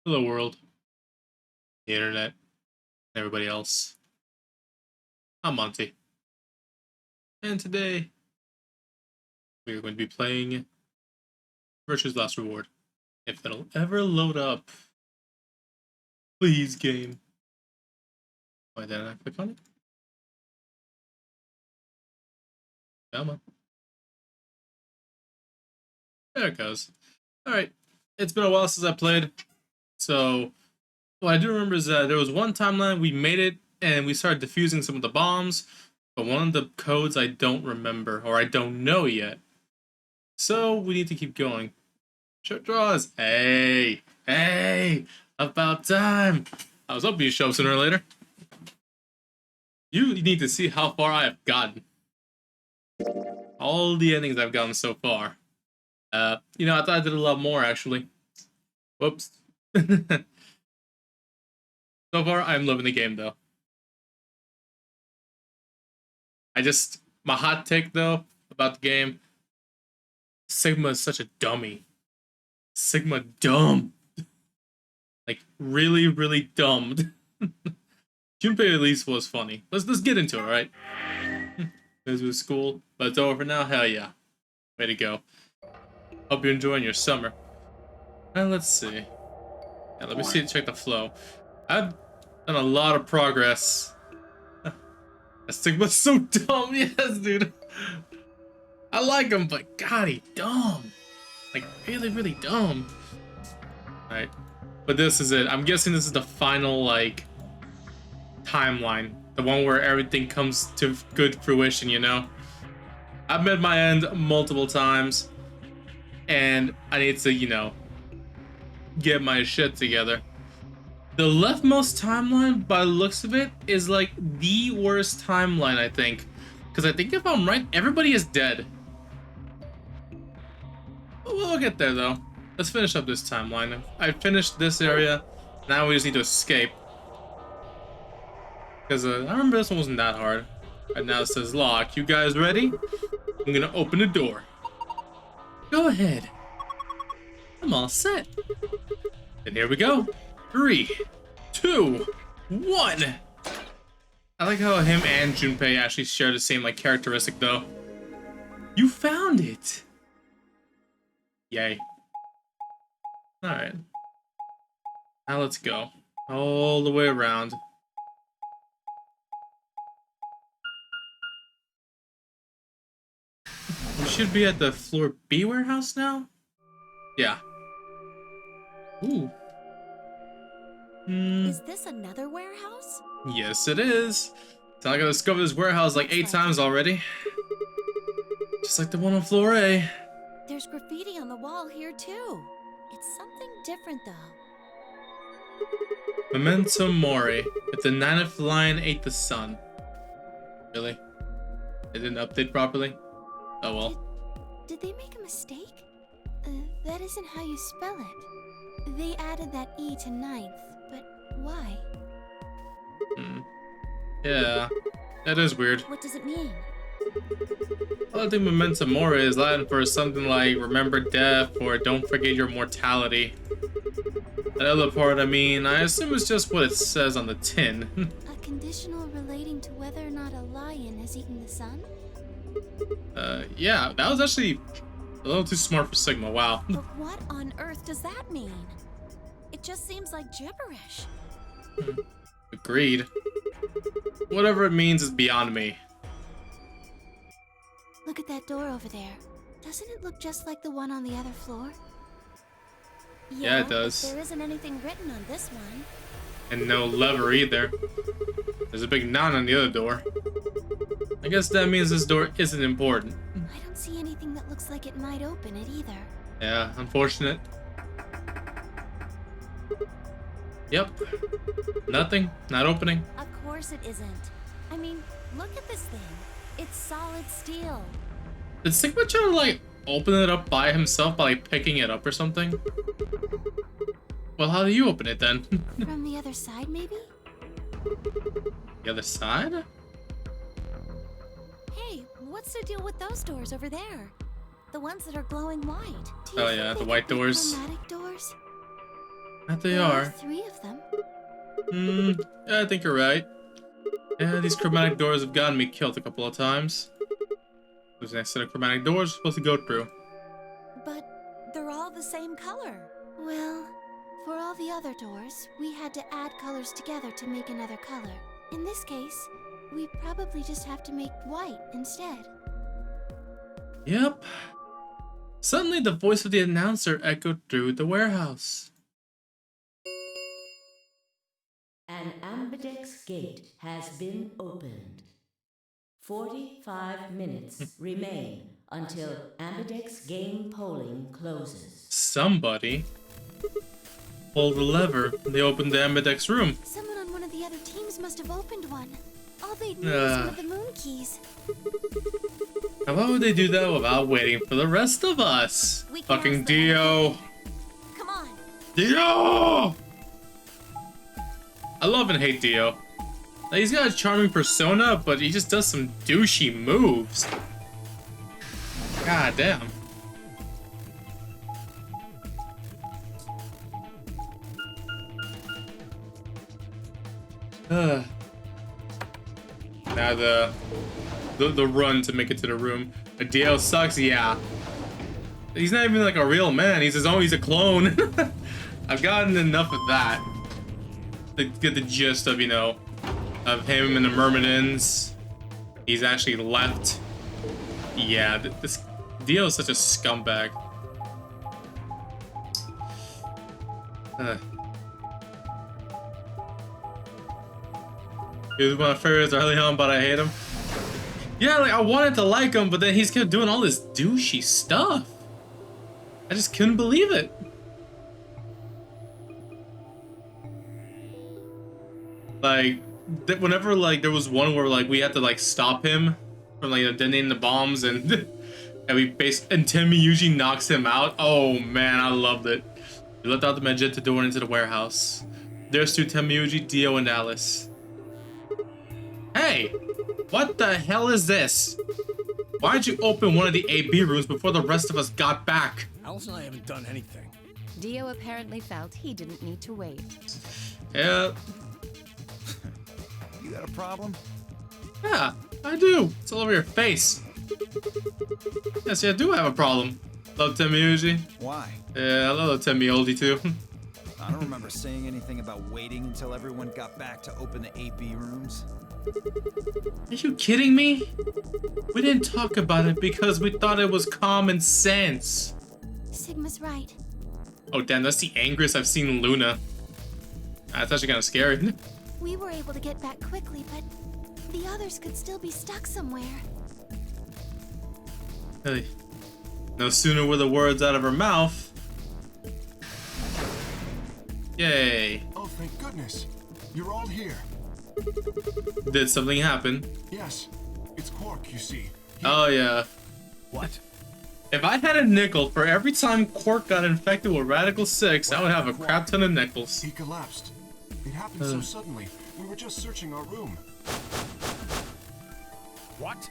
Hello world, the internet, everybody else. I'm Monty, and today we are going to be playing Virtue's Last Reward. If it'll ever load up, please, game. Why didn't I click on it? Come on. There it goes. Alright, it's been a while since I played, so what I do remember is that there was one timeline we made it and we started defusing some of the bombs, but one of the codes I don't remember, or I don't know yet. So we need to keep going. Short draws. Hey, about time. I was hoping you'd show up sooner or later. You need to see how far I have gotten. All the endings I've gotten so far. I thought I did a lot more actually. Whoops. So far, I'm loving the game though. My hot take though about the game, Sigma is such a dummy. Sigma dumb. Like really, really dumb. Junpei at least was funny. Let's get into it, right? This was school, but it's over now. Hell yeah. Way to go. Hope you're enjoying your summer. Let's see. Yeah, let me check the flow. I've done a lot of progress. Sigma's so dumb, yes, dude. I like him, but God, he dumb. Like, really, really dumb. Alright. But this is it. I'm guessing this is the final, like, timeline. The one where everything comes to good fruition, you know? I've met my end multiple times. And I need to, get my shit together. The leftmost timeline, by the looks of it, is like the worst timeline, I think. Because I think if I'm right, everybody is dead. We'll get there, though. Let's finish up this timeline. I finished this area. Now we just need to escape. Because I remember this one wasn't that hard. Right now it says lock. You guys ready? I'm gonna open the door. Go ahead. I'm all set. And here we go. 3, 2, 1. I like how him and Junpei actually share the same like characteristic though. You found it. Yay. Alright. Now let's go. All the way around. We should be at the floor B warehouse now? Yeah. Ooh. Is this another warehouse? Yes, it is. So I gotta discover this warehouse like 8 times already. Just like the one on floor A. There's graffiti on the wall here too. It's something different though. Memento Mori. If the 9th lion ate the sun. Really? It didn't update properly? Oh well. Did they make a mistake? That isn't how you spell it. They added that E to 9th, but why? Yeah, that is weird. What does it mean? Well, I think Memento Mori is Latin for something like remember death or don't forget your mortality. That other part, I assume it's just what it says on the tin. A conditional relating to whether or not a lion has eaten the sun? Yeah, that was actually a little too smart for Sigma, wow. But what on earth does that mean? It just seems like gibberish. Agreed. Whatever it means is beyond me. Look at that door over there. Doesn't it look just like the one on the other floor? Yeah, it does. There isn't anything written on this one. And no lever either. There's a big 9 on the other door. I guess that means this door isn't important. I don't see anything that looks like it might open it either. Yeah, unfortunate. Yep. Nothing. Not opening. Of course it isn't. I mean, look at this thing. It's solid steel. Did Sigma try to, like, open it up by himself by, like, picking it up or something? Well, how do you open it then? From the other side, maybe? The other side? Hey, what's the deal with those doors over there? The ones that are glowing white. Oh yeah, the white doors. Chromatic doors? That they There are are. 3 of them. Yeah, I think you're right. Yeah, these chromatic doors have gotten me killed a couple of times. There's a next set of chromatic doors we're supposed to go through. But they're all the same color. Well, for all the other doors, we had to add colors together to make another color. In this case, we probably just have to make white instead. Yep. Suddenly, the voice of the announcer echoed through the warehouse. An ambidex gate has been opened. 45 minutes remain until ambidex game polling closes. Somebody pulled the lever and they opened the ambidex room. Someone on one of the other teams must have opened one. All they need is one of the moon keys. How about would they do that without waiting for the rest of us? We can Fucking ask them. Dio! Come on. Dio! I love and hate Dio. Like, he's got a charming persona, but he just does some douchey moves. God damn. Now the run to make it to the room. Dio sucks, yeah. He's not even like a real man. He's his own. He's a clone. I've gotten enough of that to get the gist of, you know, of him and the Myrmidons. He's actually left. Yeah, this Dio is such a scumbag. He was one of my favorites early on, but I hate him. Yeah, like I wanted to like him, but then he's kept doing all this douchey stuff. I just couldn't believe it. Like, whenever like there was one where like we had to like stop him from like detonating the bombs, and and Timmy usually knocks him out. Oh man, I loved it. We let out the magenta door into the warehouse. There's two Temiuji, Dio, and Alice. Hey, what the hell is this? Why'd you open one of the AB rooms before the rest of us got back? Alice and I haven't done anything. Dio apparently felt he didn't need to wait. Yeah. You got a problem? Yeah, I do. It's all over your face. Yes, yeah, I do have a problem. Love Temiuji. Why? Yeah, I love Temiuji too. I don't remember saying anything about waiting until everyone got back to open the AB rooms. Are you kidding me? We didn't talk about it because we thought it was common sense. Sigma's right. Oh damn, that's the angriest I've seen Luna. That's actually kind of scary. We were able to get back quickly, but the others could still be stuck somewhere. Hey. No sooner were the words out of her mouth. Yay. Oh, thank goodness. You're all here. Did something happen? Yes. It's Quark, you see. Oh yeah. What? If I had a nickel for every time Quark got infected with Radical 6, I would have a crap ton of nickels. He collapsed. It happened so suddenly. We were just searching our room. What?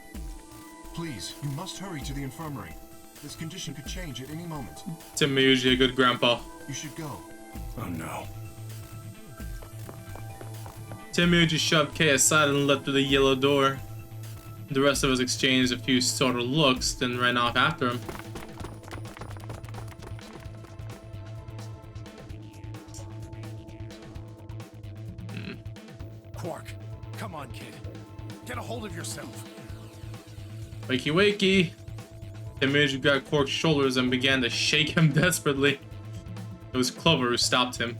Please, you must hurry to the infirmary. This condition could change at any moment. Temiuji, a good grandpa. You should go. Oh no. Temiuji shoved Kay aside and left through the yellow door. The rest of us exchanged a few sort of looks, then ran off after him. Quark, come on, kid. Get a hold of yourself. Wakey wakey! Temiuji grabbed Quark's shoulders and began to shake him desperately. It was Clover who stopped him.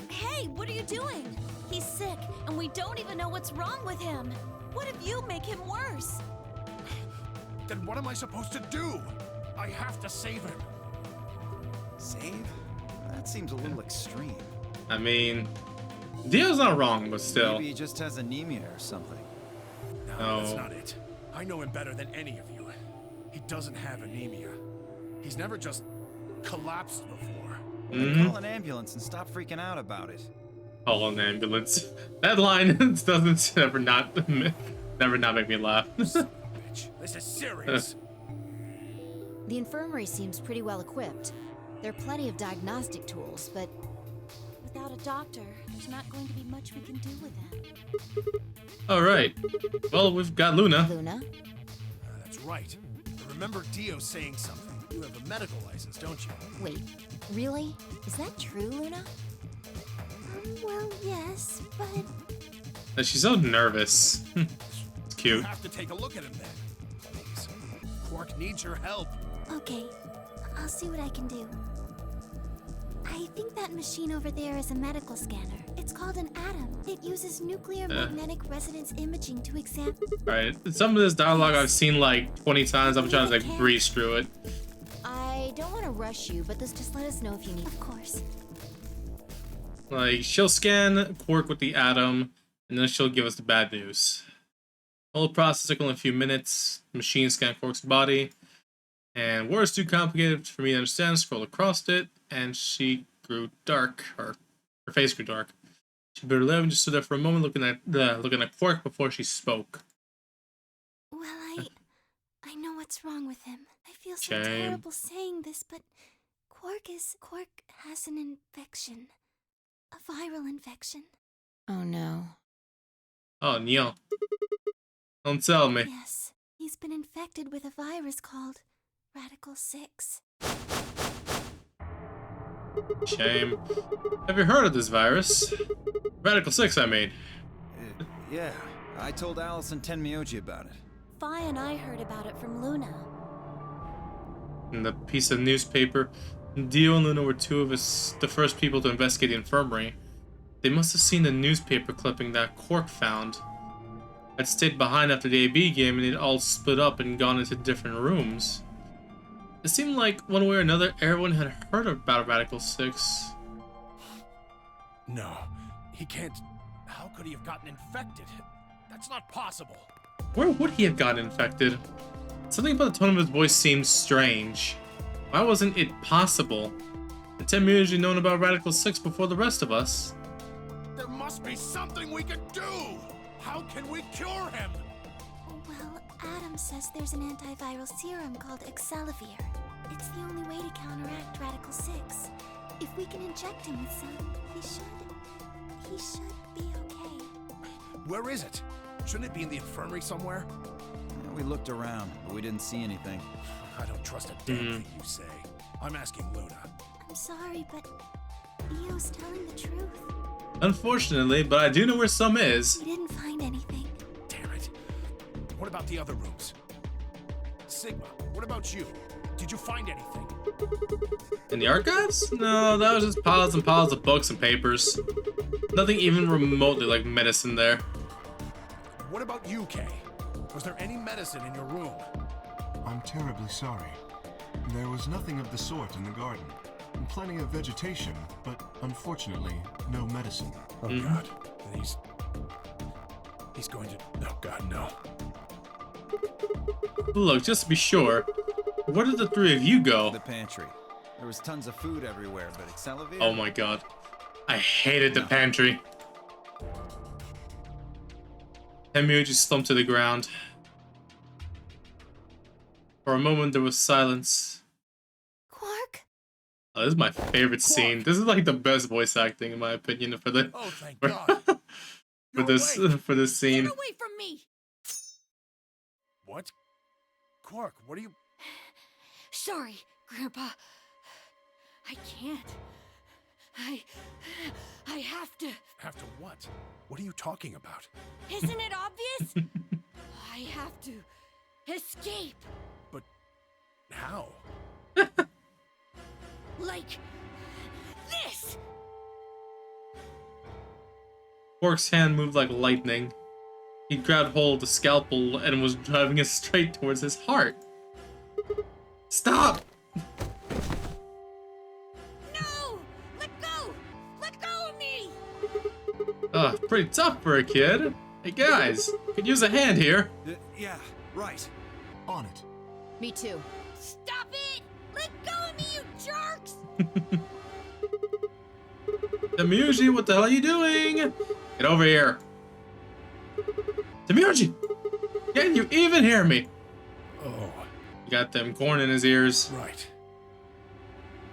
Hey, what are you doing? He's sick, and we don't even know what's wrong with him. What if you make him worse? Then what am I supposed to do? I have to save him. Save? That seems a little extreme. I mean, Dio's not wrong, but still. Maybe he just has anemia or something. No, that's not it. I know him better than any of you. He doesn't have anemia. He's never just collapsed before. Call an ambulance and stop freaking out about it. Call an ambulance. That line doesn't never not make me laugh. Bitch, this is serious. The infirmary seems pretty well equipped. There are plenty of diagnostic tools, but Without a doctor, there's not going to be much we can do with them. Alright. Well, we've got Luna. Luna? That's right. I remember Dio saying something. You have a medical license, don't you? Wait, really? Is that true, Luna? Well, yes, but She's so nervous. It's You cute. have to take a look at him then. Please. Quark needs your help. okay. I'll see what I can do. I think that machine over there is a medical scanner. It's called an atom. It uses nuclear magnetic resonance imaging to examine. Alright, some of this dialogue I've seen like 20 times. I'm trying to like breeze through it. I don't want to rush you, but just let us know if you need. Of course. Like, she'll scan Quark with the atom, and then she'll give us the bad news. The whole process took only a few minutes. The machine scanned Quark's body, and words too complicated for me to understand. Scrolled across it, and she grew dark, or her face grew dark. She bit her lip and just stood there for a moment, looking at Quark before she spoke. Well, I know what's wrong with him. I feel so Shame. terrible saying this, but Quark has an infection. A viral infection. Oh no. Oh, Neil. Don't tell me. Yes. He's been infected with a virus called Radical 6. Shame. Have you heard of this virus? Radical 6, I mean. Yeah, I told Alice and Tenmyoji about it. Fi and I heard about it from Luna. In the piece of newspaper, Dio and Luna were the first people to investigate the infirmary. They must have seen the newspaper clipping that Quark found. I'd stayed behind after the AB game and they'd all split up and gone into different rooms. It seemed like one way or another everyone had heard about Radical 6. No, he can't. How could he have gotten infected? That's not possible. Where would he have gotten infected? Something about the tone of his voice seemed strange. Why wasn't it possible? The Tim usually known about Radical 6 before the rest of us. There must be something we can do! How can we cure him? Well, Adam says there's an antiviral serum called Excelivir. It's the only way to counteract Radical 6. If we can inject him with some, he should be okay. Where is it? Shouldn't it be in the infirmary somewhere? Yeah, we looked around, but we didn't see anything. I don't trust a damn thing you say. I'm asking Luna. I'm sorry, but Io's telling the truth. Unfortunately, but I do know where some is. We didn't find anything. Damn it. What about the other rooms? Sigma, what about you? Did you find anything? In the archives? No, that was just piles and piles of books and papers. Nothing even remotely like medicine there. What about you, Kay? Was there any medicine in your room? I'm terribly sorry. There was nothing of the sort in the garden. Plenty of vegetation, but unfortunately, no medicine. Oh God, then he's going to. Oh God, no. Look, just to be sure, where did the three of you go? The pantry. There was tons of food everywhere, but Excelivir? Oh my God, I hated the pantry. Hemu just slumped to the ground. For a moment, there was silence. Quark? Oh, this is my favorite scene. This is like the best voice acting, in my opinion, for the Oh, thank God. for You're this awake. for this scene. Get away from me! What? Quark, what are you? Sorry, Grandpa. I can't. I have to. Have to what? What are you talking about? Isn't it obvious? I have to escape. But how? Like this. Quark's hand moved like lightning. He grabbed hold of the scalpel and was driving it straight towards his heart. Stop! No! Let go! Let go of me! Pretty tough for a kid. Hey guys, could use a hand here. Yeah, right. On it. Me too. Stop it! Let go of me, you jerks! Tamuji, what the hell are you doing? Get over here. Tamuji! Can you even hear me? Oh, He got them corn in his ears. right.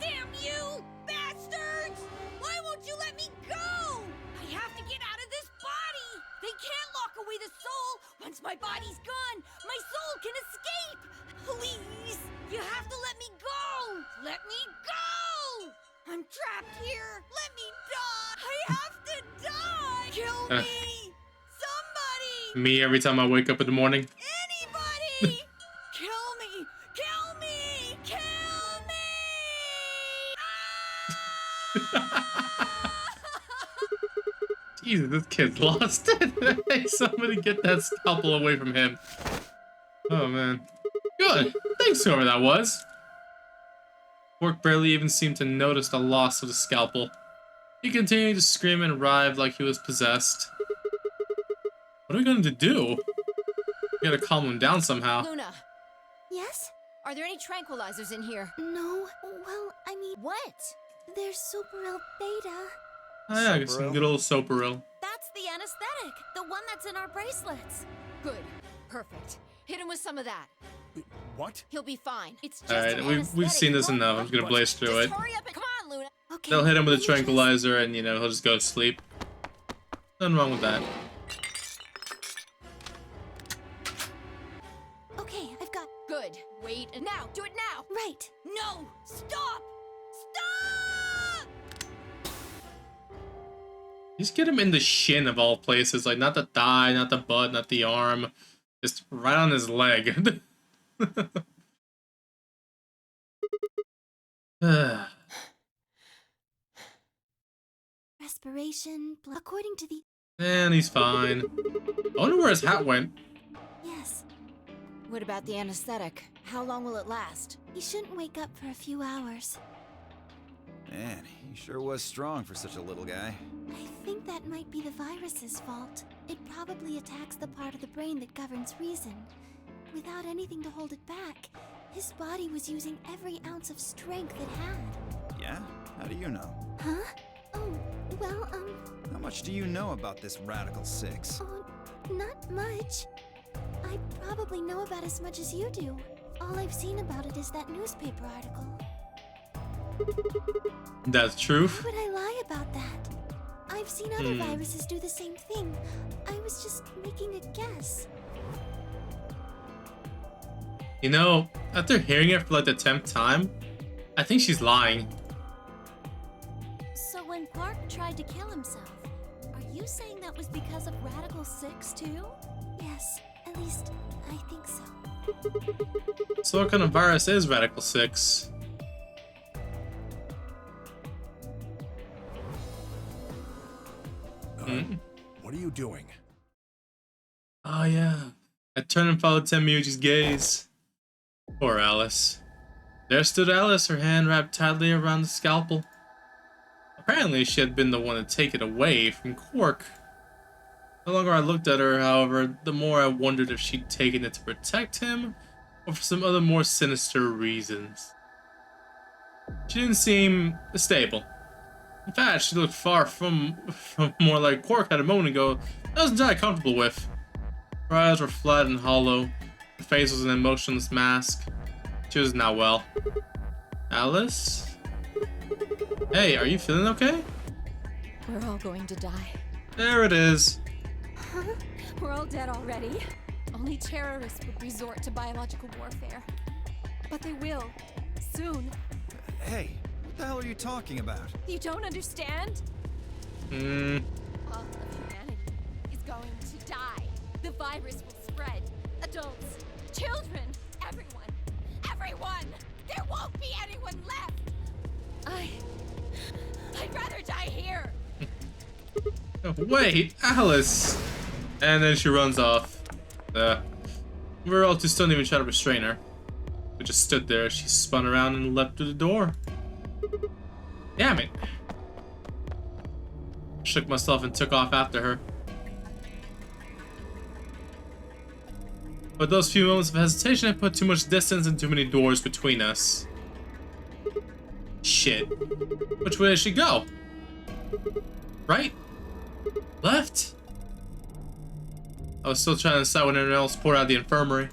Damn My body's gone! My soul can escape! Please! You have to let me go! Let me go! I'm trapped here! Let me die! I have to die! Kill me! Somebody! Me every time I wake up in the morning. Anybody! Kill me! Kill me! Kill me! Jesus, this kid's lost it. Hey, somebody get that scalpel away from him. Oh, man. Good. Thanks, whoever that was. Quark barely even seemed to notice the loss of the scalpel. He continued to scream and writhe like he was possessed. What are we going to do? We gotta calm him down somehow. Luna, Yes? are there any tranquilizers in here? No. Well, I mean, What? there's Superil Beta. Oh, yeah, I guess some Soperil? good old Soperil. That's the anesthetic! The one that's in our bracelets! Good. Perfect. Hit him with some of that. What? He'll be fine. It's just Alright, an we've seen this anesthetic. enough. I'm just gonna blaze through it. Just hurry up and come on, Luna. Okay. They'll hit him with a let me tranquilizer and, you know, he'll just go to sleep. Nothing wrong with that. Okay, I've got. Good. Wait, and now. Do it now. Right. No! Stop! Stop! Just get him in the shin of all places. Like, not the thigh, not the butt, not the arm. Just right on his leg. Respiration. According to the. And he's fine. I wonder where his hat went. Yes. What about the anesthetic? How long will it last? He shouldn't wake up for a few hours. Man, he sure was strong for such a little guy. I think that might be the virus's fault. It probably attacks the part of the brain that governs reason. Without anything to hold it back, his body was using every ounce of strength it had. Yeah? How do you know? Huh? Oh, well, How much do you know about this Radical 6? oh, not much. I probably know about as much as you do. All I've seen about it is that newspaper article. That's truth. Why would I lie about that? I've seen other viruses do the same thing. I was just making a guess. You know, after hearing it for like the 10th time, I think she's lying. So when Quark tried to kill himself, are you saying that was because of Radical 6 too? Yes, at least I think so. So what kind of virus is Radical 6? What are you doing? Oh yeah. I turned and followed Tenmyuji's gaze. Poor Alice. There stood Alice, her hand wrapped tightly around the scalpel. Apparently she had been the one to take it away from Quark. The longer I looked at her, however, the more I wondered if she'd taken it to protect him, or for some other more sinister reasons. She didn't seem stable. In fact, she looked far from more like Quark had a moment ago that I was entirely comfortable with. Her eyes were flat and hollow. Her face was an emotionless mask. She was not well. Alice? Hey, are you feeling okay? We're all going to die. There it is. We're all dead already. Only terrorists would resort to biological warfare. But they will. Soon. Hey, what the hell are you talking about? You don't understand? All of humanity is going to die. The virus will spread. Adults, children, everyone. Everyone! There won't be anyone left! I'd rather die here! Wait, Alice! And then she runs off. We were all too stunned to even try to restrain her. We just stood there as she spun around and leapt through the door. Damn it. Shook myself and took off after her. But those few moments of hesitation had put too much distance and too many doors between us. Shit. Which way did she go? Right? Left? I was still trying to decide when everyone else poured out of the infirmary.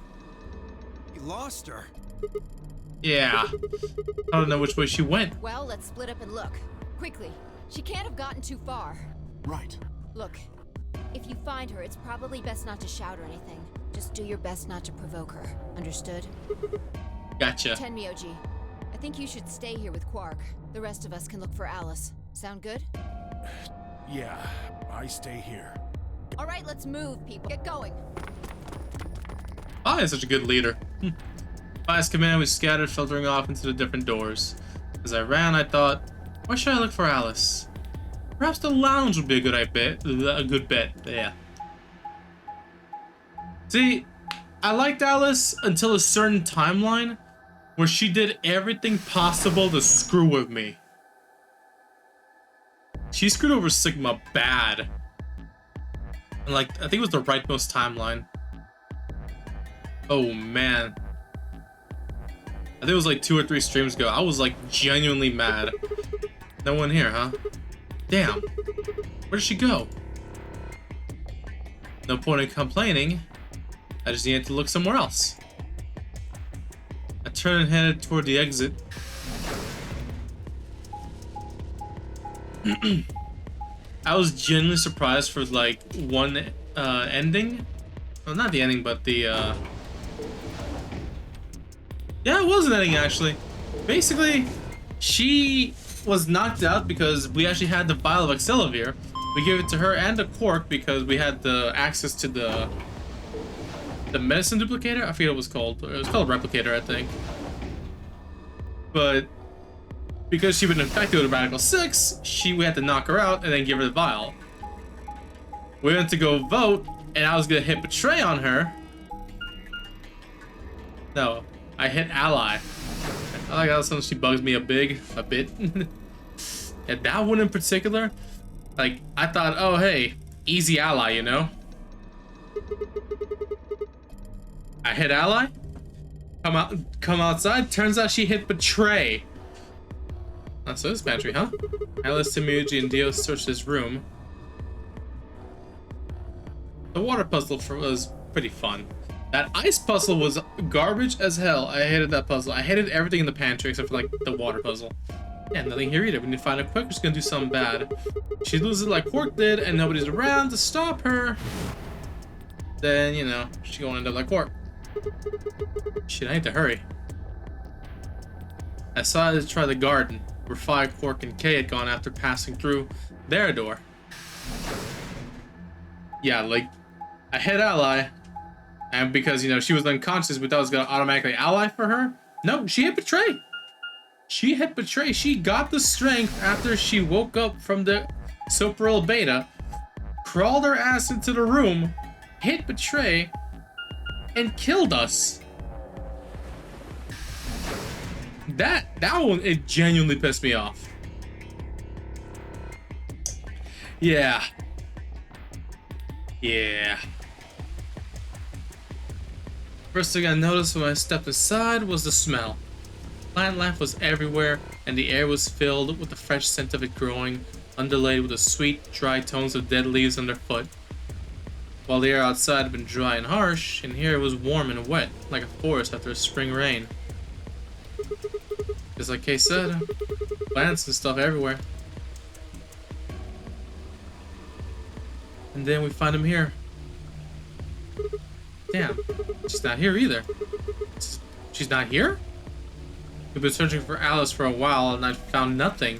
You lost her. Yeah. I don't know which way she went. Well, let's split up and look. Quickly. She can't have gotten too far. Right. Look. If you find her, it's probably best not to shout or anything. Just do your best not to provoke her. Understood? Gotcha. 10 Myoji. I think you should stay here with Quark. The rest of us can look for Alice. Sound good? Yeah, I stay here. All right, let's move, people. Get going. Pi is such a good leader. Pi's command was scattered, filtering off into the different doors. As I ran, I thought, where should I look for Alice? Perhaps the lounge would be a good bet. Yeah. See, I liked Alice until a certain timeline where she did everything possible to screw with me. She screwed over Sigma bad. And like, I think it was the rightmost timeline. Oh man. I think it was like 2 or 3 streams ago. I was like genuinely mad. No one here, huh? Damn. Where did she go? No point in complaining. I just needed to look somewhere else. I turned and headed toward the exit. I was genuinely surprised for like one ending. Well, not the ending, but the yeah, it was an ending actually. Basically, she was knocked out because we actually had the vial of Excelavir. We gave it to her and to Quark because we had the access to the medicine duplicator. I forget what it was called. It was called Replicator, I think. But because she'd been infected with Radical 6, we had to knock her out and then give her the vial. We went to go vote, and I was gonna hit Betray on her. No, I hit Ally. I like how sometimes she bugs me a bit. Yeah, that one in particular, like, I thought, oh hey, easy Ally, you know? I hit Ally, come outside, turns out she hit Betray. Oh, so this pantry, huh? Alice, Timuji, and Dio searched this room. The water puzzle was pretty fun. That ice puzzle was garbage as hell. I hated that puzzle. I hated everything in the pantry except for like the water puzzle. Yeah, nothing here either. We need to find her quick. We're just gonna do something bad. She loses like Quark did and nobody's around to stop her. Then, you know, she's gonna end up like Quark. Shit, I need to hurry. I decided to try the garden, where Phi, Quark, and Kay had gone after passing through their door. Yeah, like, I hit Ally, and because, you know, she was unconscious, we thought it was gonna automatically Ally for her. No, she hit Betray. She hit Betray. She got the strength after she woke up from the Soparil Beta, crawled her ass into the room, hit Betray, and killed us. That one, it genuinely pissed me off. Yeah. First thing I noticed when I stepped inside was the smell. Plant life was everywhere, and the air was filled with the fresh scent of it growing, underlaid with the sweet, dry tones of dead leaves underfoot. While the air outside had been dry and harsh, in here it was warm and wet, like a forest after a spring rain. Just like Kay said, plants and stuff everywhere. And then we find him here. Damn, she's not here either. She's not here? We've been searching for Alice for a while and I found nothing.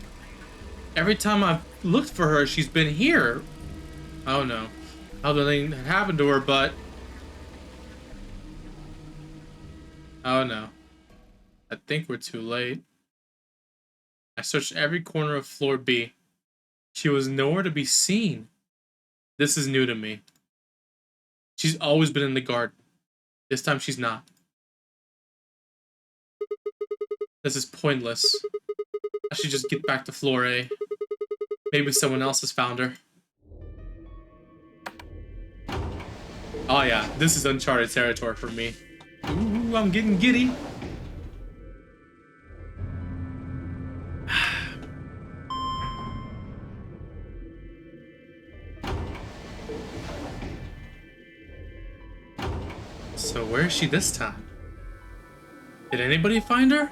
Every time I've looked for her, she's been here. Oh no. I hope nothing had happened to her, but... oh no. I think we're too late. I searched every corner of floor B. She was nowhere to be seen. This is new to me. She's always been in the garden. This time she's not. This is pointless. I should just get back to floor A. Maybe someone else has found her. Oh yeah, this is uncharted territory for me. Ooh, I'm getting giddy. So where is she this time? Did anybody find her?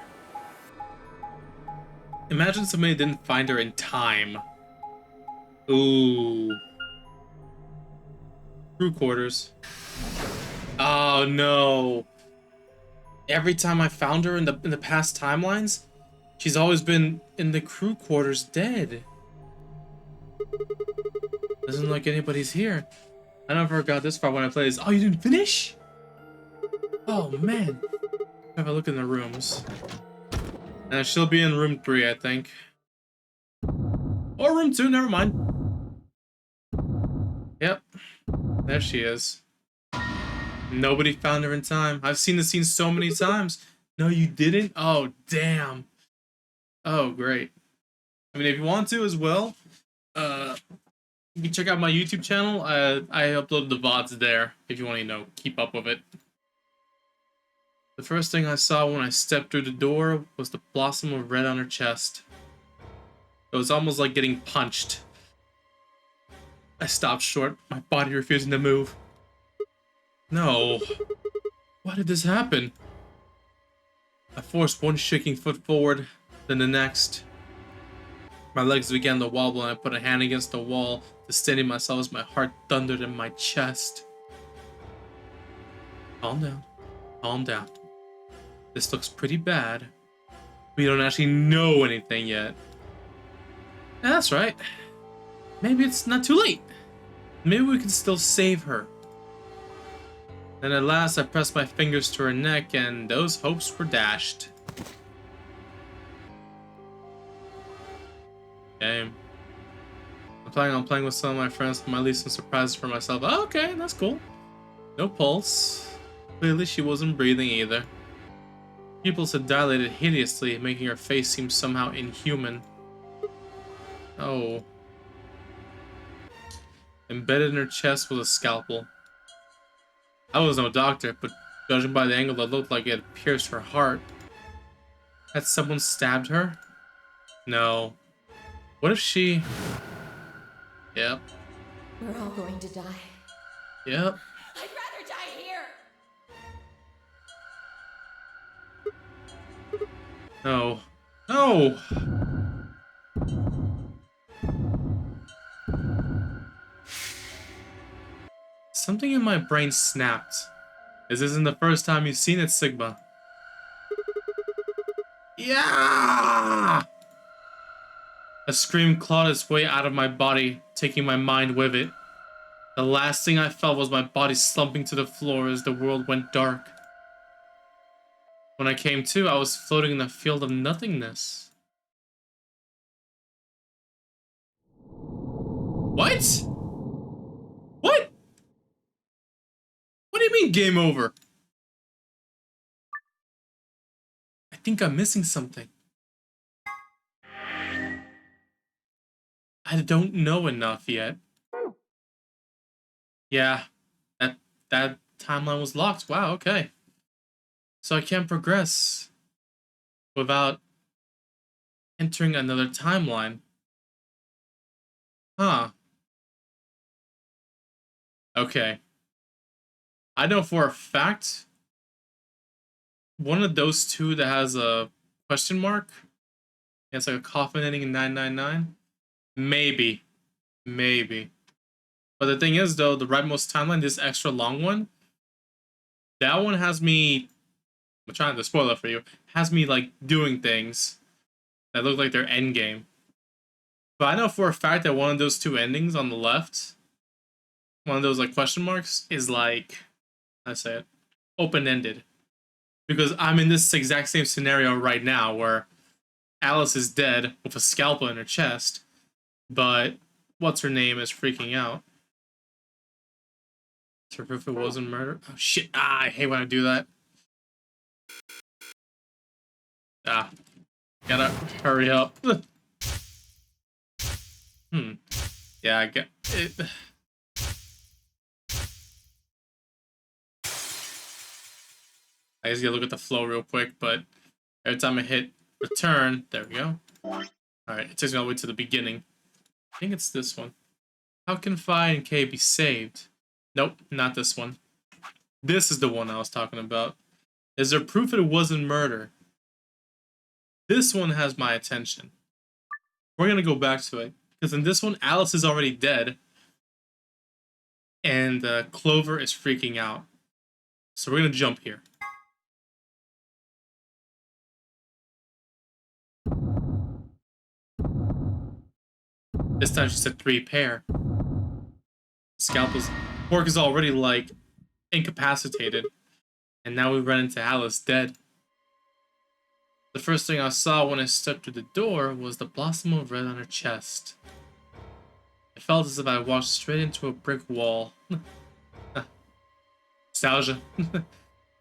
Imagine somebody didn't find her in time. Ooh. Crew quarters. Oh no. Every time I found her in the past timelines, she's always been in the crew quarters dead. Doesn't look like anybody's here. I never got this far when I played this. Oh, you didn't finish? Oh man. Have a look in the rooms. And she'll be in room 3, I think. Or room 2, never mind. Yep. There she is. Nobody found her in time. I've seen the scene so many times. No, you didn't? Oh, damn. Oh, great. I mean, if you want to as well, you can check out my YouTube channel. I upload the VODs there if you want to, keep up with it. The first thing I saw when I stepped through the door was the blossom of red on her chest. It was almost like getting punched. I stopped short, my body refusing to move. No. Why did this happen? I forced one shaking foot forward, then the next. My legs began to wobble and I put a hand against the wall to steady myself as my heart thundered in my chest. Calm down. Calm down. This looks pretty bad. We don't actually know anything yet. Yeah, that's right. Maybe it's not too late. Maybe we can still save her. Then at last I pressed my fingers to her neck and those hopes were dashed. Game. I'm planning on playing with some of my friends to my least some surprises for myself. Oh, okay, that's cool. No pulse. Clearly she wasn't breathing either. Pupils had dilated hideously, making her face seem somehow inhuman. Oh. Embedded in her chest was a scalpel. I was no doctor, but judging by the angle, it looked like it had pierced her heart. Had someone stabbed her? No. What if she... Yep. We're all going to die. Yep. I'd rather die here. No. No! Something in my brain snapped. This isn't the first time you've seen it, Sigma. Yeah! A scream clawed its way out of my body, taking my mind with it. The last thing I felt was my body slumping to the floor as the world went dark. When I came to, I was floating in a field of nothingness. What? What? What do you mean game over? I think I'm missing something. I don't know enough yet. Yeah, that timeline was locked. Wow, okay. So I can't progress without entering another timeline. Huh. Okay. I know for a fact one of those two that has a question mark. It's like a coffin ending in 999. Maybe. Maybe. But the thing is, though, the rightmost timeline, this extra long one, that one has me... I'm trying to spoil it for you. Has me, like, doing things that look like they're endgame. But I know for a fact that one of those two endings on the left, one of those, like, question marks, is, like... I say it. Open-ended. Because I'm in this exact same scenario right now where Alice is dead with a scalpel in her chest, but what's-her-name is freaking out. So if it wasn't murder... Oh, shit. Ah, I hate when I do that. Ah. Gotta hurry up. Yeah, I get it. I just gotta look at the flow real quick, but every time I hit return, there we go. Alright, it takes me all the way to the beginning. I think it's this one. How can Phi and K be saved? Nope, not this one. This is the one I was talking about. Is there proof it wasn't murder? This one has my attention. We're gonna go back to it. Because in this one, Alice is already dead. and Clover is freaking out. So we're gonna jump here. This time she said 3 pair. Quark is already like incapacitated, and now we run into Alice dead. The first thing I saw when I stepped through the door was the blossom of red on her chest. It felt as if I walked straight into a brick wall. Nostalgia.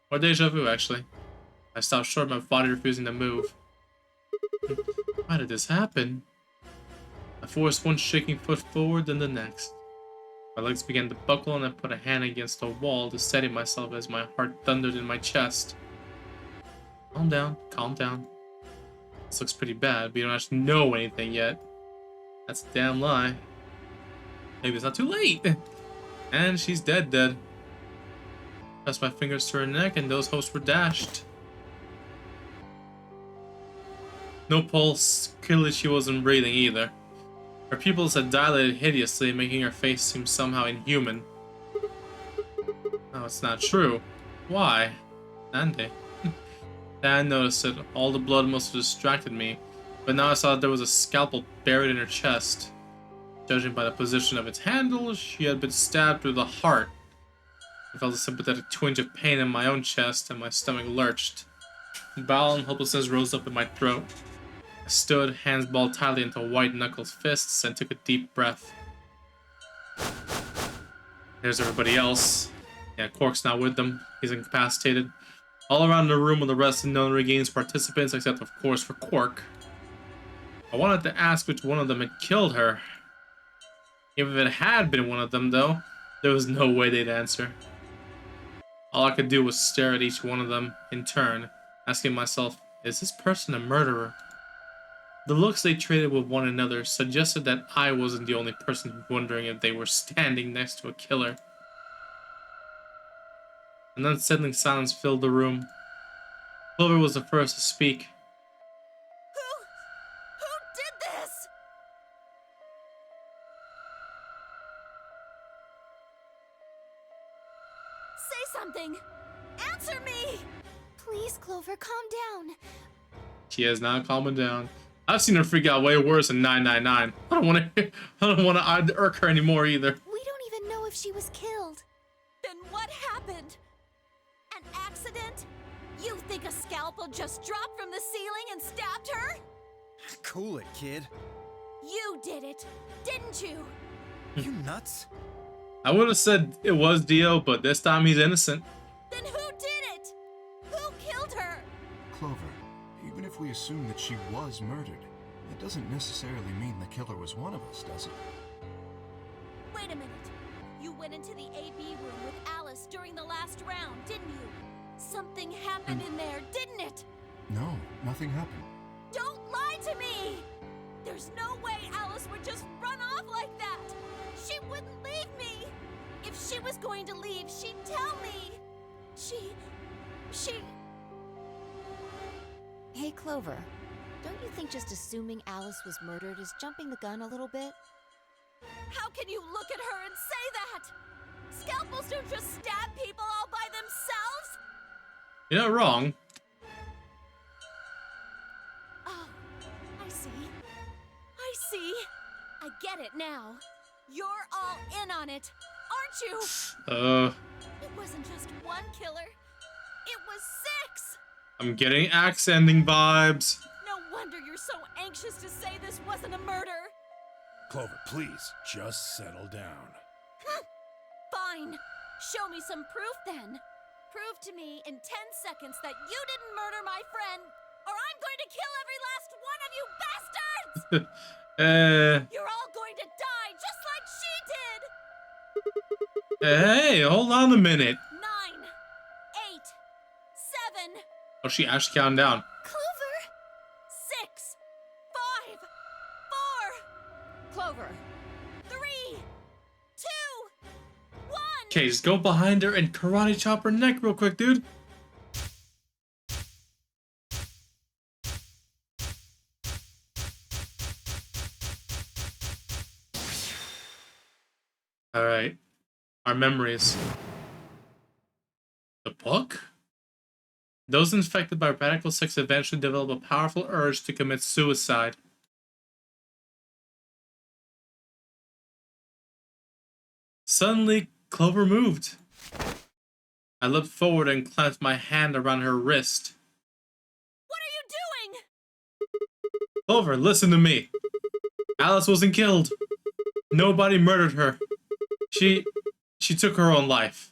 Or deja vu, actually. I stopped short, my body refusing to move. Why did this happen? I forced one shaking foot forward, then the next. My legs began to buckle, and I put a hand against the wall to steady myself as my heart thundered in my chest. Calm down, calm down. This looks pretty bad, but you don't actually know anything yet. That's a damn lie. Maybe it's not too late. And she's dead. Pressed my fingers to her neck, and those hopes were dashed. No pulse. Clearly she wasn't breathing either. Her pupils had dilated hideously, making her face seem somehow inhuman. No, it's not true. Why? Andy. Then I noticed it. All the blood must have distracted me, but now I saw that there was a scalpel buried in her chest. Judging by the position of its handle, she had been stabbed through the heart. I felt a sympathetic twinge of pain in my own chest, and my stomach lurched. Bowel and helplessness rose up in my throat. I stood, hands balled tightly into white-knuckled fists, and took a deep breath. There's everybody else. Yeah, Quark's not with them. He's incapacitated. All around the room are the rest of known regains participants, except of course for Quark. I wanted to ask which one of them had killed her. Even if it had been one of them, though, there was no way they'd answer. All I could do was stare at each one of them in turn, asking myself, is this person a murderer? The looks they traded with one another suggested that I wasn't the only person wondering if they were standing next to a killer. An unsettling silence filled the room. Clover was the first to speak. Who did this? Say something! Answer me! Please, Clover, calm down. She is not calming down. I've seen her freak out way worse than 999. I don't want to irk her anymore either. We don't even know if she was killed. Then what happened? An accident? You think a scalpel just dropped from the ceiling and stabbed her? Cool it, kid. You did it, didn't you? You nuts? I would have said it was Dio, but this time he's innocent. Then who did it? Who killed her? Clover, even if we assume that she was murdered, that doesn't necessarily mean the killer was one of us, does it? Wait a minute. You went into the AB room with Alice during the last round, didn't you? Something happened in there, didn't it? No, nothing happened. Don't lie to me! There's no way Alice would just run off like that! She wouldn't leave me! If she was going to leave, she'd tell me! She... Hey, Clover. Don't you think just assuming Alice was murdered is jumping the gun a little bit? How can you look at her and say that? Scalpels don't just stab people all by themselves! You're not wrong. Oh, I see. I see. I get it now. You're all in on it, aren't you? It wasn't just one killer. It was 6! I'm getting axe ending vibes. No wonder you're so anxious to say this wasn't a murder. Clover, please, just settle down. Fine. Show me some proof then. Prove to me in 10 seconds that you didn't murder my friend, or I'm going to kill every last one of you bastards! You're all going to die just like she did! Hey, hold on a minute. 9, 8, 7. Oh, she actually counting down. Clover! 6, 5, 4. Clover. 3, 2, 1. Okay, just go behind her and karate chop her neck real quick, dude. Alright. our memories. The book? Those infected by Radical 6 eventually develop a powerful urge to commit suicide. Suddenly, Clover moved. I leapt forward and clamped my hand around her wrist. What are you doing? Clover, listen to me. Alice wasn't killed. Nobody murdered her. She took her own life.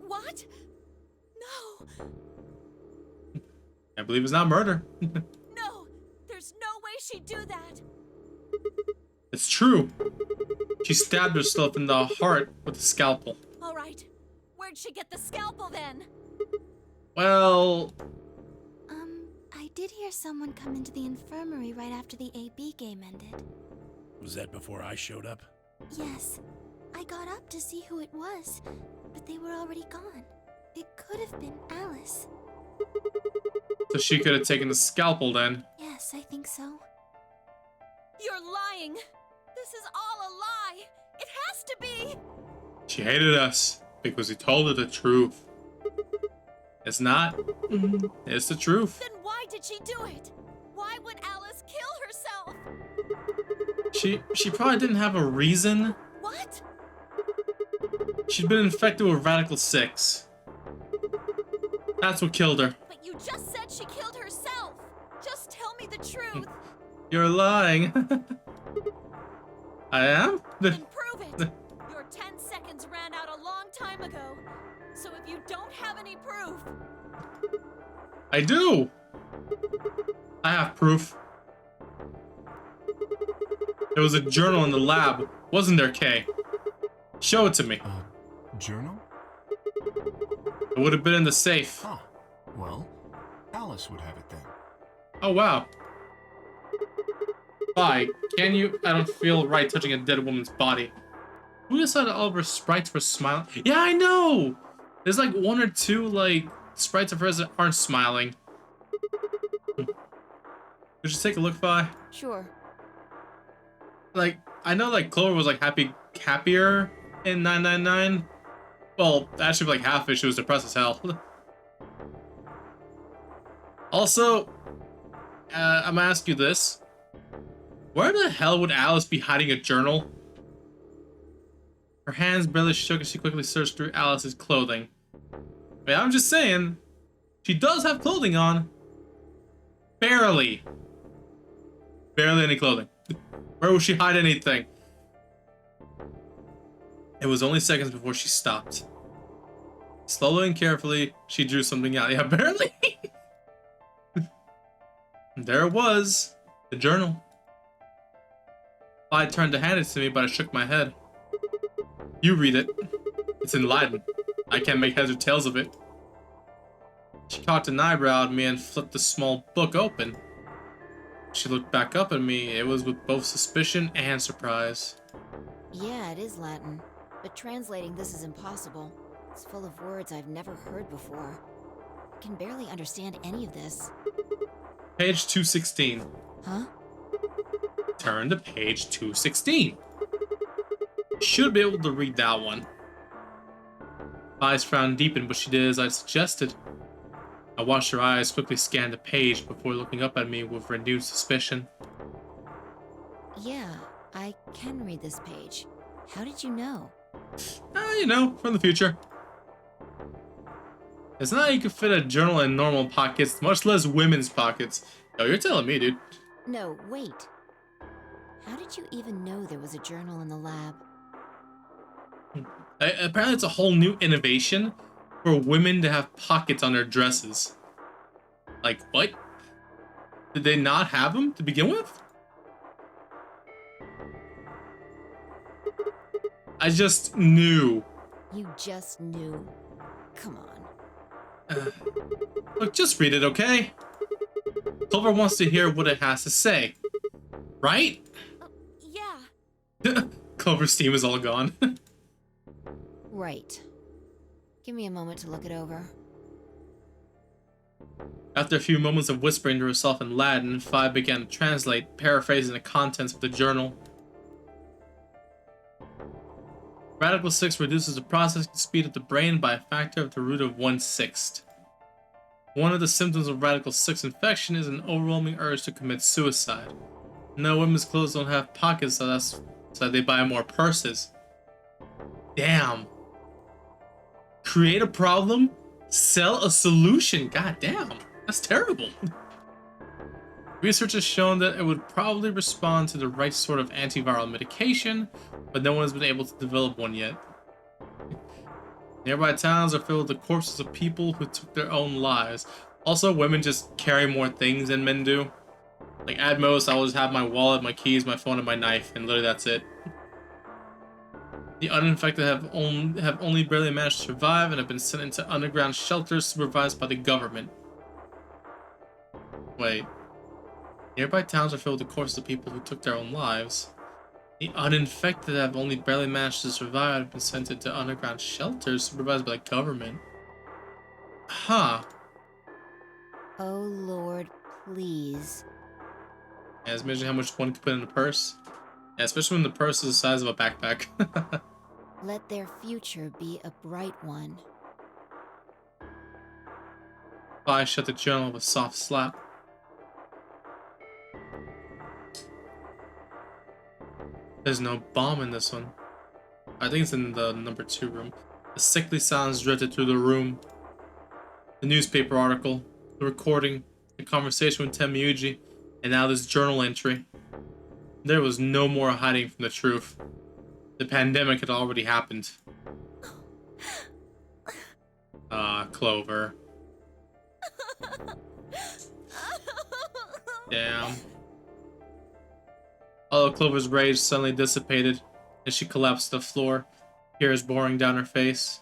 What? No. I believe it's not murder. No. There's no way she'd do that. It's true. She stabbed herself in the heart with a scalpel. All right. Where'd she get the scalpel then? Well, I did hear someone come into the infirmary right after the AB game ended. Was that before I showed up? Yes. I got up to see who it was, but they were already gone. It could have been Alice. so she could have taken the scalpel then. Yes, I think so. You're lying. This is all a lie. It has to be. She hated us because we told her the truth. It's not. It's the truth. Then why did she do it? Why would Alice kill herself? She probably didn't have a reason. What? She'd been infected with Radical 6. That's what killed her. But you just said she killed herself. Just tell me the truth. You're lying. I am? And prove it. Your 10 seconds ran out a long time ago. So if you don't have any proof... I do! I have proof. There was a journal in the lab, wasn't there, Kay? Show it to me. Journal? It would have been in the safe. Ah, well, Alice would have it then. Oh, wow. Bye. Can you? I don't feel right touching a dead woman's body. Who decided all of her sprites were smiling? Yeah, I know! There's like one or two, like, sprites of hers that aren't smiling. Could you take a look, Vi? Sure. Like, I know, like, Clover was, like, happier in 999. Well, actually, like, half of it, she was depressed as hell. Also, I'm gonna ask you this. Where the hell would Alice be hiding a journal? Her hands barely shook as she quickly searched through Alice's clothing. I mean, I'm just saying, she does have clothing on. Barely. Barely any clothing. Where would she hide anything? It was only seconds before she stopped. Slowly and carefully, she drew something out. Yeah, barely. There it was. The journal. I turned to hand it to me, but I shook my head. You read it. It's in Latin. I can't make heads or tails of it. She cocked an eyebrow at me and flipped the small book open. She looked back up at me. It was with both suspicion and surprise. Yeah, it is Latin. But translating this is impossible. It's full of words I've never heard before. I can barely understand any of this. Page 216. Huh? Turn to page 216. Should be able to read that one. Eyes frown deepened, but she did as I suggested. I watched her eyes quickly scan the page before looking up at me with renewed suspicion. Yeah, I can read this page. How did you know? You know, from the future. It's not how you can fit a journal in normal pockets, much less women's pockets. Yo, you're telling me, dude. No, wait. How did you even know there was a journal in the lab? Apparently it's a whole new innovation for women to have pockets on their dresses. Like, what? Did they not have them to begin with? I just knew. You just knew. Come on. Look, just read it, okay? Clover wants to hear what it has to say. Right? Yeah. Clover's steam is all gone. Right. Give me a moment to look it over. After a few moments of whispering to herself in Latin, Fi began to translate, paraphrasing the contents of the journal. Radical 6 reduces the processing speed of the brain by a factor of the root of 1/6. One of the symptoms of Radical 6 infection is an overwhelming urge to commit suicide. No, women's clothes don't have pockets, so they buy more purses. Damn. Create a problem, sell a solution. God damn. That's terrible. Research has shown that it would probably respond to the right sort of antiviral medication, but no one has been able to develop one yet. Nearby towns are filled with the corpses of people who took their own lives. Also, women just carry more things than men do. Like, at most, I always have my wallet, my keys, my phone, and my knife, and literally that's it. The uninfected have only barely managed to survive and have been sent into underground shelters supervised by the government. Wait. Nearby towns are filled with the corpses of people who took their own lives. The uninfected have only barely managed to survive and have been sent into underground shelters supervised by the government. Huh. Oh Lord, please. Yeah, just imagine how much one could put in a purse. Yeah, especially when the purse is the size of a backpack. Let their future be a bright one. I shut the journal with a soft slap. There's no bomb in this one. I think it's in the number 2 room. A sickly silence drifted through the room. The newspaper article, the recording, the conversation with Temuyuji, and now this journal entry. There was no more hiding from the truth. The pandemic had already happened. Clover. Damn. All of Clover's rage suddenly dissipated as she collapsed to the floor, tears pouring down her face.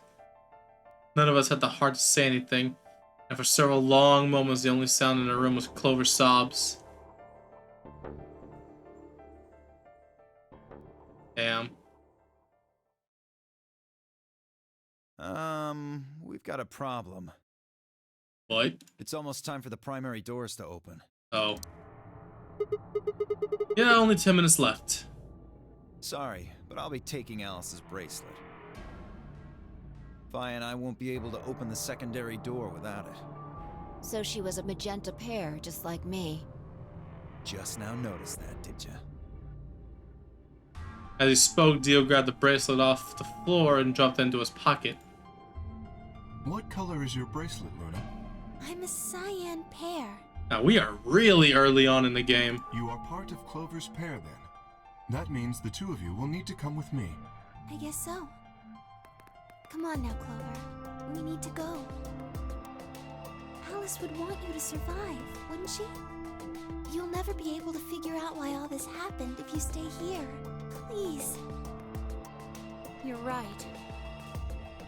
None of us had the heart to say anything, and for several long moments the only sound in the room was Clover's sobs. Damn. We've got a problem. What? It's almost time for the primary doors to open. Oh. Yeah, only 10 minutes left. Sorry, but I'll be taking Alice's bracelet. Vi and I won't be able to open the secondary door without it. So she was a magenta pear, just like me. Just now noticed that, did ya? As he spoke, Dio grabbed the bracelet off the floor and dropped it into his pocket. What color is your bracelet, Luna? I'm a cyan pear. Now, we are really early on in the game. You are part of Clover's pair, then. That means the two of you will need to come with me. I guess so. Come on now, Clover. We need to go. Alice would want you to survive, wouldn't she? You'll never be able to figure out why all this happened if you stay here. Please. You're right.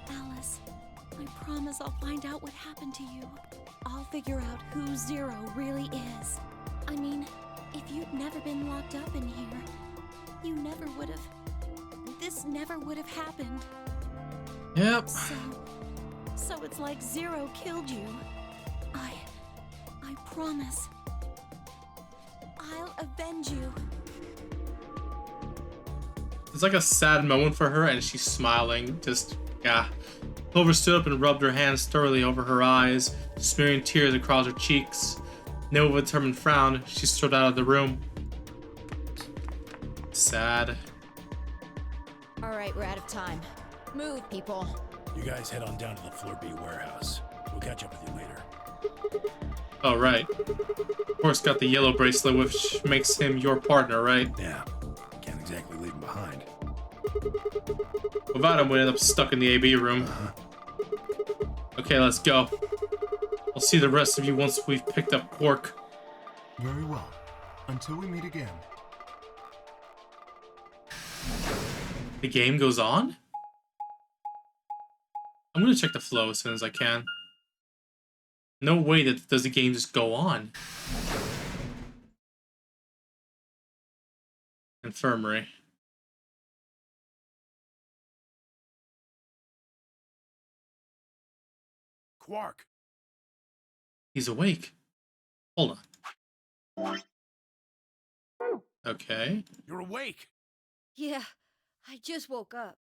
Alice, I promise I'll find out what happened to you. I'll figure out who Zero really is. I mean, if you'd never been locked up in here, you never would have... This never would have happened. Yep. So it's like Zero killed you. I promise. I'll avenge you. It's like a sad moment for her, and she's smiling. Just, yeah. Clover stood up and rubbed her hands thoroughly over her eyes, smearing tears across her cheeks. Then with a determined frown, she strode out of the room. Sad. Alright, we're out of time. Move, people. You guys head on down to the Floor B warehouse. We'll catch up with you later. Oh, right. Of course, got the yellow bracelet, which makes him your partner, right? Yeah, can't exactly leave him behind. Without him, we'd end up stuck in the AB room. Okay, let's go. I'll see the rest of you once we've picked up Quark. Very well. Until we meet again. The game goes on? I'm gonna check the flow as soon as I can. No way that does the game just go on. Infirmary. Quark! He's awake. Hold on. Okay. You're awake! Yeah, I just woke up.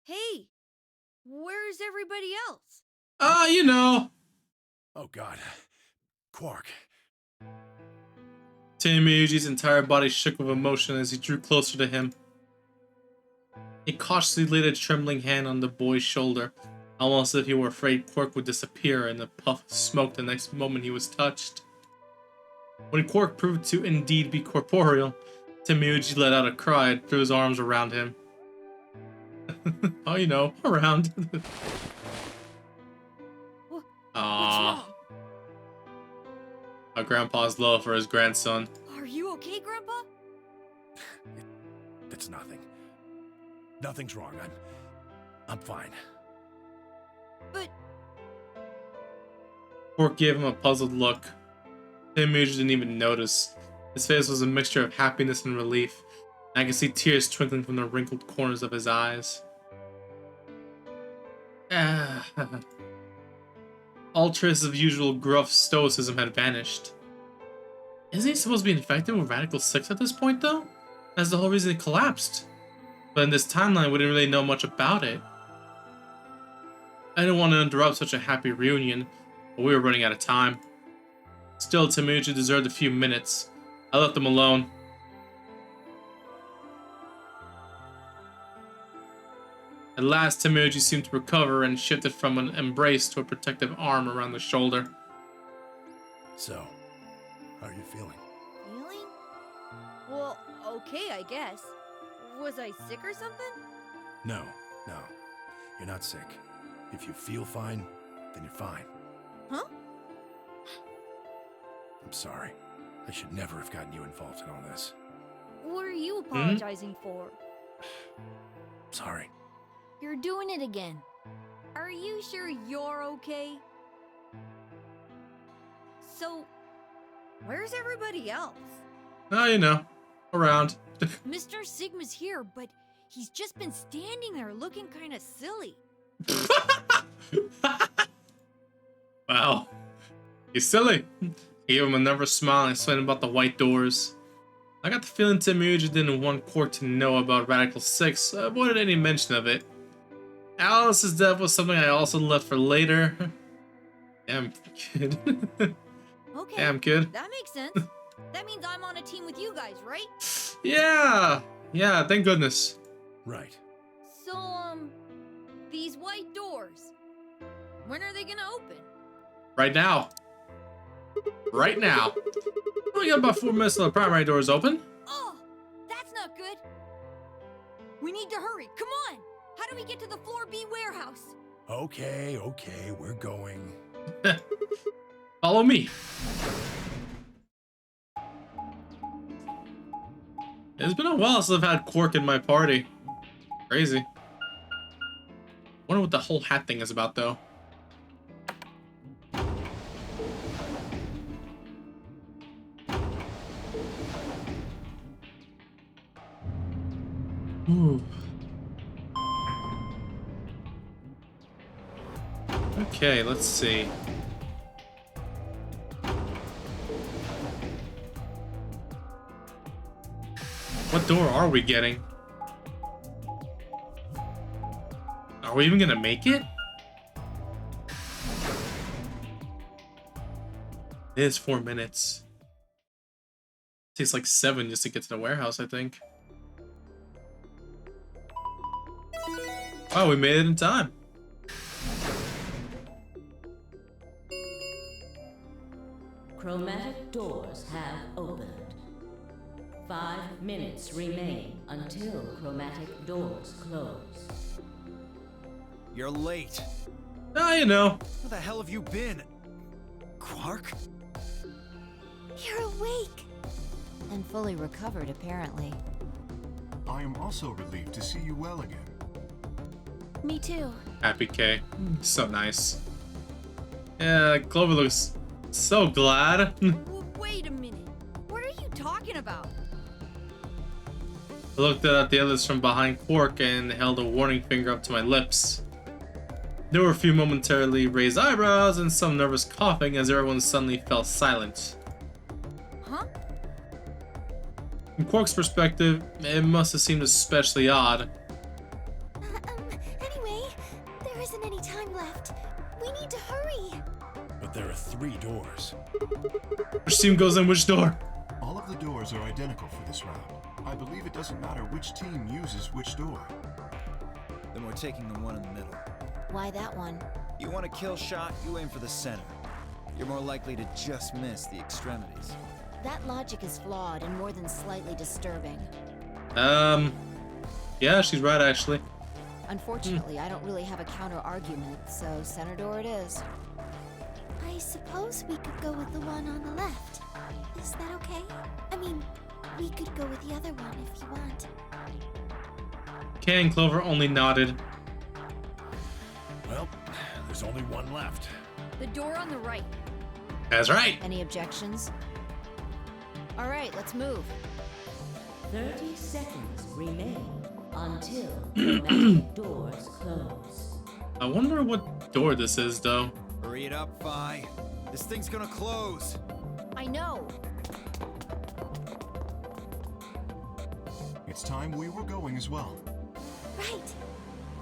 Hey, where's everybody else? You know. Oh god. Quark. Miyuji's entire body shook with emotion as he drew closer to him. He cautiously laid a trembling hand on the boy's shoulder, almost as if he were afraid Quark would disappear in a puff of smoke the next moment he was touched. When Quark proved to indeed be corporeal, Miyuji let out a cry and threw his arms around him. Oh, you know, around. What's Aww. wrong? A grandpa's love for his grandson. Are you okay, Grandpa? It's nothing. Nothing's wrong. I'm fine. But Quark gave him a puzzled look. Miyuji didn't even notice. His face was a mixture of happiness and relief, and I could see tears twinkling from the wrinkled corners of his eyes. All traces of usual gruff stoicism had vanished. Isn't he supposed to be infected with Radical 6 at this point, though? That's the whole reason he collapsed. But in this timeline, we didn't really know much about it. I didn't want to interrupt such a happy reunion, but we were running out of time. Still, Miyuji deserved a few minutes. I left him alone. At last, Miyuji seemed to recover and shifted from an embrace to a protective arm around the shoulder. So, how are you feeling? feeling? Well, okay, I guess. Was I sick or something? No. You're not sick. If you feel fine, then you're fine. Huh? I'm sorry. I should never have gotten you involved in all this. What are you apologizing for? Sorry. You're doing it again. Are you sure you're okay? So, where's everybody else? Oh, you know, around. Mr. Sigma's here, but he's just been standing there looking kind of silly. Wow. He's silly. He gave him a nervous smile and explained about the white doors. I got the feeling Miyuji didn't want Quark to know about Radical 6, so I avoided any mention of it. Alice's death was something I also left for later. Damn, kid. Okay, Damn, kid. that makes sense. That means I'm on a team with you guys, right? Yeah, thank goodness. Right. So, these white doors, when are they gonna open? Right now. Right now. We got about 4 minutes till the primary doors open. Oh, that's not good. We need to hurry. Come on. How do we get to the Floor B warehouse? Okay, we're going. Follow me. It's been a while since I've had Quark in my party. Crazy. Wonder what the whole hat thing is about, though. Ooh. Okay, let's see. What door are we getting? Are we even gonna make it? It is 4 minutes. It takes like 7 just to get to the warehouse, I think. Oh, we made it in time. Chromatic doors have opened. 5 minutes remain until chromatic doors close. You're late. Ah, you know. Where the hell have you been? Quark? You're awake. And fully recovered, apparently. I am also relieved to see you well again. Me too. Happy K. So nice. Yeah, Clover looks so glad. Wait a minute. What are you talking about? I looked at the others from behind Quark and held a warning finger up to my lips. There were a few momentarily raised eyebrows and some nervous coughing as everyone suddenly fell silent. Huh? From Quark's perspective, it must have seemed especially odd. There isn't any time left. We need to hurry. But there are 3 doors. Which team goes in which door? All of the doors are identical for this round. I believe it doesn't matter which team uses which door. Then we're taking the one in the middle. Why that one? You want a kill shot, you aim for the center. You're more likely to just miss the extremities. That logic is flawed and more than slightly disturbing. Yeah, she's right actually. Unfortunately, I don't really have a counter argument, so center door it is. I suppose we could go with the one on the left. Is that okay? I mean, we could go with the other one if you want. Kay and Clover only nodded. Well, there's only one left. The door on the right. That's right. Any objections? All right, let's move. 30 seconds remain until the magic doors close. I wonder what door this is though. Hurry it up, Vi. This thing's gonna close. I know. It's time we were going as well. Right.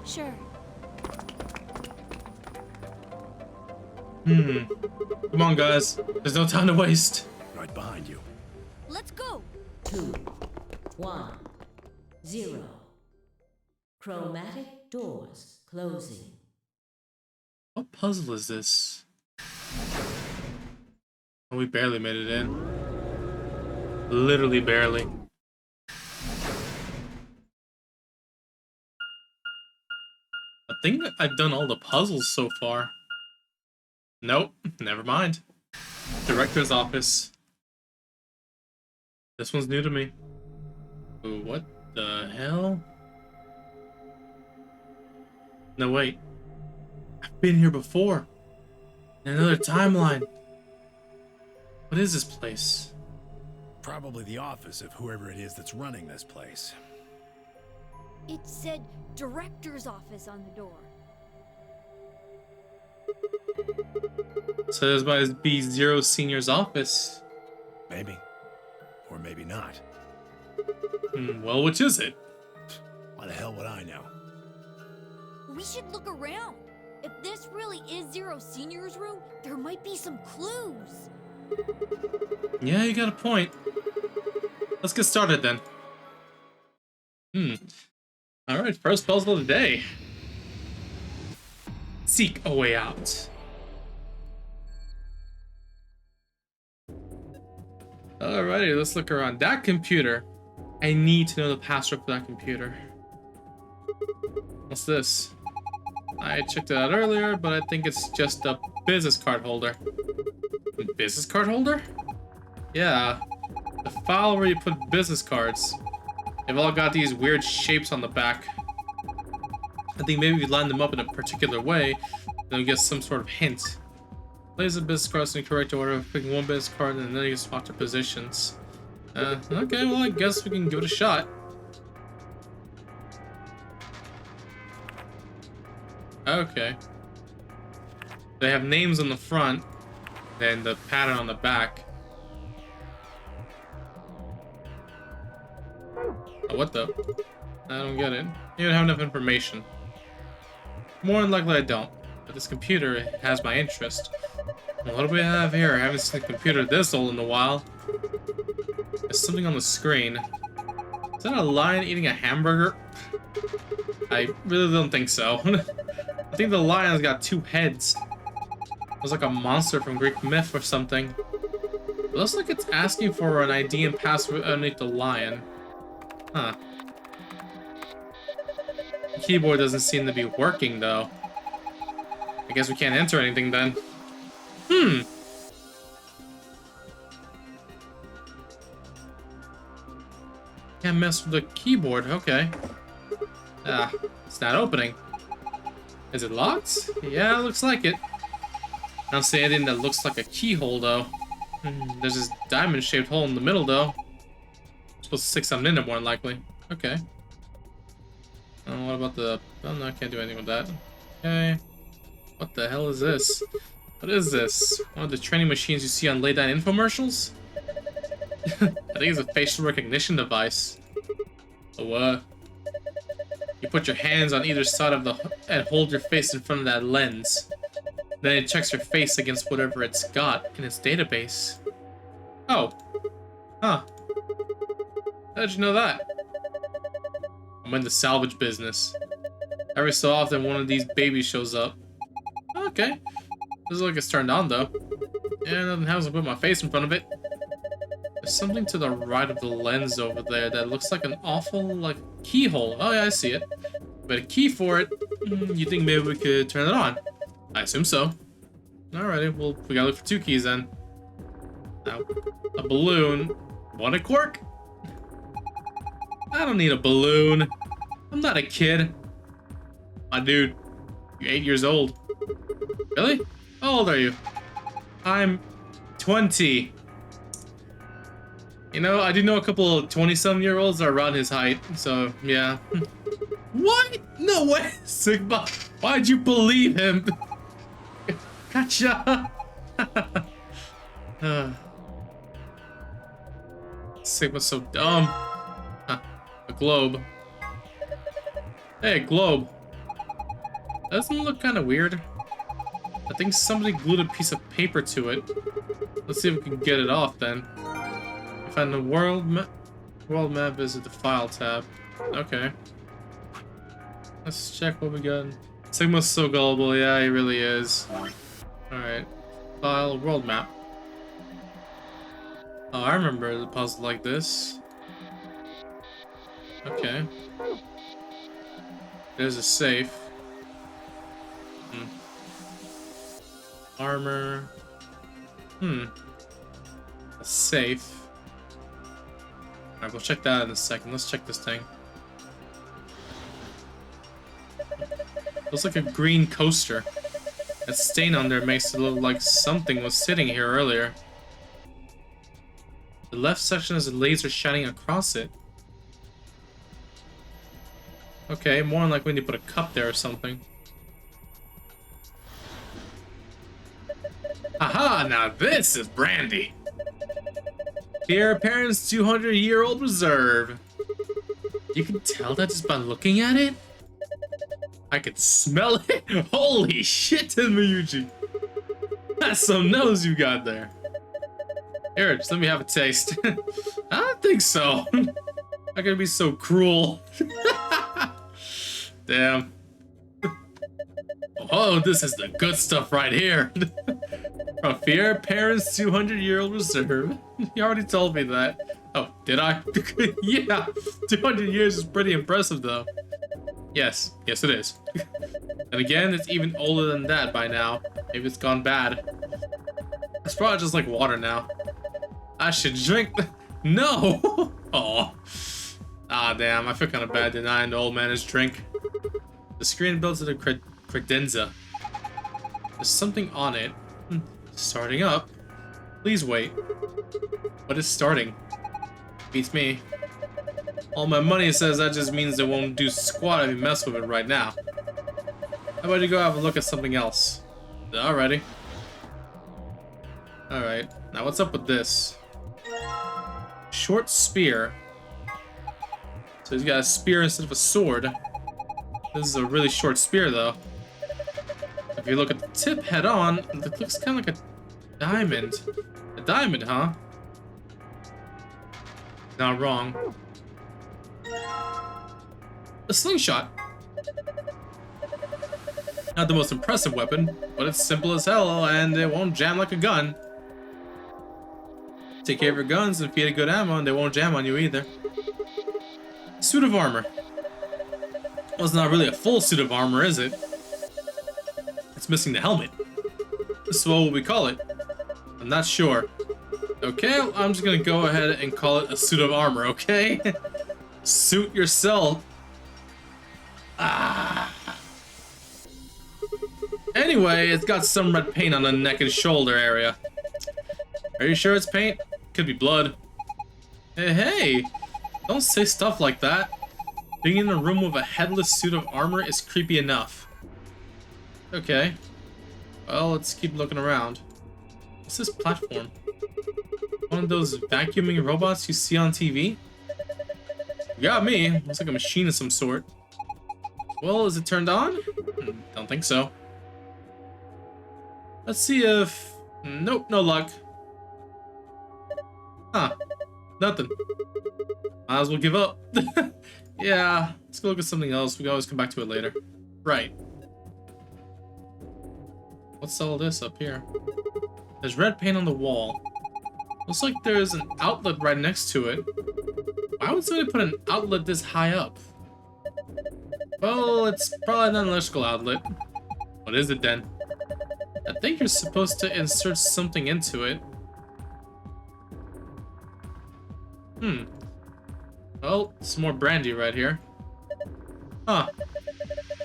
Sure. Come on, guys. There's no time to waste. Right behind you. Let's go. 2, 1, 0. Chromatic doors closing. What puzzle is this? Oh, we barely made it in. Literally barely. I think I've done all the puzzles so far. Nope, never mind. Director's office. This one's new to me. Ooh, what the hell? No, wait. I've been here before. In another timeline. What is this place? Probably the office of whoever it is that's running this place. It said director's office on the door. So this might be Zero Senior's office. Maybe. Or maybe not. Well, which is it? Why the hell would I know? We should look around. If this really is Zero Senior's room, there might be some clues. Yeah, you got a point. Let's get started then. Alright, first puzzle of the day. Seek a way out. Alrighty, let's look around. That computer. I need to know the password for that computer. What's this? I checked it out earlier, but I think it's just a business card holder. A business card holder? Yeah. The file where you put business cards. They've all got these weird shapes on the back. I think maybe if you line them up in a particular way, then you get some sort of hint. Place the business cards in the correct order, picking one business card, and then you swap their positions. Okay, well, I guess we can give it a shot. Okay. They have names on the front, and the pattern on the back. Oh, what the? I don't get it. You don't have enough information. More than likely I don't, but this computer has my interest. Well, what do we have here? I haven't seen a computer this old in a while. There's something on the screen. Is that a lion eating a hamburger? I really don't think so. I think the lion's got 2 heads. It was like a monster from Greek myth or something. It looks like it's asking for an ID and password underneath the lion. Huh. The keyboard doesn't seem to be working, though. I guess we can't enter anything, then. Can't mess with the keyboard, okay. Ah, it's not opening. Is it locked? Yeah, it looks like it. I don't see anything that looks like a keyhole, though. There's this diamond-shaped hole in the middle, though. I'm supposed to stick something in it, more than likely. Okay. What about the... Oh, no, I can't do anything with that. Okay. What the hell is this? What is this? One of the training machines you see on late-night infomercials? I think it's a facial recognition device. So, You put your hands on either side of the and hold your face in front of that lens. Then it checks your face against whatever it's got in its database. Oh. Huh. How'd you know that? I'm in the salvage business. Every so often one of these babies shows up. Okay. Looks like it's turned on though. Yeah, nothing happens to put my face in front of it. There's something to the right of the lens over there that looks like an awful, like, keyhole. Oh yeah, I see it. But a key for it. You think maybe we could turn it on? I assume so. Alrighty, well, we gotta look for 2 keys then. Now, a balloon. Want a cork? I don't need a balloon. I'm not a kid. My dude, you're 8 years old. Really? How old are you? I'm 20. You know, I do know a couple of 20-some-year-olds are around his height, so yeah. What? No way! Sigma, why'd you believe him? Gotcha! Sigma's so dumb. Huh. A globe. Hey, globe. Doesn't it look kind of weird? I think somebody glued a piece of paper to it. Let's see if we can get it off then. Find the world map, visit the file tab. Okay. Let's check what we got. Sigma's so gullible, yeah, he really is. Alright. File, world map. Oh, I remember the puzzle like this. Okay. There's a safe. Armor. A safe. Alright, we'll check that in a second. Let's check this thing. Looks like a green coaster. That stain on there makes it look like something was sitting here earlier. The left section has a laser shining across it. Okay, more than like when you put a cup there or something. Aha! Now this is brandy! Dear Parents 200-year-old reserve. You can tell that just by looking at it? I could smell it? Holy shit, Miyuji! That's some nose you got there. Here, just let me have a taste. I don't think so. I'm not gonna be so cruel. Damn. Oh, this is the good stuff right here. From Fear Parents 200-year-old reserve. You already told me that. Oh, did I? Yeah, 200 years is pretty impressive though. Yes, yes it is. And again, it's even older than that by now. Maybe it's gone bad. It's probably just like water now. I should drink No! Aw. Ah, damn, I feel kind of bad denying the old man his drink. The screen builds to the credenza. There's something on it. Starting up. Please wait. What is starting? Beats me. All my money says that just means it won't do squat if you mess with it right now. How about you go have a look at something else? Alrighty. Alright, now what's up with this? Short spear. So he's got a spear instead of a sword. This is a really short spear though. If you look at the tip head on, it looks kind of like a diamond. A diamond, huh? Not wrong. A slingshot. Not the most impressive weapon, but it's simple as hell and it won't jam like a gun. Take care of your guns and feed it good ammo and they won't jam on you either. Suit of armor. Well, it's not really a full suit of armor, is it? It's missing the helmet. This is what we call it. I'm not sure. Okay, I'm just gonna go ahead and call it a suit of armor, okay? Suit yourself. Ah. Anyway, it's got some red paint on the neck and shoulder area. Are you sure it's paint? Could be blood. Hey, don't say stuff like that. Being in a room with a headless suit of armor is creepy enough. Okay. Well, let's keep looking around. What's this platform? One of those vacuuming robots you see on TV? You got me. Looks like a machine of some sort. Well, is it turned on? Don't think so. Let's see if... Nope, no luck. Huh. Nothing. Might as well give up. Yeah, let's go look at something else. We can always come back to it later. Right. What's all this up here? There's red paint on the wall. Looks like there's an outlet right next to it. Why would somebody put an outlet this high up? Well, it's probably not an electrical outlet. What is it then? I think you're supposed to insert something into it. Well, some more brandy right here. Huh.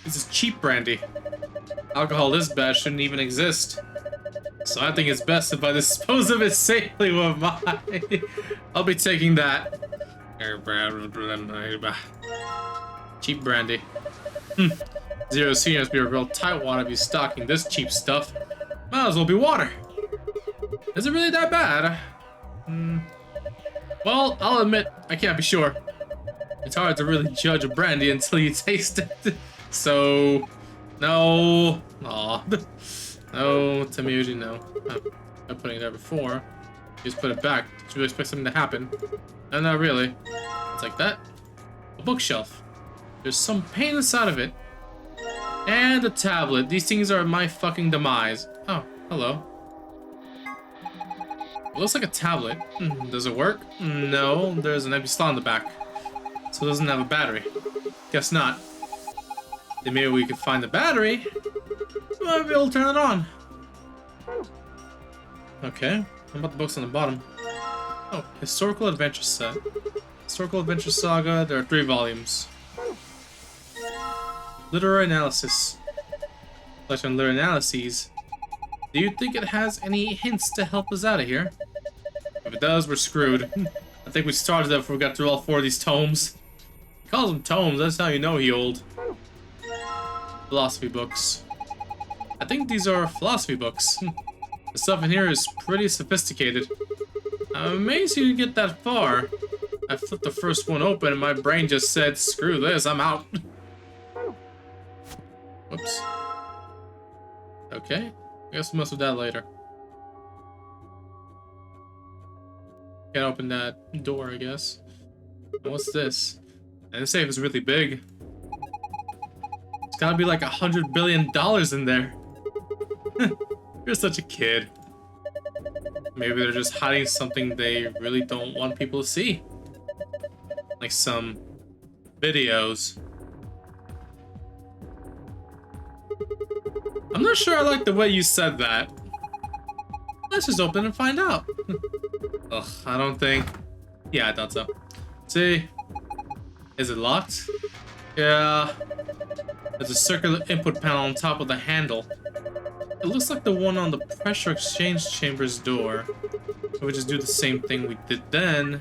This is cheap brandy. Alcohol this bad shouldn't even exist. So I think it's best if I dispose of it safely with mine. I'll be taking that. Cheap brandy. Zero Senior must be a real tightwad if he's stocking this cheap stuff. Might as well be water. Is it really that bad? Well, I'll admit, I can't be sure. It's hard to really judge a brandy until you taste it. So, no. Aw. No, Tamuji, no. I'm putting it there before. You just put it back. Did you expect something to happen? No, not really. It's like that. A bookshelf. There's some paint inside of it. And a tablet. These things are my fucking demise. Oh, hello. It looks like a tablet. Does it work? No, there's an empty slot on the back. So it doesn't have a battery. Guess not. Then maybe we can find the battery. Maybe we'll turn it on. Okay. What about the books on the bottom? Oh, Historical Adventure Set. Historical Adventure Saga. There are 3 volumes. Literary Analysis. Collection of literary analyses. Do you think it has any hints to help us out of here? If it does, we're screwed. I think we started that before we got through all 4 of these tomes. He calls them tomes, that's how you know he old. Philosophy books. I think these are philosophy books. The stuff in here is pretty sophisticated. I'm amazed you get that far. I flipped the first one open and my brain just said, screw this, I'm out. Whoops. Okay. I guess we'll mess with that later. Can't open that door, I guess. What's this? And the safe is really big. It's gotta be like $100 billion in there. You're such a kid. Maybe they're just hiding something they really don't want people to see. Like some videos. I'm not sure I like the way you said that. Let's just open and find out. Ugh, I don't think... Yeah, I thought so. See? Is it locked? Yeah. There's a circular input panel on top of the handle. It looks like the one on the pressure exchange chamber's door. So we just do the same thing we did then.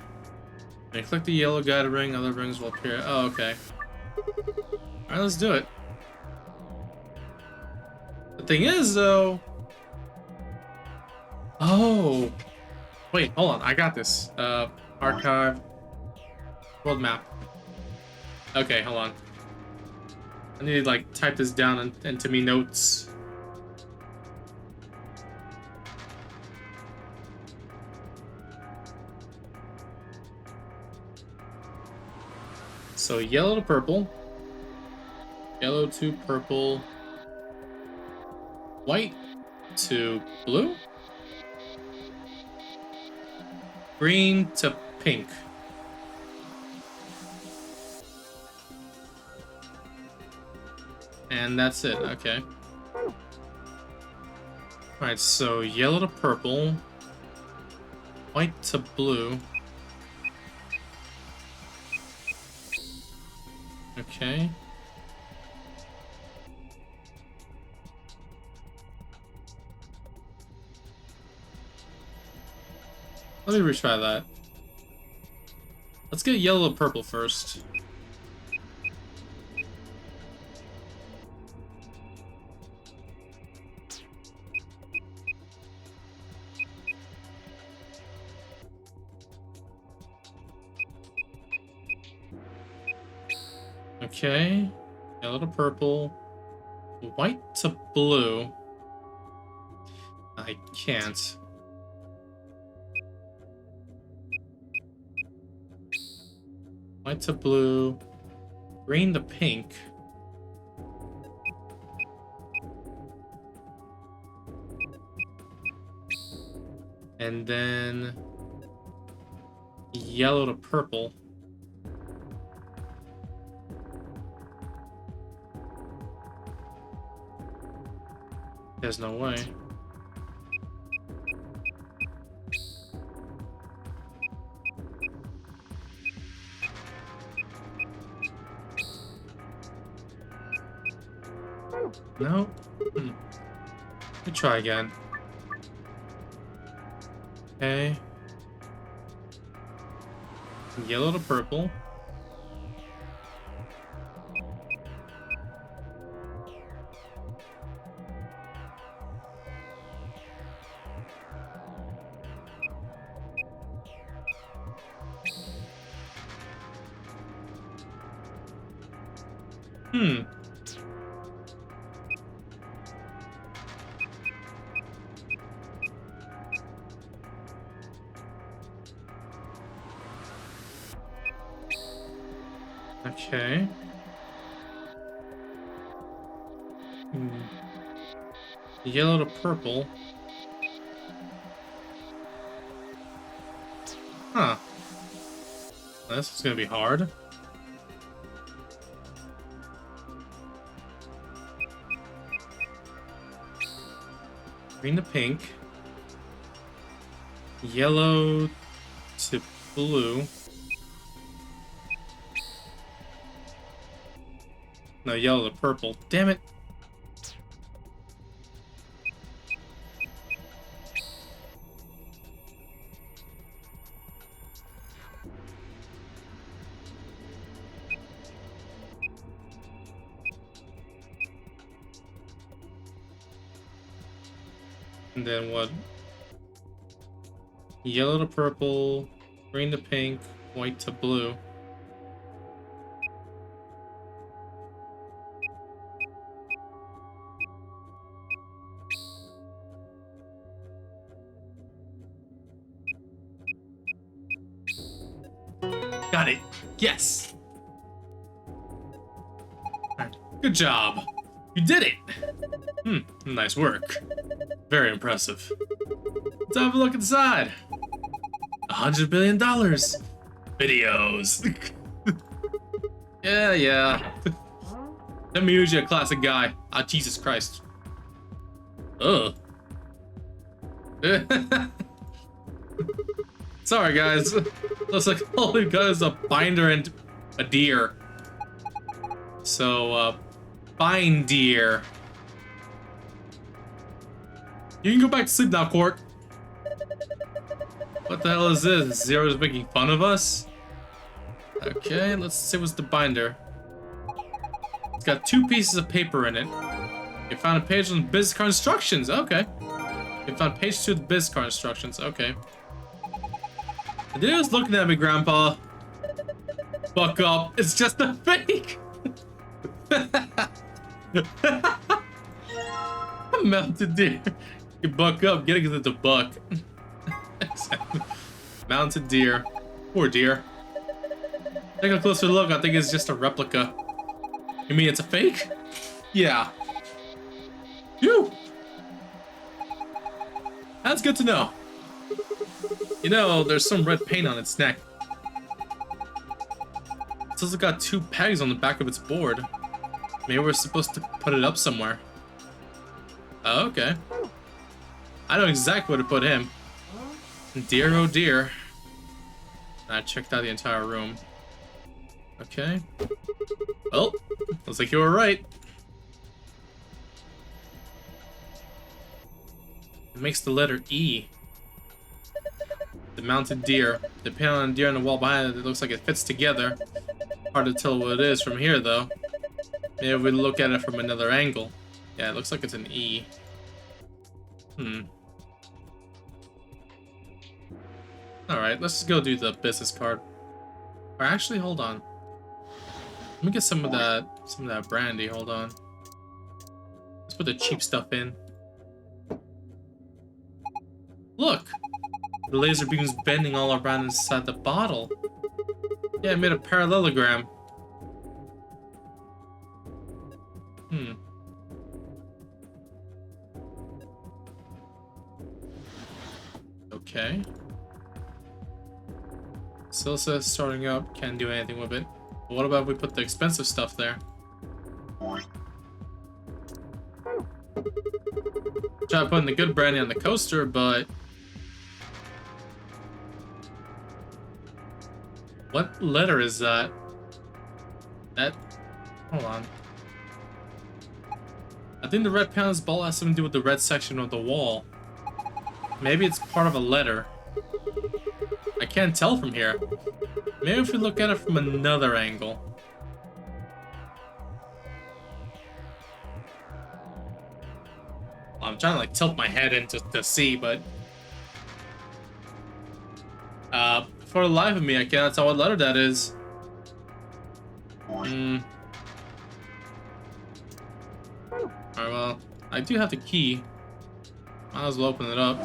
And click the yellow guide ring, other rings will appear. Oh, okay. Alright, let's do it. The thing is, though... Oh! Wait, hold on, I got this. Archive. World map. Okay, hold on. I need to, like, type this down into me notes. So, yellow to purple. Yellow to purple. White to blue. Green to pink. And that's it, okay. Alright, so yellow to purple. White to blue. Okay. Let me retry that. Let's get yellow to purple first. Okay. Yellow to purple. White to blue. I can't. White to blue. Green to pink. And then yellow to purple. There's no way. No? Let me try again. Okay. Yellow to purple. Hmm. Okay. Yellow to purple. Huh. This is gonna be hard. Green to pink. Yellow to blue. No, yellow to purple. Damn it. And then what? Yellow to purple, green to pink, white to blue. Got it. Yes. Alright. Good job. You did it. Nice work. Very impressive. Let's have a look inside. $100 billion. Videos. Yeah. Let me use you, a classic guy. Ah, Jesus Christ. Ugh. Sorry, guys. Looks like all we've got is a binder and a deer. So, bind deer. You can go back to sleep now, Court. What the hell is this? Zero's making fun of us? Okay, let's see what's the binder. It's got 2 pieces of paper in it. You found a page on the business card instructions. Okay. You found page 2 of the business card instructions. Okay. The dude was looking at me, Grandpa. Buck up. It's just a fake. Mounted deer. You buck up. Getting it to buck. Mounted deer. Poor deer. Take a closer look. I think it's just a replica. You mean it's a fake? Yeah. Phew. That's good to know. You know, there's some red paint on its neck. It's also got 2 pegs on the back of its board. Maybe we're supposed to put it up somewhere. Oh, okay. I know exactly where to put him. Dear, oh dear. I checked out the entire room. Okay. Well, looks like you were right. It makes the letter E. The mounted deer. Depending on the deer on the wall behind it, it looks like it fits together. Hard to tell what it is from here, though. Maybe if we look at it from another angle. Yeah, it looks like it's an E. Alright, let's just go do the business card. Or actually, hold on. Let me get some of that some of that brandy. Hold on. Let's put the cheap stuff in. Look! The laser beam's bending all around inside the bottle. Yeah, I made a parallelogram. Okay. Still says starting up, can't do anything with it. But what about if we put the expensive stuff there? Try putting the good brandy on the coaster, but... What letter is that? That... Hold on. I think the red panel's ball has something to do with the red section of the wall. Maybe it's part of a letter. I can't tell from here. Maybe if we look at it from another angle. I'm trying to like tilt my head in to see, but for the life of me, I cannot tell what letter that is. Alright, well, I do have the key. Might as well open it up.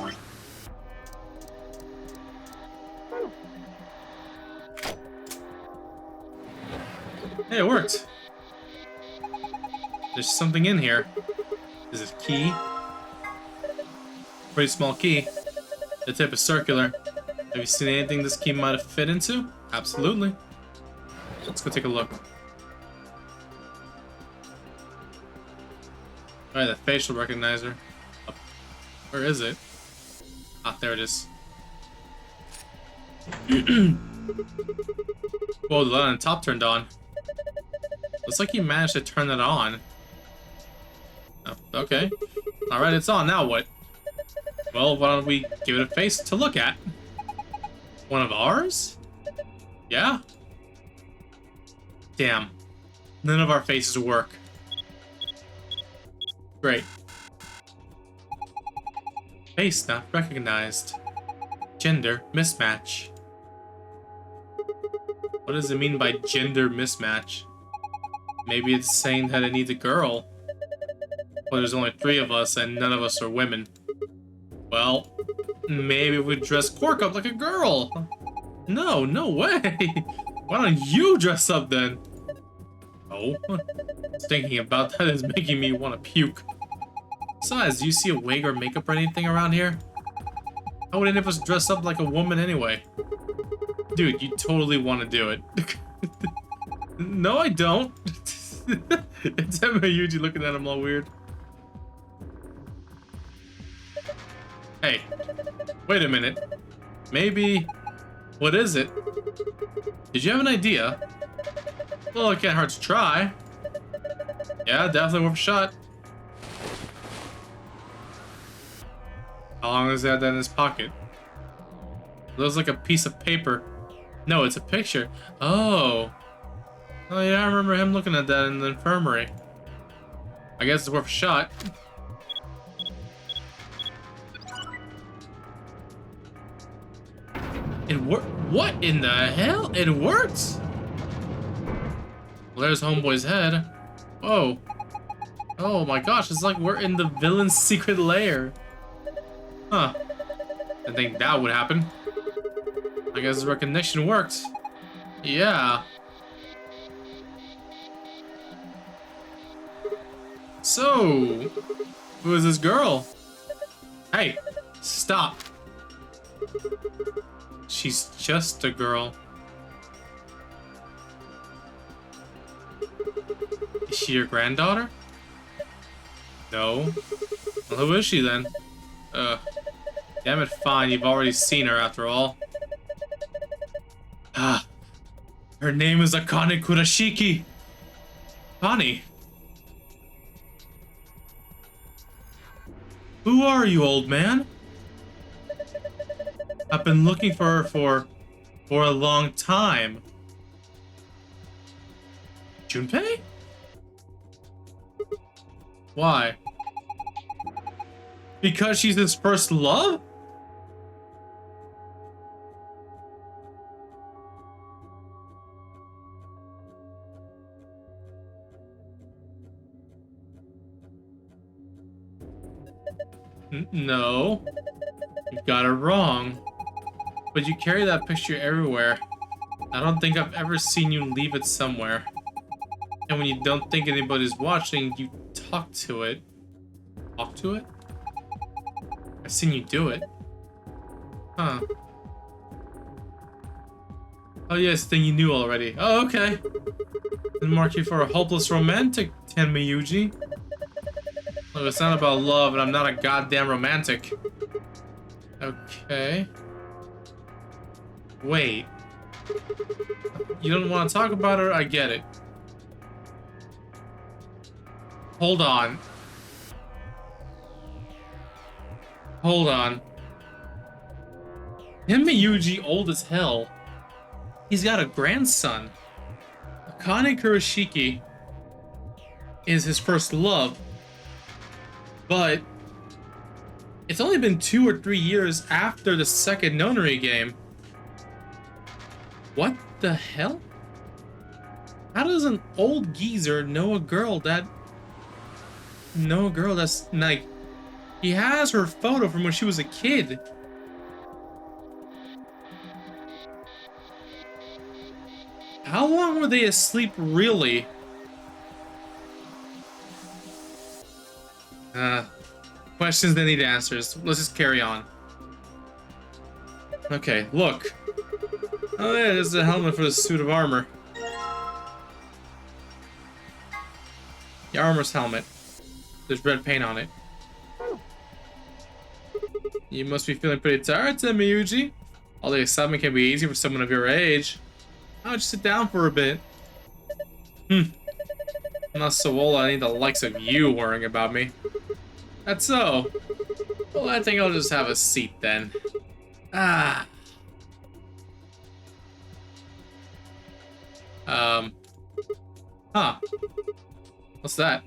Hey, it worked. There's something in here. Is it a key? Pretty small key. The tip is circular. Have you seen anything this key might have fit into? Absolutely. Let's go take a look. Alright, the facial recognizer. Where is it? Ah, there it is. Whoa, the light on the top turned on. Looks like he managed to turn it on. Oh, okay. Alright, it's on. Now what? Well, why don't we give it a face to look at? One of ours? Yeah? Damn. None of our faces work. Great. Face not recognized. Gender mismatch. What does it mean by gender mismatch? Maybe it's saying that it needs a girl. Well, there's only 3 of us and none of us are women. Well, maybe we dress Quark up like a girl. No, no way. Why don't you dress up then? Oh, thinking about that is making me want to puke. Besides, do you see a wig or makeup or anything around here? How would any of us dress up like a woman anyway? Dude, you totally want to do it. No, I don't. It's Yuji looking at him all weird. Hey, wait a minute. Maybe... What is it? Did you have an idea? Well, it can't hurt to try. Yeah, definitely worth a shot. How long has he had that in his pocket? It looks like a piece of paper. No, it's a picture. Oh. Oh yeah, I remember him looking at that in the infirmary. I guess it's worth a shot. It worked. What in the hell? It worked? Well, there's Homeboy's head. Whoa. Oh my gosh, it's like we're in the villain's secret lair. Huh. Didn't think that would happen. I guess the recognition worked. Yeah. So, who is this girl? Hey, stop. She's just a girl. Is she your granddaughter? No. Well, who is she then? Damn it, fine, you've already seen her after all. Ah. Her name is Akane Kurashiki. Connie. Who are you, old man? I've been looking for her for a long time. Junpei? Why? Because she's his first love? No. You got it wrong. But you carry that picture everywhere. I don't think I've ever seen you leave it somewhere. And when you don't think anybody's watching, you talk to it. Talk to it? I've seen you do it. Huh. Oh yes, thing you knew already. Oh, okay. Didn't mark you for a hopeless romantic, Tenma Yuji. Look, it's not about love, and I'm not a goddamn romantic. Okay. Wait. You don't want to talk about her? I get it. Hold on. Hold on. Tenma Yuji old as hell. He's got a grandson. Akane Kurashiki is his first love, but it's only been 2 or 3 years after the second Nonary game. What the hell? How does an old geezer know a girl that's like, he has her photo from when she was a kid. How long were they asleep, really? Questions that need answers. Let's just carry on. Okay, look. Oh yeah, there's a helmet for the suit of armor. The armor's helmet. There's red paint on it. You must be feeling pretty tired, Tenma Yuji. All the excitement can be easy for someone of your age. Why don't you sit down for a bit? I'm not so old I need the likes of you worrying about me. That's so. Well, I think I'll just have a seat then. Ah. Huh. What's that?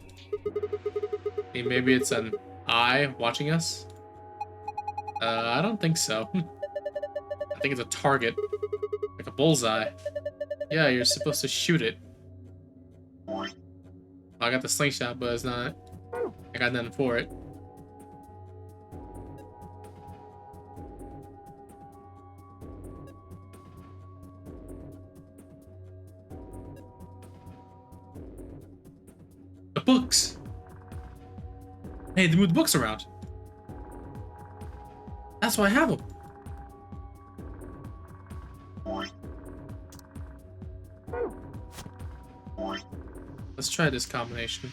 Maybe it's an eye watching us? I don't think so. I think it's a target. Like a bullseye. Yeah, you're supposed to shoot it. I got the slingshot, but it's not. I got nothing for it. The books! Hey, they moved the books around. That's why I have them. Let's try this combination.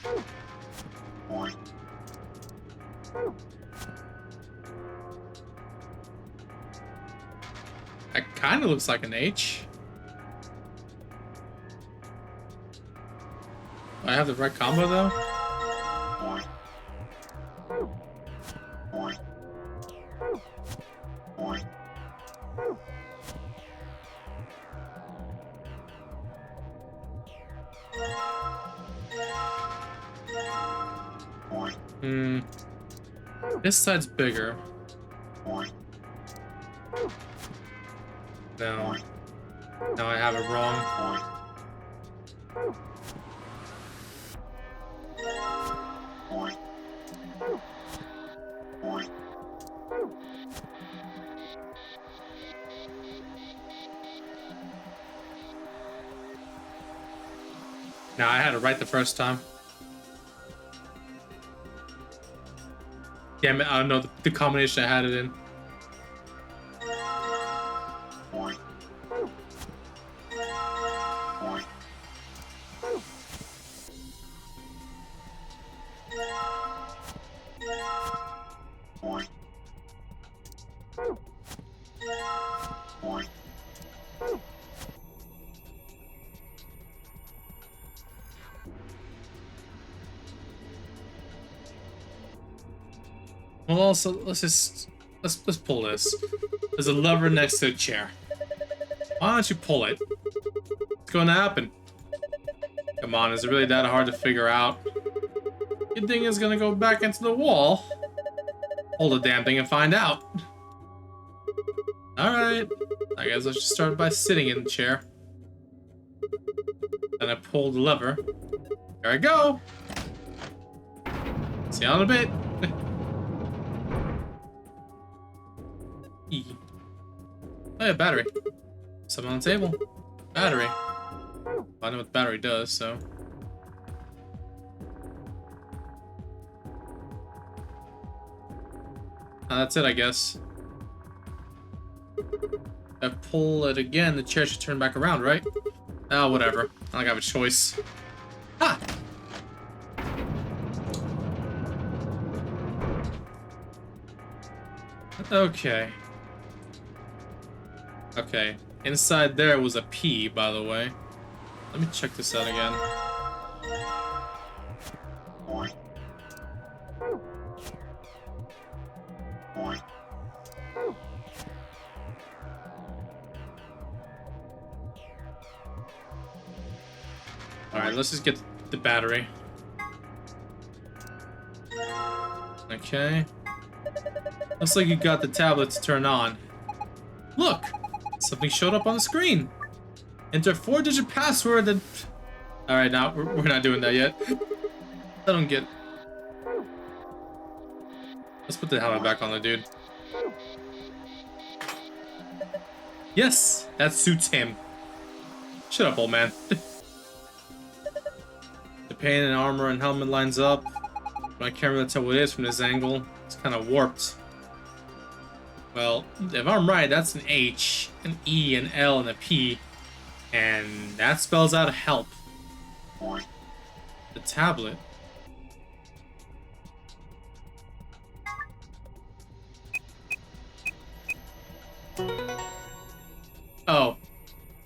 That kind of looks like an H. Do I have the right combo though? This side's bigger. No. No, I have it wrong. No, I had it right the first time. Damn it, I don't know the combination I had it in. Well, also, let's pull this. There's a lever next to the chair. Why don't you pull it? What's going to happen? Come on, is it really that hard to figure out? You think it's gonna go back into the wall? Hold the damn thing and find out. Alright. I guess let's just start by sitting in the chair. Then I pull the lever. There I go! See you in a bit. E. Oh yeah, battery. Something on the table. Battery. I know what the battery does, so. That's it, I guess. If I pull it again, the chair should turn back around, right? Oh, whatever. I don't think I have a choice. Ha! Okay. Okay. Inside there was a P, by the way. Let me check this out again. Alright, let's just get the battery. Okay. Looks like you got the tablet to turn on. Look! Something showed up on the screen. Enter a 4-digit password and... Alright, now we're not doing that yet. I don't get... Let's put the helmet back on the dude. Yes! That suits him. Shut up, old man. The paint and armor and helmet lines up. But I can't really tell what it is from this angle. It's kind of warped. Well, if I'm right, that's an H, an E, an L, and a P. And that spells out help. The tablet. Oh.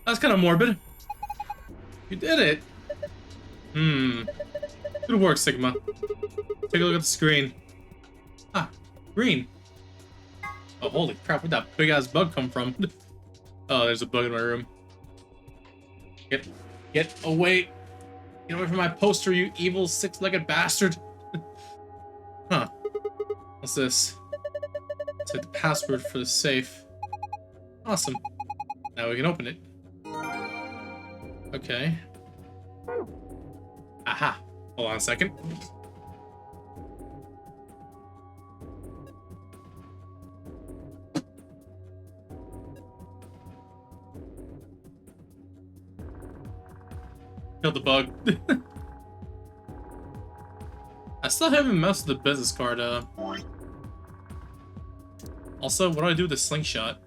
That's kind of morbid. You did it. Good work, Sigma. Take a look at the screen. Ah, green. Oh, holy crap, where'd that big-ass bug come from? Oh, there's a bug in my room. Get away. Get away from my poster, you evil six-legged bastard. Huh. What's this? It's like the password for the safe. Awesome. Now we can open it. Okay. Aha. Hold on a second. Killed the bug. I still haven't messed with the business card. Also, what do I do with the slingshot?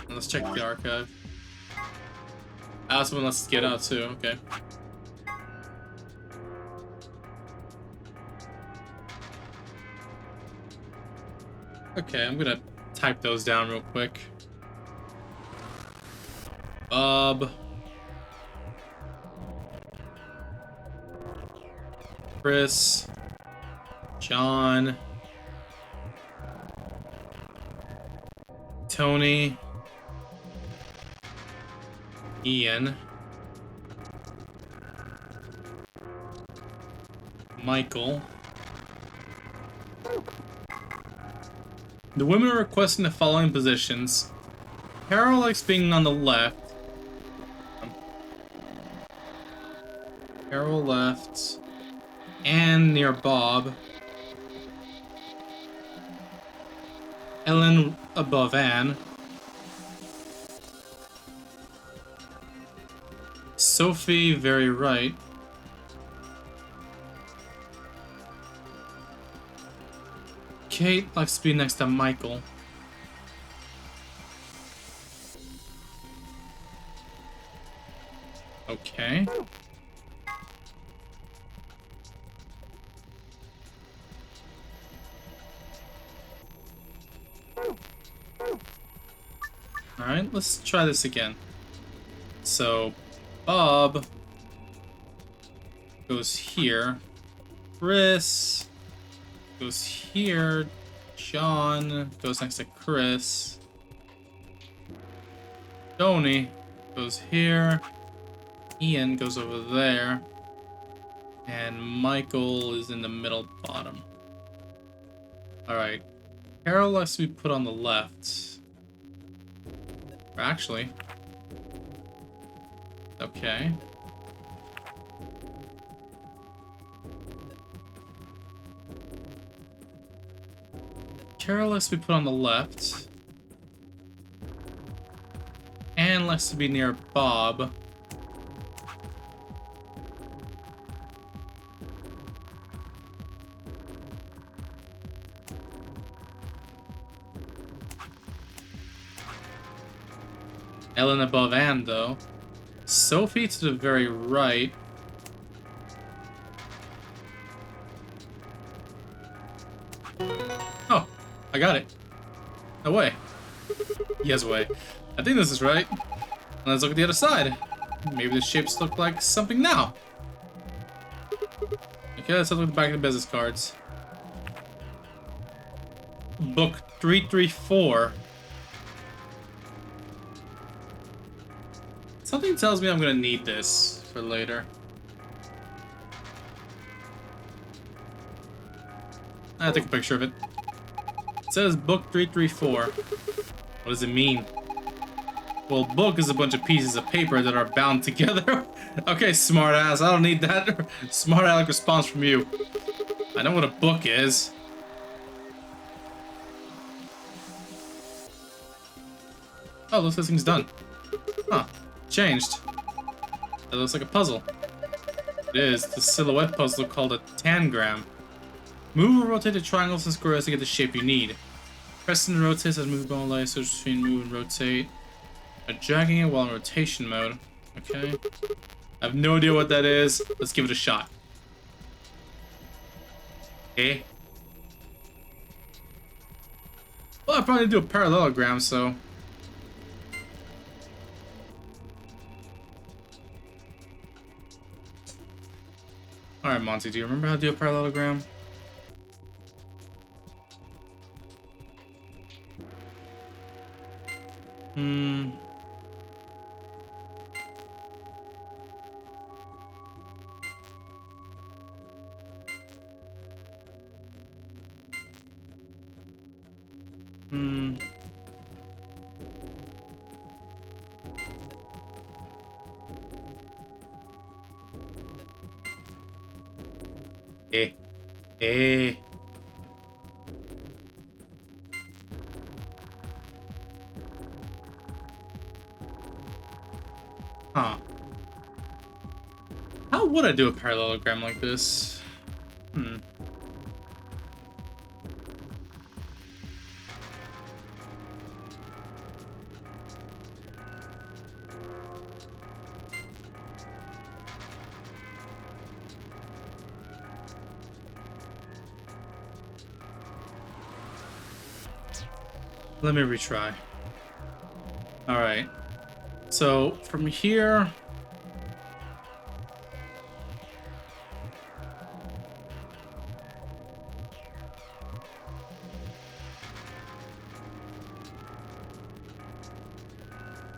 Let's check the archive. Someone lets us get out too. Okay. Okay, I'm gonna type those down real quick. Bob. Chris. John. Tony. Ian. Michael. The women are requesting the following positions. Carol likes being on the left. Carol left. Anne near Bob. Ellen above Anne. Sophie very right. Kate likes to be next to Michael. Okay. Alright, let's try this again. So, Bob goes here. Chris goes here. John goes next to Chris. Tony goes here. Ian goes over there. And Michael is in the middle bottom. Alright. Carol likes to be put on the left. Or actually. Okay. Carol likes to be put on the left. Anne likes to be near Bob. Ellen above Anne, though. Sophie to the very right. Oh, I got it. No way. Yes way. I think this is right. Let's look at the other side. Maybe the shapes look like something now. Okay, let's look at the back of the business cards. Book 334. Something tells me I'm gonna need this for later. I'll take a picture of it. It says book 334. What does it mean? Well, book is a bunch of pieces of paper that are bound together. Okay, smartass, I don't need that smart aleck response from you. I know what a book is. Oh, looks like this thing's done. Huh. Changed. That looks like a puzzle. It is. The silhouette puzzle called a tangram. Move or rotate the triangles and squares to get the shape you need. Press and rotate as move bone light, switch between move and rotate. By dragging it while in rotation mode. Okay. I have no idea what that is. Let's give it a shot. Okay. Well, I probably do a parallelogram, so. Alright, Monty, do you remember how to do a parallelogram? Eh. Huh. How would I do a parallelogram like this? Let me retry. Alright. So, from here...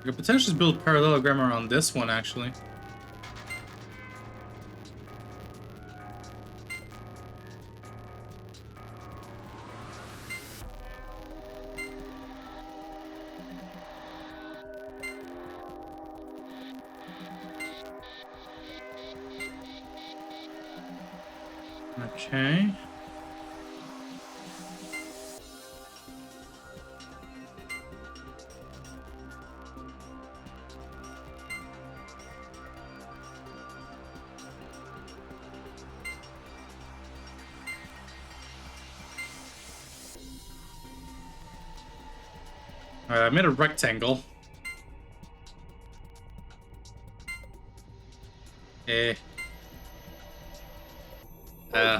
I could potentially build a parallelogram around this one, actually. Okay. Alright, I made a rectangle.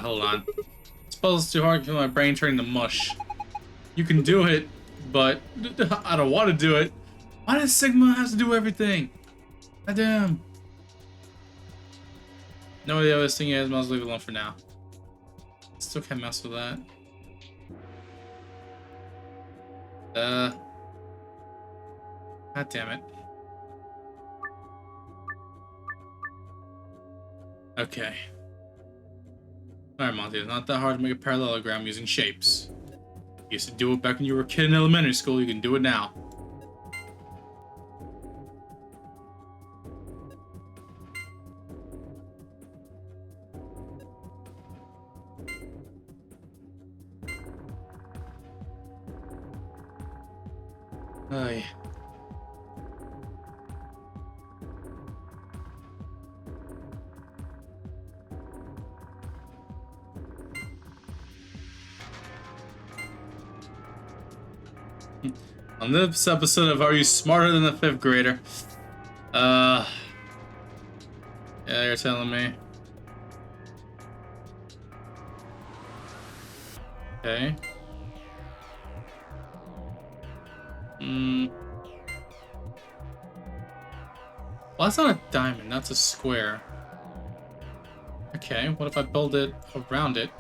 Hold on. This puzzle's too hard to feel my brain turning to mush. You can do it, but I don't want to do it. Why does Sigma have to do everything? Goddamn. No idea what this thing is, might as well leave it alone for now. Still can't mess with that. God damn it. Okay. Alright, Monty, it's not that hard to make a parallelogram using shapes. You used to do it back when you were a kid in elementary school, you can do it now. Ay. On this episode of Are You Smarter Than a Fifth Grader? Yeah, you're telling me. Okay. Well, that's not a diamond, that's a square. Okay, what if I build it around it?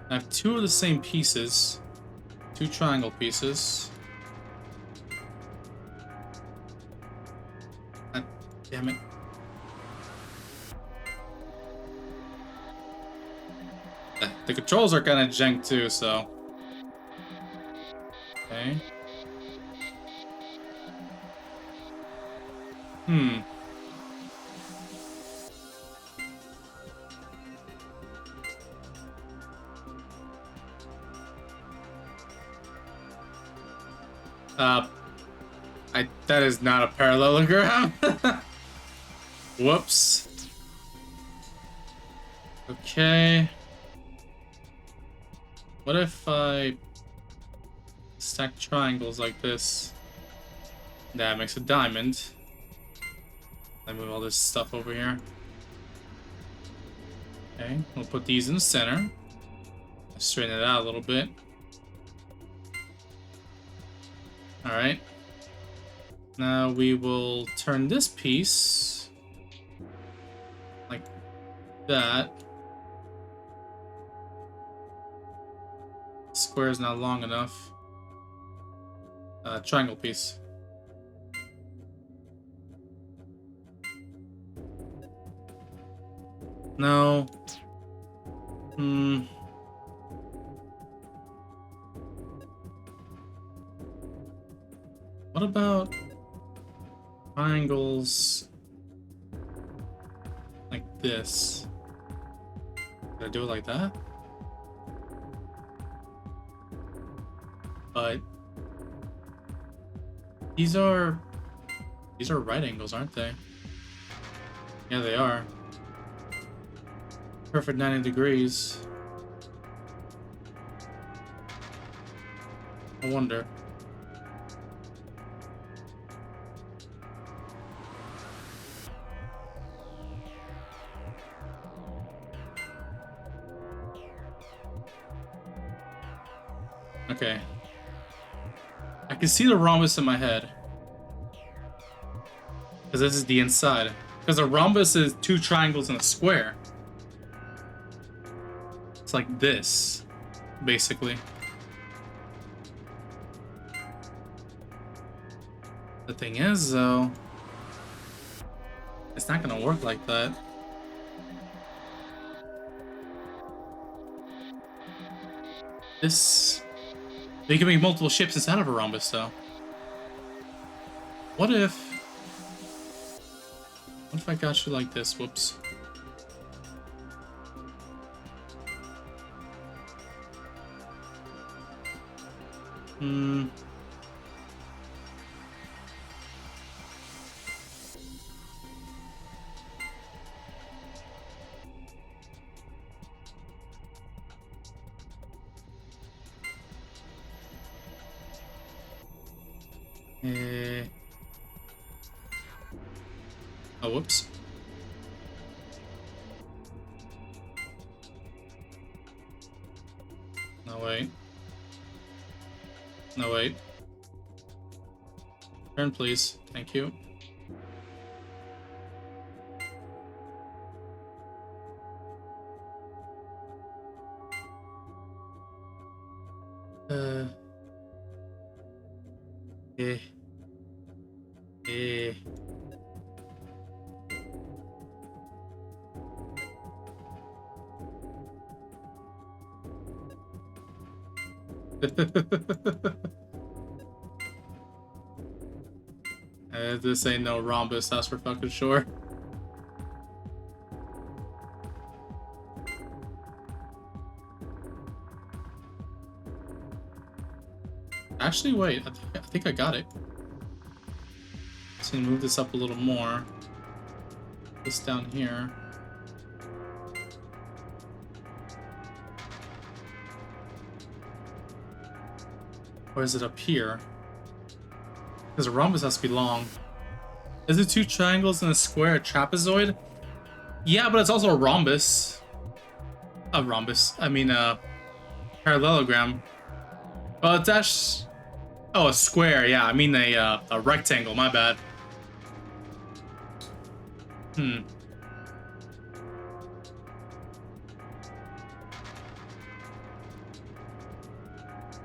I have two of the same pieces. Two triangle pieces. God damn it. The controls are kind of jank too, so. Okay. That is not a parallelogram. Whoops. Okay. What if I stack triangles like this? That makes a diamond. I move all this stuff over here. Okay, we'll put these in the center. Straighten it out a little bit. Alright. Now we will turn this piece like that. Square is not long enough. Triangle piece. No. What about triangles like this? Did I do it like that? But these are right angles, aren't they? Yeah, they are. Perfect 90 degrees. I wonder. Okay. I can see the rhombus in my head. Because this is the inside. Because a rhombus is two triangles in a square. It's like this, basically. The thing is, though, it's not gonna work like that. This... You can make multiple shapes inside of a rhombus, though. What if I got you like this? Whoops. Oh, whoops. No, wait. No, wait. Turn, please. Thank you. This ain't no rhombus, that's for fucking sure. Actually, wait. I think I got it. Just gonna move this up a little more. This down here. Or is it up here? Because a rhombus has to be long. Is it 2 triangles and a square a trapezoid? Yeah, but it's also a rhombus. A rhombus. I mean, a parallelogram. Well, it's actually... Oh, a square. Yeah, I mean a rectangle. My bad.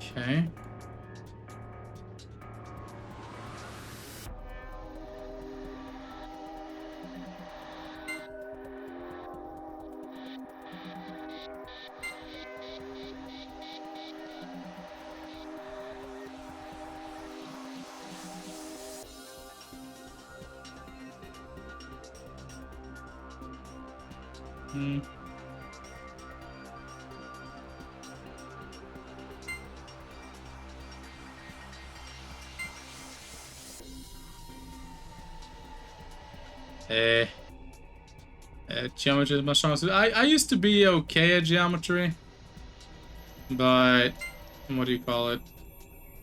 Okay. Geometry is my strongest. I used to be okay at geometry, but what do you call it?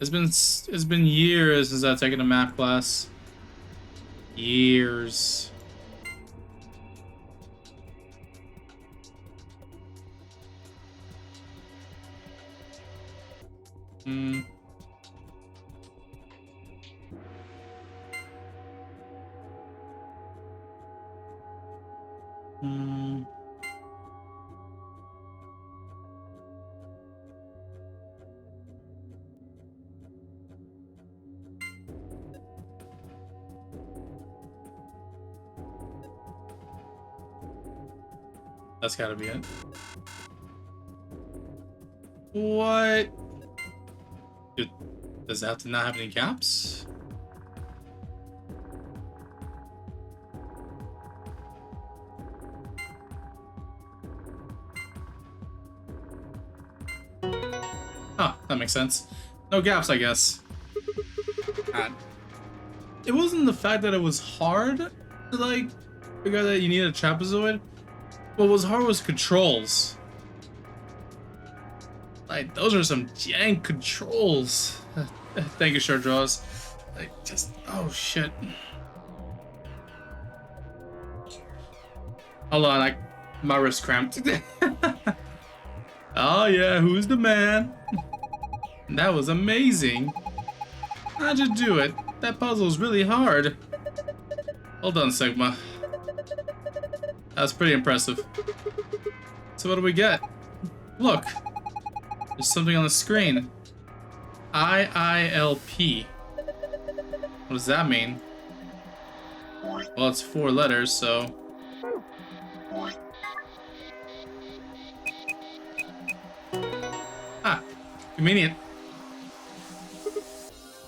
It's been years since I've taken a math class. Years. That's gotta be it. What? Dude, does that have to not have any gaps? Oh, that makes sense. No gaps, I guess. God. It wasn't the fact that it was hard to, like, figure out that you needed a trapezoid. What was hard was controls. Like, those are some jank controls. Thank you, Short Draws. Like, just, oh shit. Hold on, my wrist cramped. Oh yeah, who's the man? That was amazing. How'd you do it? That puzzle's really hard. Hold on, Sigma. That was pretty impressive. So what do we get? Look. There's something on the screen. IILP. What does that mean? Well, it's 4 letters, so... Ah, convenient.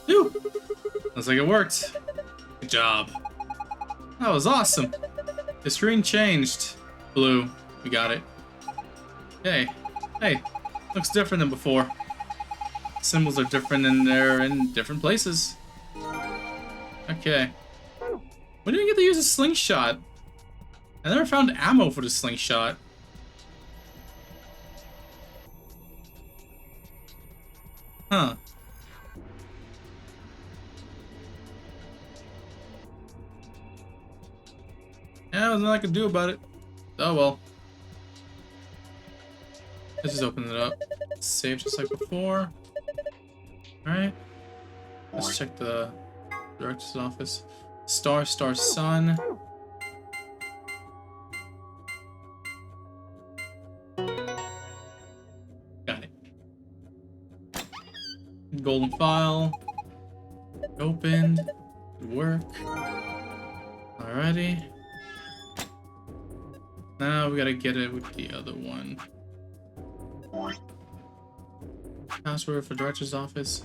Phew. Looks like it worked. Good job. That was awesome. The screen changed. Blue. We got it. Okay. Hey, looks different than before. Symbols are different and they're in different places. Okay. When do we get to use a slingshot? I never found ammo for the slingshot. Huh. Yeah, there's nothing I can do about it. Oh well. Let's just open it up. Save just like before. Alright. Let's check the director's office. Star, star, sun. Got it. Golden file. Opened. Good work. Alrighty. Now we gotta get it with the other one. Password for director's office.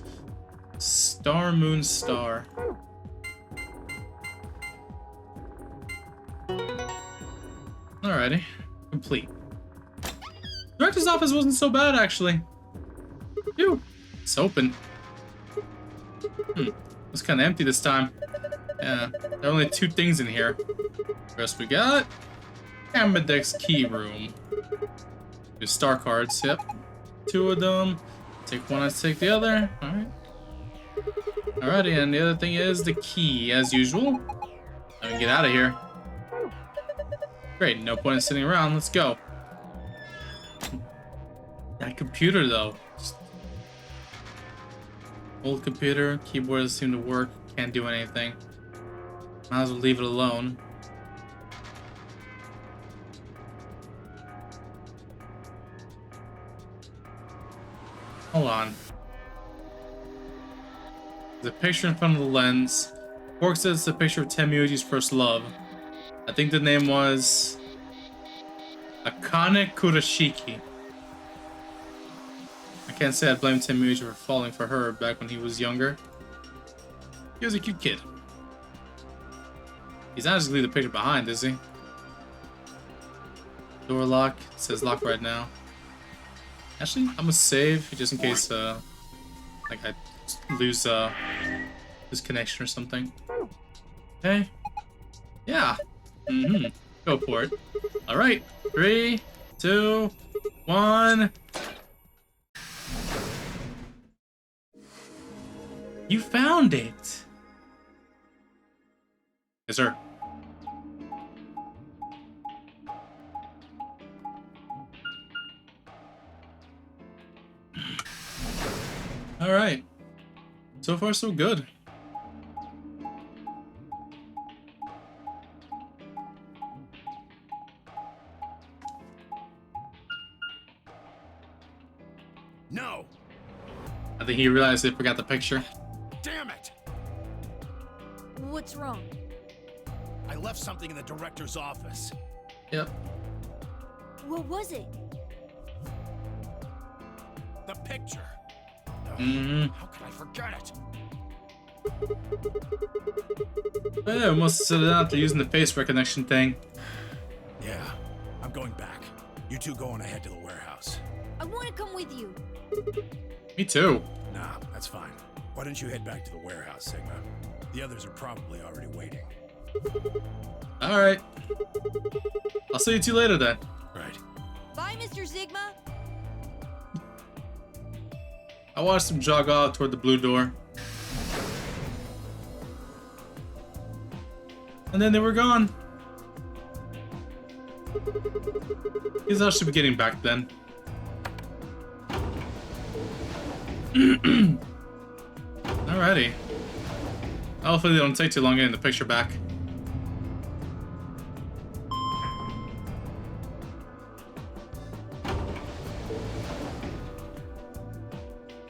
Star, moon, star. Alrighty. Complete. Director's office wasn't so bad, actually. Phew. It's open. It's kind of empty this time. Yeah, there are only 2 things in here. First we got Amidex's key room. There's star cards, yep. 2 of them. Take one, let's take the other. Alright. Alrighty, and the other thing is the key, as usual. Let me get out of here. Great, no point in sitting around, let's go. That computer though. Old computer, keyboard doesn't seem to work, can't do anything. Might as well leave it alone. Hold on. There's a picture in front of the lens. Fork says it's a picture of Temuyuji's first love. I think the name was Akane Kurashiki. I can't say I blame Temuyuji for falling for her back when he was younger. He was a cute kid. He's not just leave the picture behind, is he? Door lock. It says lock right now. Actually, I'm gonna save just in case like I lose this connection or something. Okay. Yeah. Go for it. Alright. 3, 2, 1. You found it. Yes, sir. All right. So far, so good. No! I think he realized they forgot the picture. Damn it! What's wrong? I left something in the director's office. Yep. What was it? The picture. How could I forget it? Yeah, we must have set it out. They're using the face recognition thing. Yeah, I'm going back. You two going ahead to the warehouse. I want to come with you. Me too. Nah, that's fine. Why don't you head back to the warehouse, Sigma? The others are probably already waiting. All right. I'll see you two later then. Right. Bye, Mr. Sigma. I watched them jog off toward the blue door. And then they were gone. Guess I should be getting back then. Alrighty. Hopefully they don't take too long getting the picture back.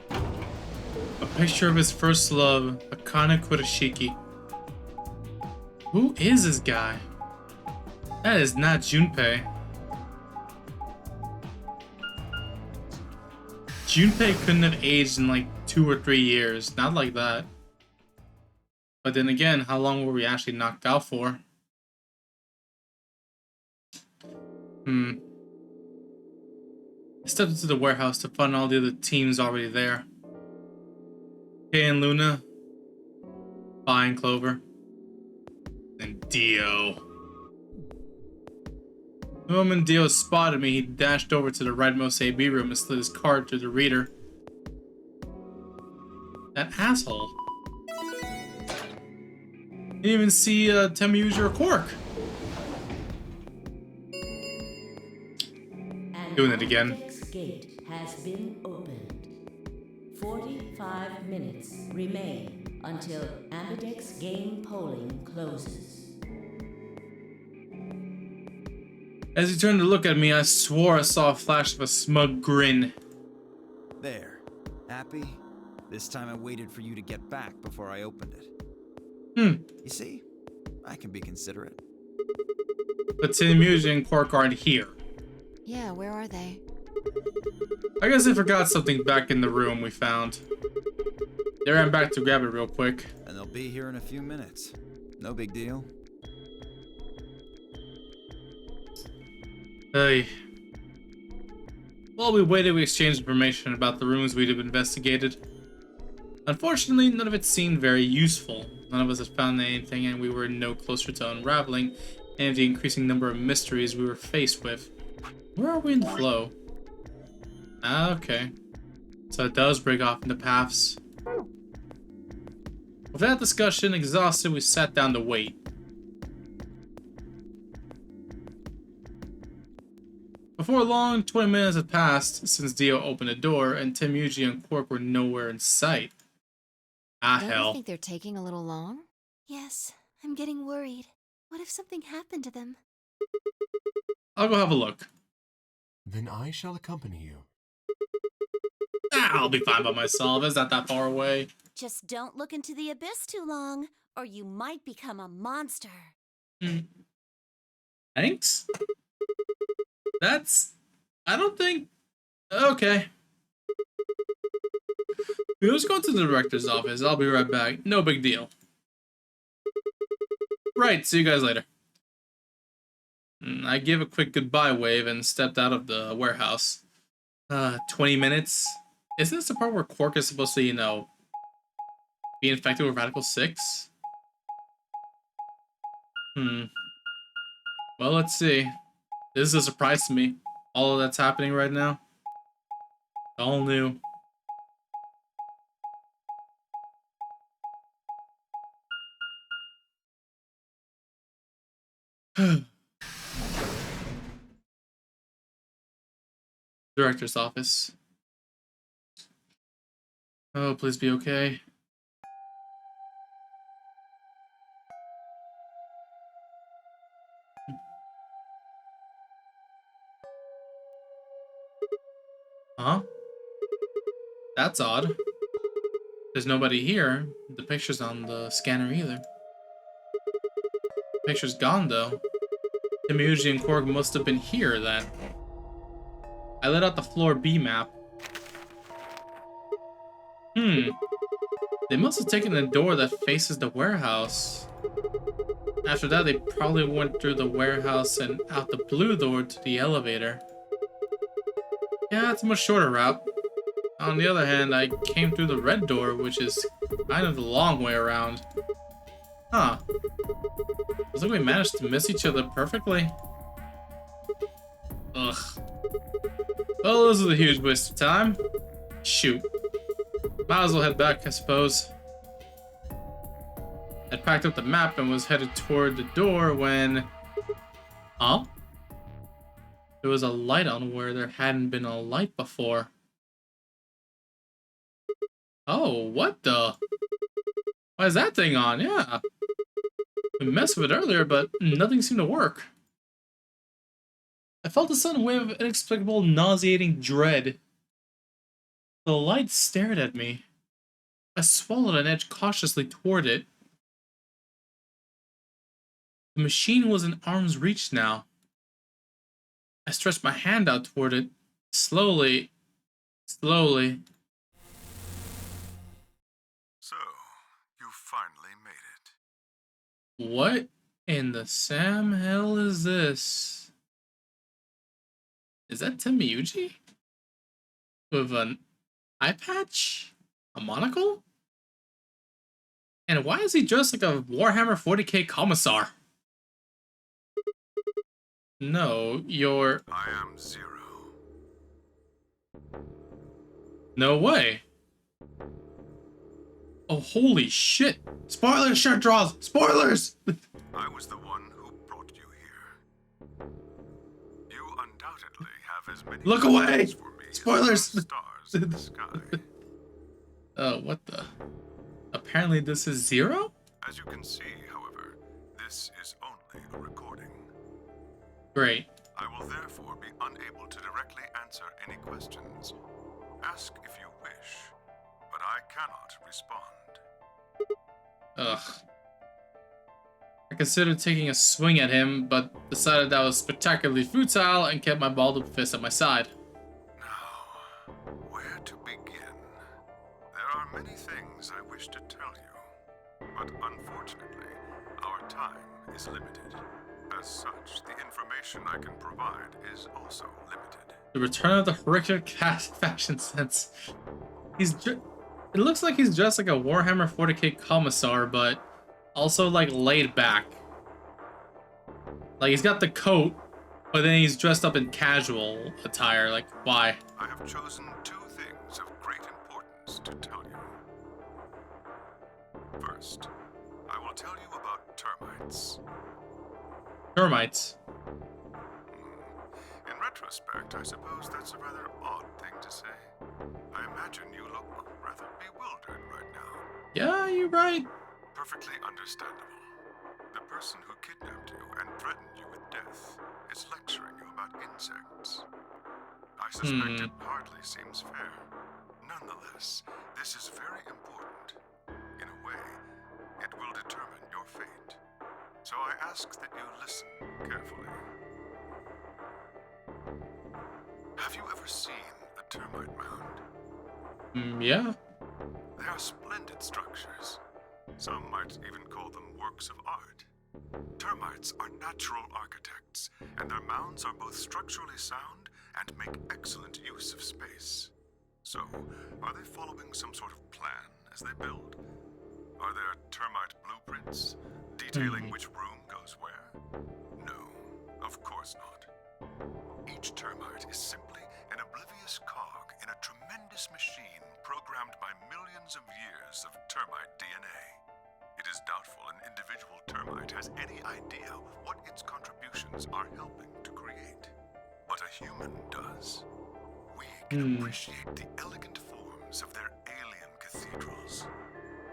A picture of his first love, Akane Kurashiki. Who is this guy? That is not Junpei. Junpei couldn't have aged in like 2 or 3 years. Not like that. But then again, how long were we actually knocked out for? I stepped into the warehouse to find all the other teams already there. Kay and Luna, Bai and Clover, and Dio. The moment Dio spotted me, he dashed over to the rightmost AB room and slid his card through the reader. That asshole. Didn't even see Temuyuji or Quark. Doing it again. Ambidex gate has been opened. 45 minutes remain until Ambidex game polling closes. As he turned to look at me, I swore I saw a flash of a smug grin. There. Happy? This time I waited for you to get back before I opened it. You see? I can be considerate. But Temuyuji and Quark aren't here. Yeah, where are they? I guess they forgot something back in the room we found. They ran back to grab it real quick. And they'll be here in a few minutes. No big deal. Hey. While we waited, we exchanged information about the rooms we'd have investigated. Unfortunately, none of it seemed very useful. None of us had found anything, and we were no closer to unraveling any of the increasing number of mysteries we were faced with. Where are we in the flow? Ah, okay. So it does break off into paths. With that discussion exhausted, we sat down to wait. Before long, 20 minutes had passed since Dio opened the door, and Tim, Yuji, and Quark were nowhere in sight. Ah, Don't you hell. think they're taking a little long? Yes, I'm getting worried. What if something happened to them? I'll go have a look. Then I shall accompany you. Ah, I'll be fine by myself. It's not that far away. Just don't look into the abyss too long, or you might become a monster. Thanks? I don't think... Okay. Let's go to the director's office. I'll be right back. No big deal. Right, see you guys later. I gave a quick goodbye wave and stepped out of the warehouse. 20 minutes? Isn't this the part where Quark is supposed to, you know, be infected with Radical 6? Well, let's see. This is a surprise to me. All of that's happening right now. All new. Director's office. Oh, please be okay. Huh? That's odd. There's nobody here. The picture's on the scanner either. Picture's gone though. Timuji and Korg must have been here then. I let out the floor B map. They must have taken the door that faces the warehouse. After that, they probably went through the warehouse and out the blue door to the elevator. Yeah, it's a much shorter route. On the other hand, I came through the red door, which is kind of the long way around. Huh. Looks like we managed to miss each other perfectly. Ugh. Well, this was a huge waste of time. Shoot. Might as well head back, I suppose. I packed up the map and was headed toward the door when... Huh? There was a light on where there hadn't been a light before. Oh, what the? Why is that thing on? Yeah. We messed with it earlier, but nothing seemed to work. I felt a sudden wave of inexplicable, nauseating dread. The light stared at me. I swallowed and edged cautiously toward it. The machine was in arm's reach now. I stretched my hand out toward it. Slowly. So, you finally made it. What in the Sam hell is this? Is that Timuji? With an eye patch? A monocle? And why is he dressed like a Warhammer 40k commissar? No, you're... I am Zero. No way. Oh, holy shit. Spoilers, shirt draws! Spoilers! I was the one who brought you here. You undoubtedly have as many Look away! questions for me Spoilers! as there are stars in the sky. Oh, what the? Apparently this is Zero? As you can see, however, this is only a recording. Great. I will therefore be unable to directly answer any questions. Ask if you wish, but I cannot respond. Ugh. I considered taking a swing at him, but decided that was spectacularly futile and kept my balled-up fist at my side. Now, where to begin? There are many things I wish to tell you, but unfortunately, our time is limited. As such, the information I can provide is also limited. The return of the horrific fashion sense. It looks like he's dressed like a Warhammer 40k commissar, but also like laid back. Like he's got the coat, but then he's dressed up in casual attire. Like, why? I have chosen two things of great importance to tell you. First, I will tell you about termites. Termites. In retrospect, I suppose that's a rather odd thing to say. I imagine you look rather bewildered right now. Yeah, you're right. Perfectly understandable. The person who kidnapped you and threatened you with death is lecturing you about insects. I suspect it hardly seems fair. Nonetheless, this is very important. In a way, it will determine your fate. So I ask that you listen carefully. Have you ever seen a termite mound? Yeah. They are splendid structures. Some might even call them works of art. Termites are natural architects, and their mounds are both structurally sound and make excellent use of space. So, are they following some sort of plan as they build? Are there termite blueprints detailing which room goes where? No, of course not. Each termite is simply an oblivious cog in a tremendous machine programmed by millions of years of termite DNA. It is doubtful an individual termite has any idea what its contributions are helping to create. But a human does. We can appreciate the elegant forms of their alien cathedrals.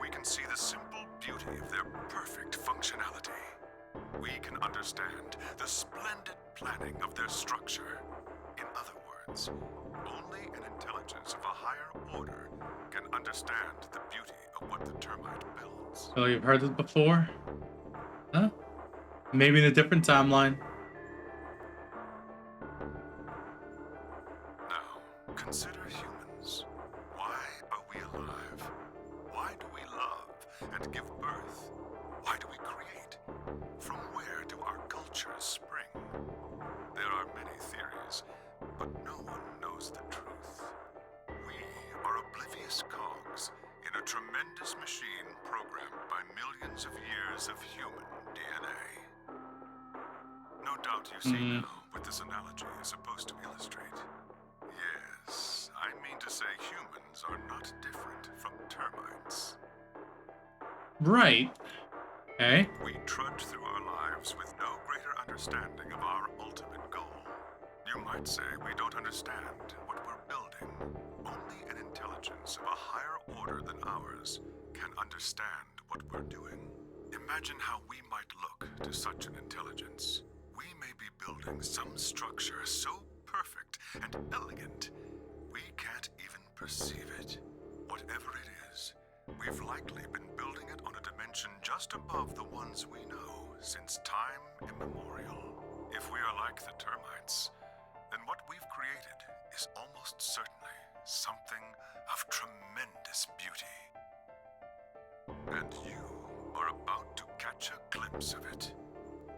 We can see the simple beauty of their perfect functionality. We can understand the splendid planning of their structure. In other words, only an intelligence of a higher order can understand the beauty of what the termite builds. Oh, you've heard this before? Huh? Maybe in a different timeline. Now, consider humans. Why are we alive? Why do we love and give birth? Why do we create? From where do our cultures spring? There are many theories, but no one knows the truth. We are oblivious cogs in a tremendous machine programmed by millions of years of human DNA. No doubt you see now what this analogy is supposed to illustrate. Yes, I mean to say humans are not different from termites. Right. Okay. We trudge through our lives with no greater understanding of our ultimate goal. You might say we don't understand what we're building. Only an intelligence of a higher order than ours can understand what we're doing. Imagine how we might look to such an intelligence. We may be building some structure so perfect and elegant, we can't even perceive it. Whatever it is, we've likely been building it on a dimension just above the ones we know since time immemorial. If we are like the termites, then what we've created is almost certainly something of tremendous beauty. And you are about to catch a glimpse of it.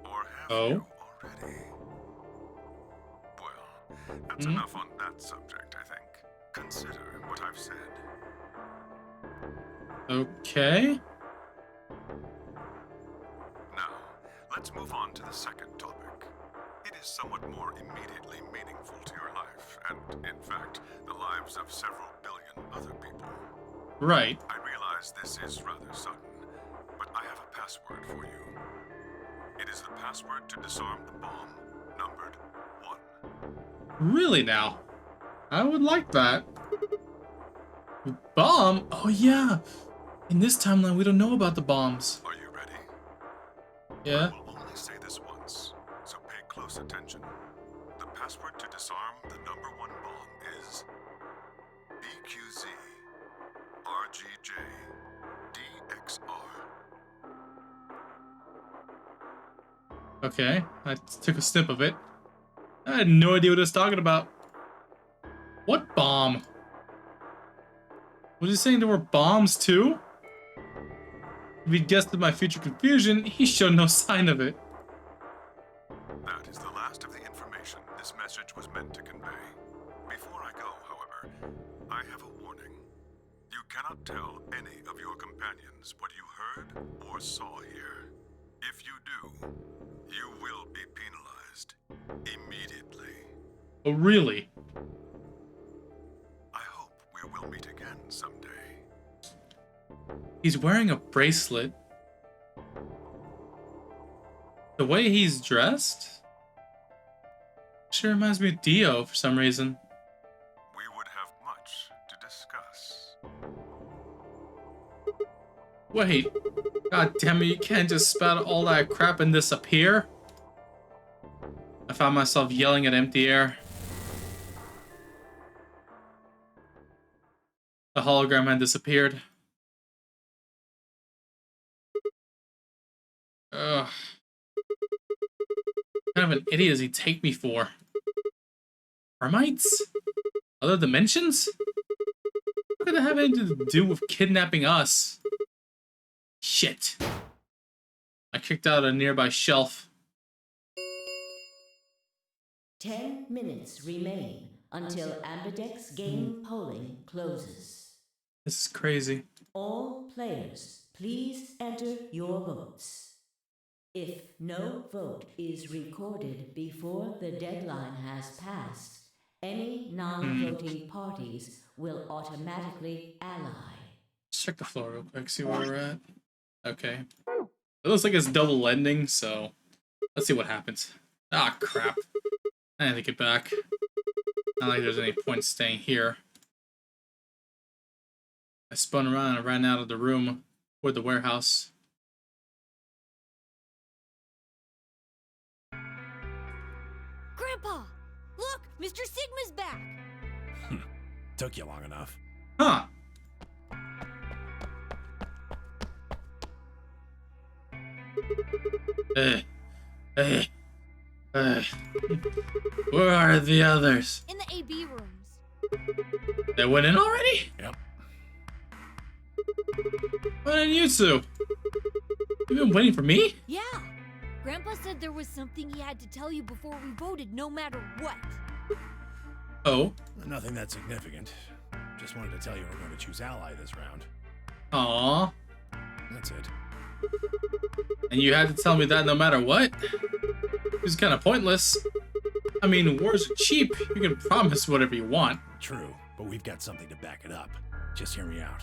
Or have you already? Well, that's enough on that subject, I think. Consider what I've said. Okay. Now, let's move on to the second topic. It is somewhat more immediately meaningful to your life, and, in fact, the lives of several billion other people. Right. I realize this is rather sudden, but I have a password for you. It is the password to disarm the bomb, numbered 1. Really now? I would like that. Bomb? Oh yeah. In this timeline, we don't know about the bombs. Are you ready? Yeah. I will only say this once, so pay close attention. The password to disarm the number 1 bomb is BQZ RGJ DXR. Okay. I took a snip of it. I had no idea what it was talking about. What bomb? Was he saying there were bombs too? If he guessed at my future confusion, he showed no sign of it. That is the last of the information this message was meant to convey. Before I go, however, I have a warning. You cannot tell any of your companions what you heard or saw here. If you do, you will be penalized immediately. Oh, really? I hope we will meet again someday. He's wearing a bracelet. The way he's dressed sure reminds me of Dio for some reason. We would have much to discuss. Wait. God damn it, you can't just spout all that crap and disappear? I found myself yelling at empty air. The hologram had disappeared. Ugh. What kind of an idiot does he take me for? Termites? Other dimensions? What could that have anything to do with kidnapping us? Shit. I kicked out a nearby shelf. 10 minutes remain until Ambidex game polling closes. This is crazy. All players, please enter your votes. If no vote is recorded before the deadline has passed, any non-voting parties will automatically ally. Let's check the floor real quick, see where we're at. Okay. It looks like it's double ending, so let's see what happens. Ah, crap. I need to get back. Not like there's any point staying here. I spun around and ran out of the room toward the warehouse. Grandpa! Look! Mr. Sigma's back! Took you long enough. Huh. Where are the others? In the AB rooms. They went in already? Yep. Why didn't you two? You've been waiting for me? Yeah! Grandpa said there was something he had to tell you before we voted, no matter what. Oh. Nothing that significant. Just wanted to tell you we're going to choose ally this round. Aww. That's it. And you had to tell me that no matter what? It's kind of pointless. I mean, wars are cheap. You can promise whatever you want. True, but we've got something to back it up. Just hear me out.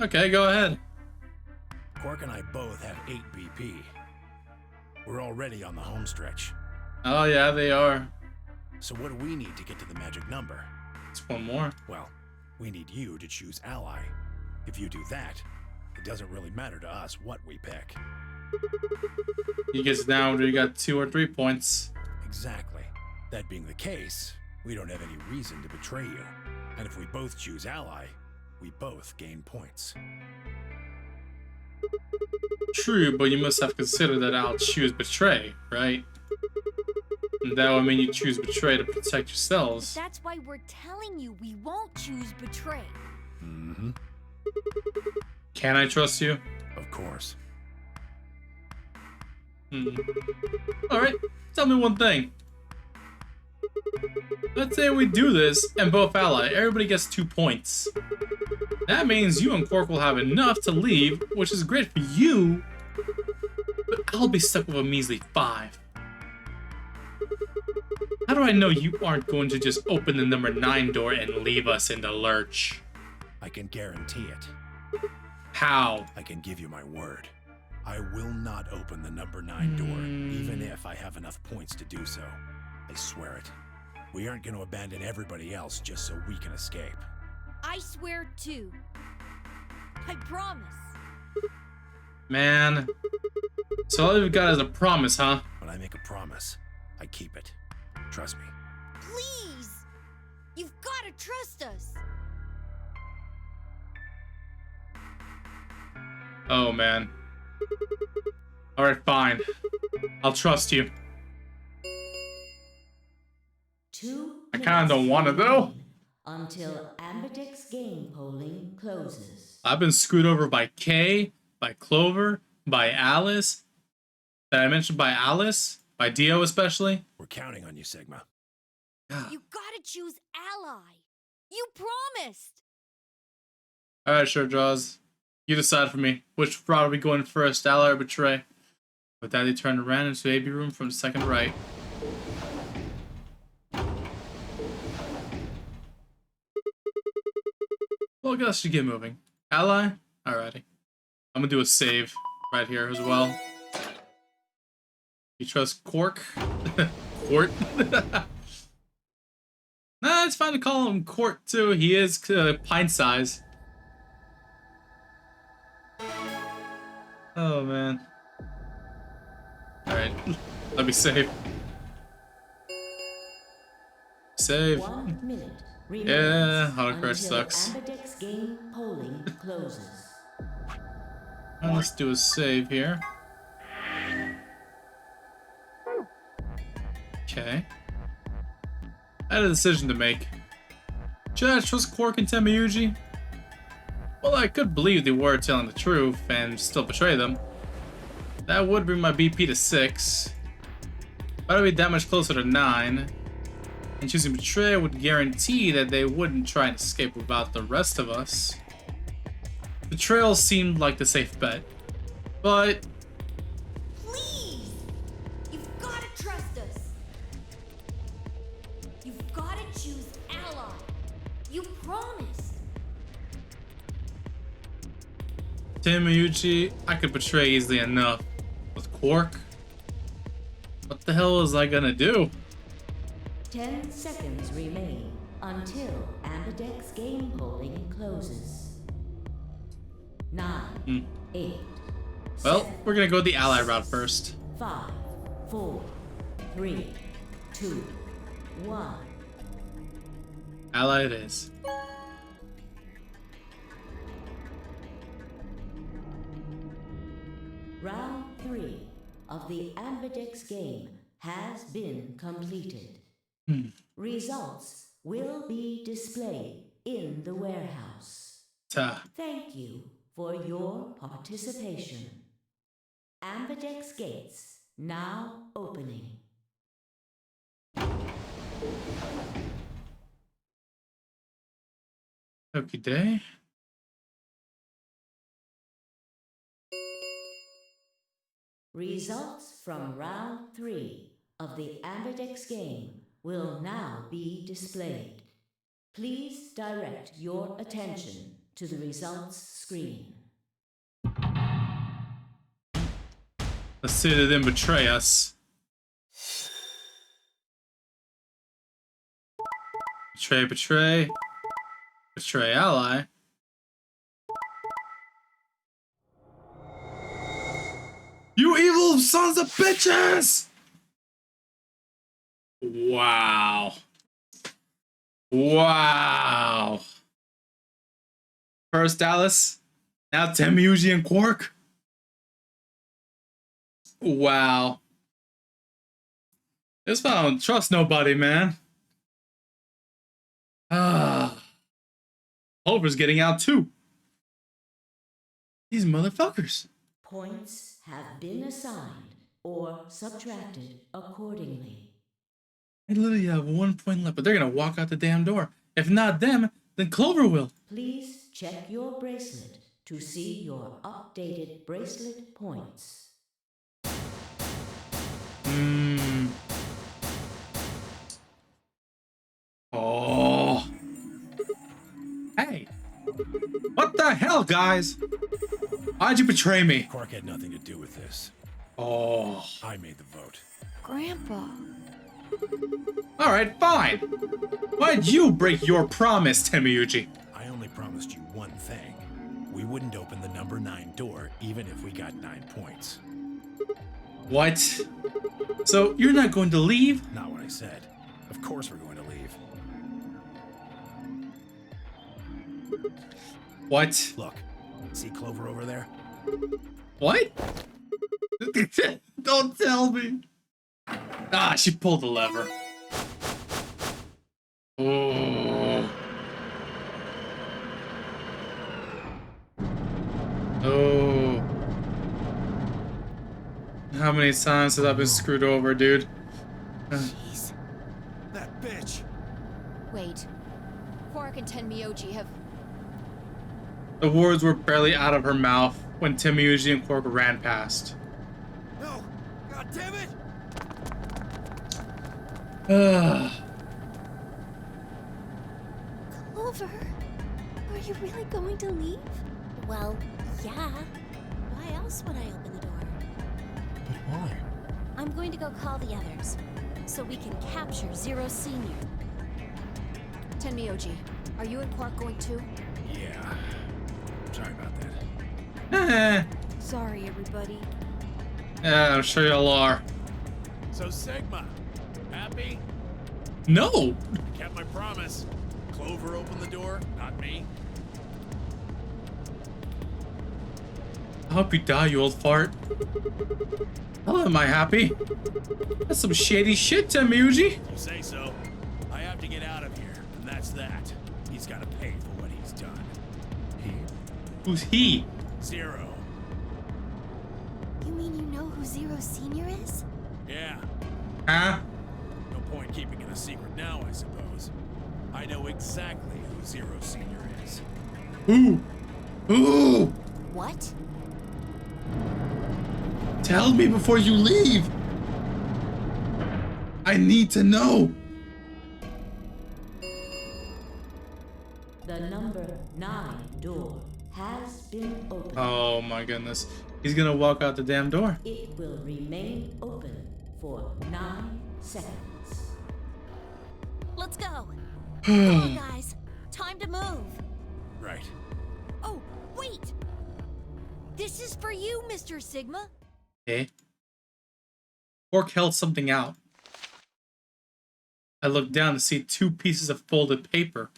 Okay, go ahead. Quark and I both have 8 BP. We're already on the home stretch. Oh yeah, they are. So what do we need to get to the magic number? It's one more. Well, we need you to choose ally. If you do that, it doesn't really matter to us what we pick. You guys now we got 2 or 3 points. Exactly. That being the case, we don't have any reason to betray you. And if we both choose ally, we both gain points. True, but you must have considered that I'll choose betray, right? And that would mean you choose betray to protect yourselves. That's why we're telling you we won't choose betray. Mm-hmm. Can I trust you? Of course. Alright, tell me one thing. Let's say we do this and both ally, everybody gets 2 points. That means you and Quark will have enough to leave, which is great for you, but I'll be stuck with a measly 5. How do I know you aren't going to just open the number 9 door and leave us in the lurch? I can guarantee it. How? I can give you my word. I will not open the number 9 door, even if I have enough points to do so. I swear it. We aren't going to abandon everybody else just so we can escape. I swear too. I promise. Man. So all you've got is a promise, huh? When I make a promise, I keep it. Trust me. Please! You've got to trust us! Oh, man. Alright, fine. I'll trust you. 2 I kinda don't want it, though. Until Ambidex game polling closes. I've been screwed over by Kay, by Clover, by Alice. Did I mention by Alice? By Dio especially? We're counting on you, Sigma. You gotta choose ally! You promised! Alright, sure, Jaws. You decide for me. Which route are we going first, ally or betray? With that, he turned around into AB room from the second right. Well, I guess I should get moving. Ally? Alrighty. I'm gonna do a save right here as well. You trust Cork? Court? Nah, it's fine to call him Court too. He is pint size. Oh man. Alright, let me save. Save. 1 minute Yeah, autocorrect until sucks. Ambidex game polling closes. And let's do a save here. Okay. I had a decision to make. Should I trust Quark and Temiyuji? Well, I could believe they were telling the truth and still betray them. That would bring my BP to 6. But I'd be that much closer to 9. And choosing betray would guarantee that they wouldn't try and escape without the rest of us. Betrayal seemed like the safe bet. But Please! You've got to trust us. You've got to choose ally. You promised. Temiyuji, I could betray easily enough. With Quark? What the hell was I gonna do? 10 seconds remain until Ambidex game polling closes. 9, 8. Well, 7, we're gonna go the ally route first. 5, 4, 3, 2, 1. Ally it is. Round 3 of the Ambidex game has been completed. Results will be displayed in the warehouse. Ta. Thank you for your participation. Ambidex gates now opening. Okie day. Results from round 3 of the Ambidex game will now be displayed. Please direct your attention to the results screen. Let's see they didn't betray us. Betray, betray. Betray ally. You evil sons of bitches! Wow. Wow. First Dallas, now Temiyuji and Quark. Wow. This one I don't trust nobody, man. Oliver's getting out too. These motherfuckers. Points have been assigned or subtracted accordingly. I literally have 1 point left, but they're gonna walk out the damn door. If not them, then Clover will. Please check your bracelet to see your updated bracelet points. Oh. Hey. What the hell, guys? Why'd you betray me? Quark had nothing to do with this. Oh. I made the vote. Grandpa. Alright, fine. Why'd you break your promise, Temiyuji? I only promised you one thing. We wouldn't open the number 9 door, even if we got 9 points. What? So you're not going to leave? Not what I said. Of course we're going to leave. What? Look, see Clover over there? What? Don't tell me. Ah, she pulled the lever. Oh. Oh. How many times have I been screwed over, dude? Jeez. That bitch. Wait. Quark and Tenmyoji have... The words were barely out of her mouth when Timuji and Quark ran past. No! God damn it! Clover, are you really going to leave? Well, yeah. Why else would I open the door? But why? I'm going to go call the others, so we can capture Zero Senior. Tenmyoji, are you and Quark going too? Yeah. Sorry about that. Sorry, everybody. Yeah, I'm sure y'all are. So Sigma, happy? No! I kept my promise. Clover opened the door, not me. I hope you die, you old fart. Oh, am I happy? That's some shady shit, Timuji. You say so. I have to get out of here, and that's that. He's got to pay for what he's done. He? Who's he? Zero. You mean you know who Zero Senior is? Yeah. Huh? No point keeping it a secret now, I suppose. I know exactly who Zero Senior is. Who? Who? What? Tell me before you leave. I need to know. The number 9 door has been opened. Oh my goodness. He's gonna walk out the damn door. It will remain open for 9 seconds. Let's go. Come on, guys. Time to move. Right. Oh, wait! This is for you, Mr. Sigma. Okay. Quark held something out. I looked down to see 2 pieces of folded paper.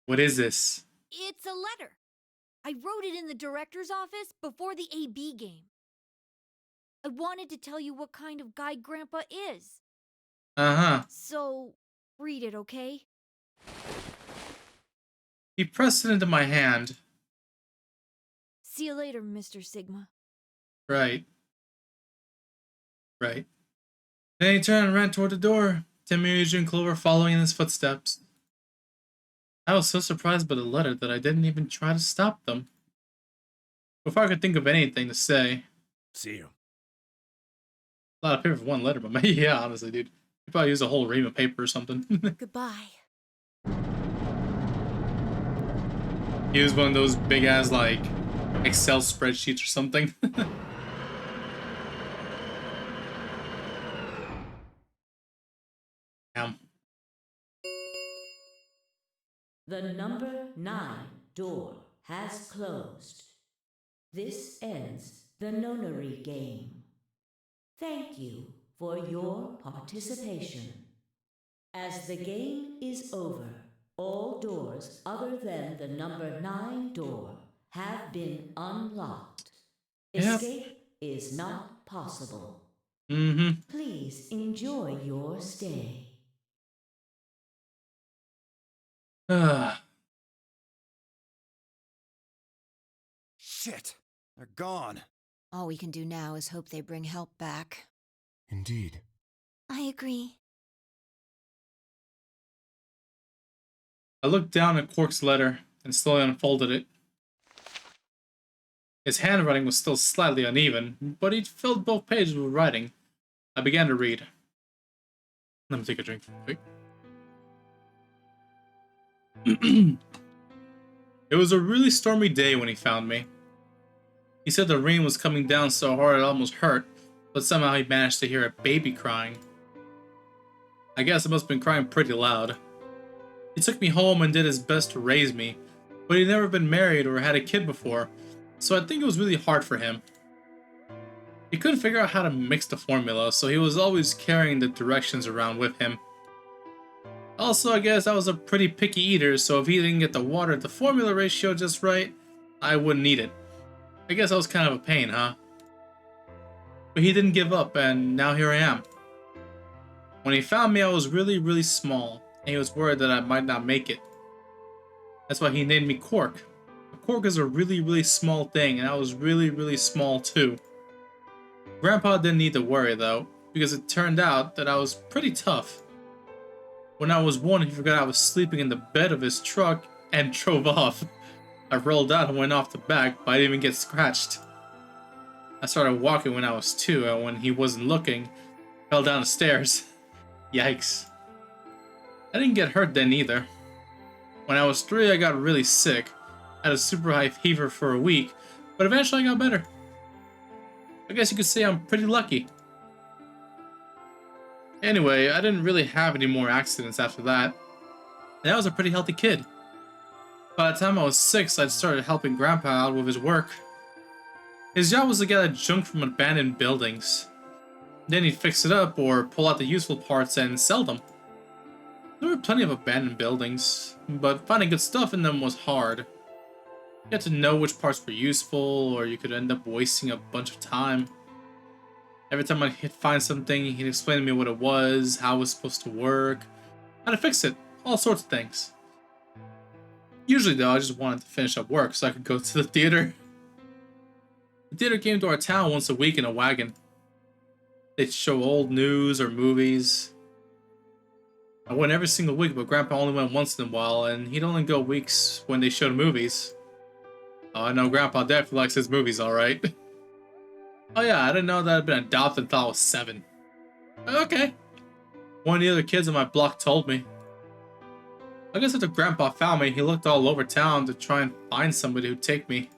What is this? It's a letter. I wrote it in the director's office before the AB game. I wanted to tell you what kind of guy Grandpa is. Uh-huh. So, read it, okay? He pressed it into my hand. See you later, Mr. Sigma. Right. Right. Then he turned and ran toward the door, Timuji and Clover following in his footsteps. I was so surprised by the letter that I didn't even try to stop them. Before I could think of anything to say. See you. A lot of paper for one letter, but yeah, honestly, dude. You probably use a whole ream of paper or something. Goodbye. He used one of those big ass, like, Excel spreadsheets or something. Damn. The number 9 door has closed. This ends the nonary game. Thank you for your participation. As the game is over, all doors other than the number 9 door have been unlocked. Yep. Escape is not possible. Mm-hmm. Please enjoy your stay. Shit! They're gone. All we can do now is hope they bring help back. Indeed. I agree. I looked down at Quark's letter and slowly unfolded it. His handwriting was still slightly uneven, but he'd filled both pages with writing. I began to read. Let me take a drink. Quick. It was a really stormy day when he found me. He said the rain was coming down so hard it almost hurt, but somehow he managed to hear a baby crying. I guess it must have been crying pretty loud. He took me home and did his best to raise me, but he'd never been married or had a kid before, so I think it was really hard for him. He couldn't figure out how to mix the formula, so he was always carrying the directions around with him. Also, I guess I was a pretty picky eater, so if he didn't get the water to formula ratio just right, I wouldn't eat it. I guess I was kind of a pain, huh? But he didn't give up, and now here I am. When he found me, I was really, really small, and he was worried that I might not make it. That's why he named me Quark. Quark is a really, really small thing, and I was really, really small too. Grandpa didn't need to worry though, because it turned out that I was pretty tough. When I was 1, he forgot I was sleeping in the bed of his truck and drove off. I rolled out and went off the back, but I didn't even get scratched. I started walking when I was 2, and when he wasn't looking, fell down the stairs. Yikes. I didn't get hurt then either. When I was 3, I got really sick. I had a super high fever for a week, but eventually I got better. I guess you could say I'm pretty lucky. Anyway, I didn't really have any more accidents after that. And I was a pretty healthy kid. By the time I was 6, I'd started helping Grandpa out with his work. His job was to gather junk from abandoned buildings. Then he'd fix it up or pull out the useful parts and sell them. There were plenty of abandoned buildings, but finding good stuff in them was hard. You had to know which parts were useful, or you could end up wasting a bunch of time. Every time I'd find something, he'd explain to me what it was, how it was supposed to work, how to fix it, all sorts of things. Usually though, I just wanted to finish up work so I could go to the theater. The theater came to our town once a week in a wagon. They'd show old news or movies. I went every single week, but Grandpa only went once in a while, and he'd only go weeks when they showed movies. Oh, I know Grandpa definitely likes his movies, alright. Oh yeah, I didn't know that I'd been adopted until I was 7. Okay. One of the other kids on my block told me. I guess after Grandpa found me, he looked all over town to try and find somebody who'd take me.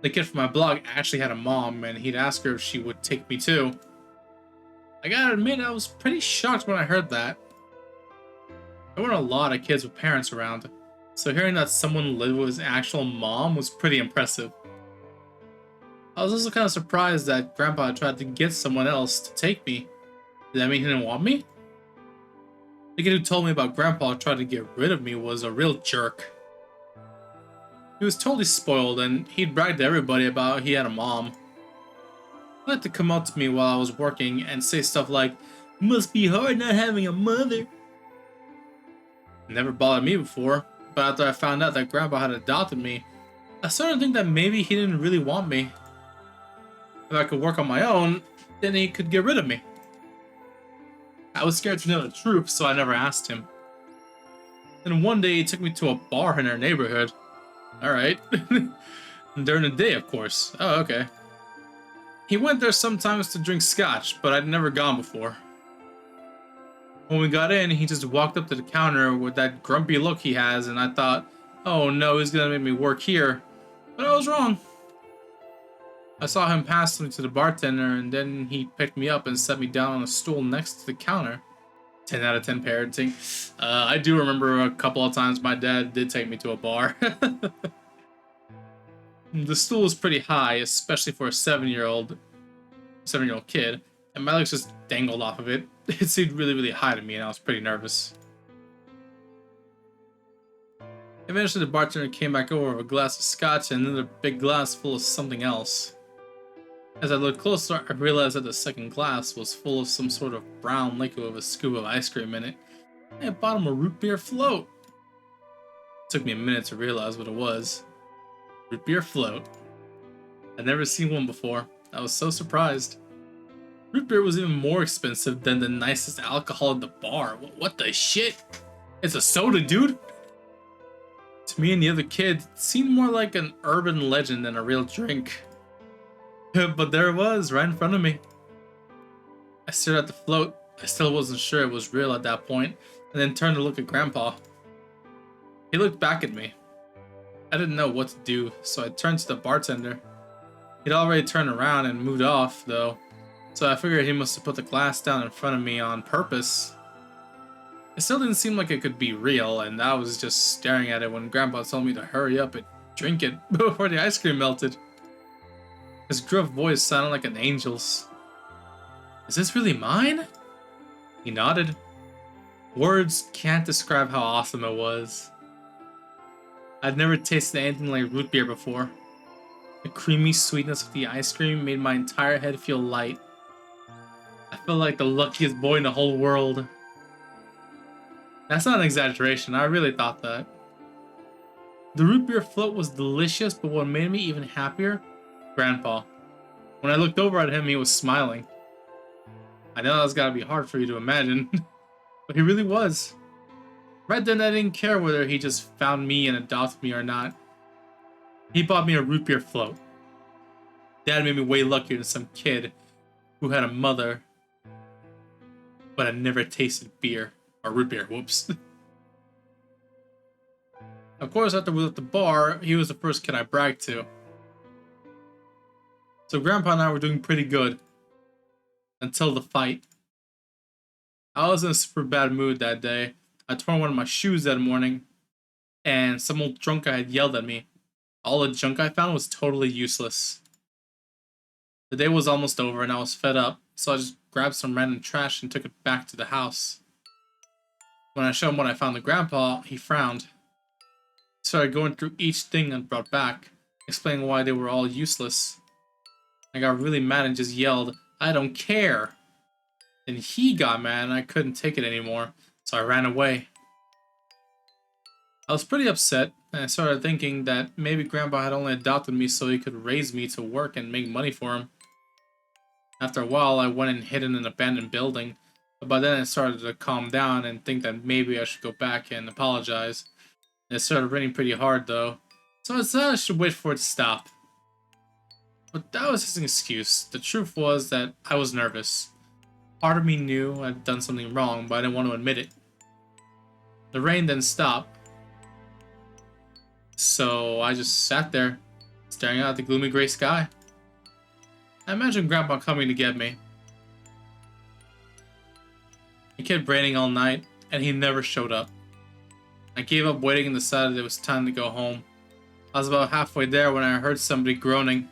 The kid from my block actually had a mom, and he'd ask her if she would take me too. I gotta admit, I was pretty shocked when I heard that. There weren't a lot of kids with parents around, so hearing that someone lived with his actual mom was pretty impressive. I was also kind of surprised that Grandpa tried to get someone else to take me. Did that mean he didn't want me? The kid who told me about Grandpa trying to get rid of me was a real jerk. He was totally spoiled, and he'd brag to everybody about he had a mom. He liked to come up to me while I was working and say stuff like, "Must be hard not having a mother." It never bothered me before, but after I found out that Grandpa had adopted me, I started to think that maybe he didn't really want me. If I could work on my own, then he could get rid of me. I was scared to know the truth, so I never asked him. Then one day he took me to a bar in our neighborhood. Alright. During the day, of course. Oh, okay. He went there sometimes to drink scotch, but I'd never gone before. When we got in, he just walked up to the counter with that grumpy look he has, and I thought, oh no, he's gonna make me work here. But I was wrong. I saw him pass me to the bartender, and then he picked me up and set me down on a stool next to the counter. 10 out of 10 parenting. I do remember a couple of times my dad did take me to a bar. The stool was pretty high, especially for a 7-year-old kid, and my legs just dangled off of it. It seemed really, really high to me, and I was pretty nervous. Eventually, the bartender came back over with a glass of scotch and another big glass full of something else. As I looked closer, I realized that the second glass was full of some sort of brown liquid with a scoop of ice cream in it. I had bought him a root beer float. It took me a minute to realize what it was. Root beer float. I'd never seen one before. I was so surprised. Root beer was even more expensive than the nicest alcohol at the bar. What the shit? It's a soda, dude? To me and the other kid, it seemed more like an urban legend than a real drink. But there it was, right in front of me. I stared at the float. I still wasn't sure it was real at that point, and then turned to look at Grandpa. He looked back at me. I didn't know what to do, so I turned to the bartender. He'd already turned around and moved off, though, so I figured he must have put the glass down in front of me on purpose. It still didn't seem like it could be real, and I was just staring at it when Grandpa told me to hurry up and drink it before the ice cream melted. His gruff voice sounded like an angel's. "Is this really mine?" He nodded. Words can't describe how awesome it was. I'd never tasted anything like root beer before. The creamy sweetness of the ice cream made my entire head feel light. I felt like the luckiest boy in the whole world. That's not an exaggeration, I really thought that. The root beer float was delicious, but what made me even happier? Grandpa. When I looked over at him, he was smiling. I know that's gotta be hard for you to imagine, but he really was. Right then, I didn't care whether he just found me and adopted me or not. He bought me a root beer float. Dad made me way luckier than some kid who had a mother but had never tasted beer. Or root beer, whoops. Of course, after we left the bar, he was the first kid I bragged to. So Grandpa and I were doing pretty good. Until the fight. I was in a super bad mood that day. I tore one of my shoes that morning, and some old drunk guy had yelled at me. All the junk I found was totally useless. The day was almost over and I was fed up, so I just grabbed some random trash and took it back to the house. When I showed him what I found to Grandpa, he frowned. He started going through each thing I brought back, explaining why they were all useless. I got really mad and just yelled, "I don't care!" Then he got mad and I couldn't take it anymore, so I ran away. I was pretty upset, and I started thinking that maybe Grandpa had only adopted me so he could raise me to work and make money for him. After a while, I went and hid in an abandoned building, but by then I started to calm down and think that maybe I should go back and apologize. It started raining pretty hard though, so I decided I should wait for it to stop. But that was his excuse. The truth was that I was nervous. Part of me knew I'd done something wrong, but I didn't want to admit it. The rain didn't stop, so I just sat there, staring out at the gloomy gray sky. I imagined Grandpa coming to get me. It kept raining all night, and he never showed up. I gave up waiting and decided it was time to go home. I was about halfway there when I heard somebody groaning.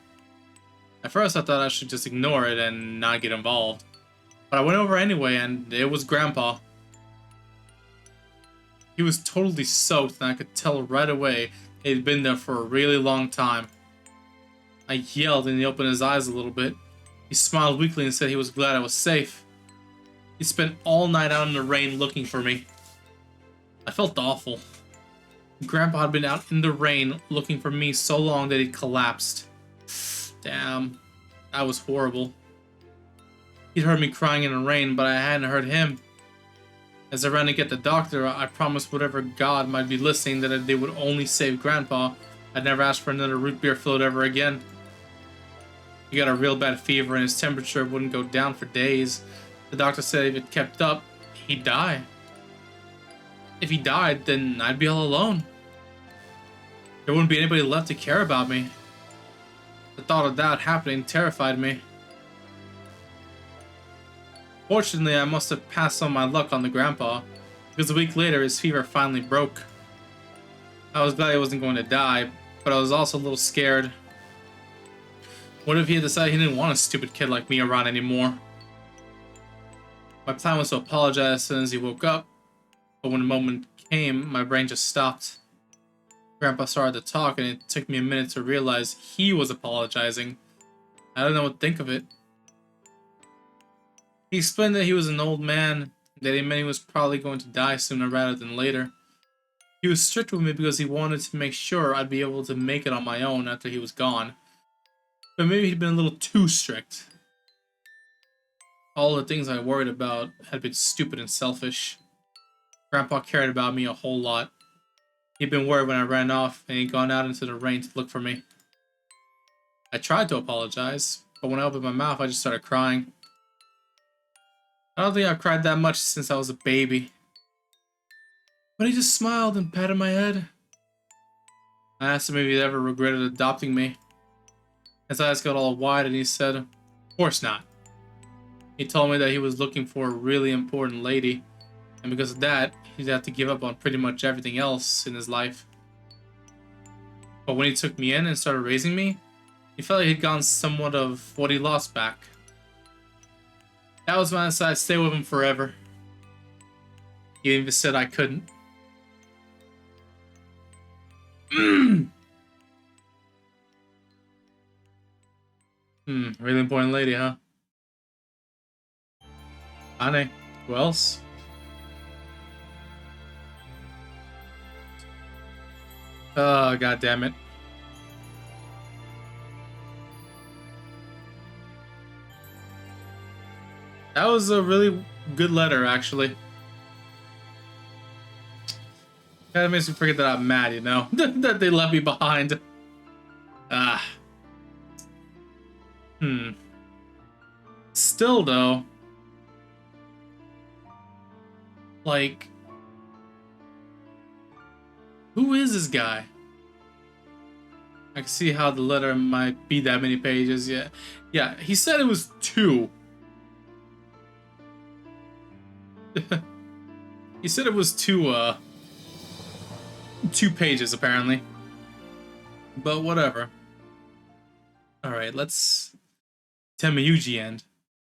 At first I thought I should just ignore it and not get involved. But I went over anyway, and it was Grandpa. He was totally soaked, and I could tell right away he'd been there for a really long time. I yelled, and he opened his eyes a little bit. He smiled weakly and said he was glad I was safe. He spent all night out in the rain looking for me. I felt awful. Grandpa had been out in the rain looking for me so long that he'd collapsed. Damn, that was horrible. He'd heard me crying in the rain, but I hadn't heard him. As I ran to get the doctor, I promised whatever god might be listening that they would only save Grandpa. I'd never ask for another root beer float ever again. He got a real bad fever and his temperature wouldn't go down for days. The doctor said if it kept up, he'd die. If he died, then I'd be all alone. There wouldn't be anybody left to care about me. The thought of that happening terrified me. Fortunately, I must have passed on my luck on the Grandpa, because a week later his fever finally broke. I was glad he wasn't going to die, but I was also a little scared. What if he had decided he didn't want a stupid kid like me around anymore? My plan was to apologize as soon as he woke up, but when the moment came, my brain just stopped. Grandpa started to talk, and it took me a minute to realize he was apologizing. I don't know what to think of it. He explained that he was an old man, that he meant he was probably going to die sooner rather than later. He was strict with me because he wanted to make sure I'd be able to make it on my own after he was gone. But maybe he'd been a little too strict. All the things I worried about had been stupid and selfish. Grandpa cared about me a whole lot. He'd been worried when I ran off, and he'd gone out into the rain to look for me. I tried to apologize, but when I opened my mouth, I just started crying. I don't think I've cried that much since I was a baby. But he just smiled and patted my head. I asked him if he'd ever regretted adopting me. His eyes got all wide and he said, "Of course not." He told me that he was looking for a really important lady, and because of that, he'd have to give up on pretty much everything else in his life. But when he took me in and started raising me, he felt like he'd gotten somewhat of what he lost back. That was when I decided to stay with him forever. He even said I couldn't. Really important lady, huh? Honey, who else? Oh, god damn it. That was a really good letter, actually. Kinda makes me forget that I'm mad, you know? That they left me behind. Still though, like, who is this guy? I can see how the letter might be that many pages. Yeah, he said it was 2. He said it was 2 pages apparently. But whatever. Alright, let's Temayuji end.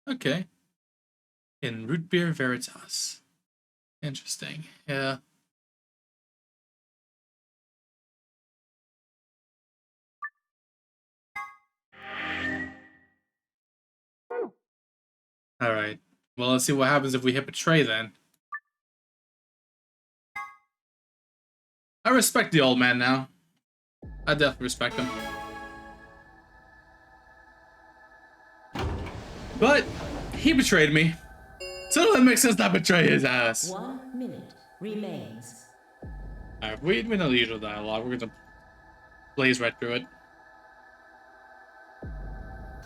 Okay. In Root Beer Veritas. Interesting. Yeah. Alright. Well, let's see what happens if we hit Betray then. I respect the old man now. I definitely respect him. But he betrayed me. So it makes sense not betray his ass. 1 minute remains. Alright, we know the usual dialogue. We're gonna blaze right through it.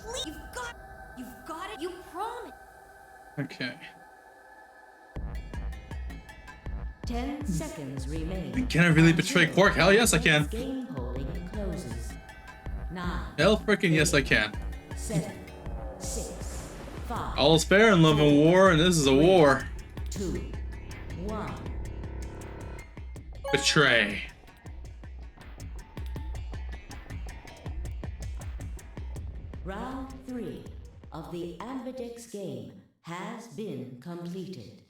Please, you've got it. You promised. Okay. 10 seconds remain. Can I really betray Quark? Hell yes, I can. Game holding closes. 9. Hell freaking yes, I can. 7, 6, 5. All is fair in love and war, and this is a war. 2, 1. Betray. Round 3 of the Ambidex game has been completed.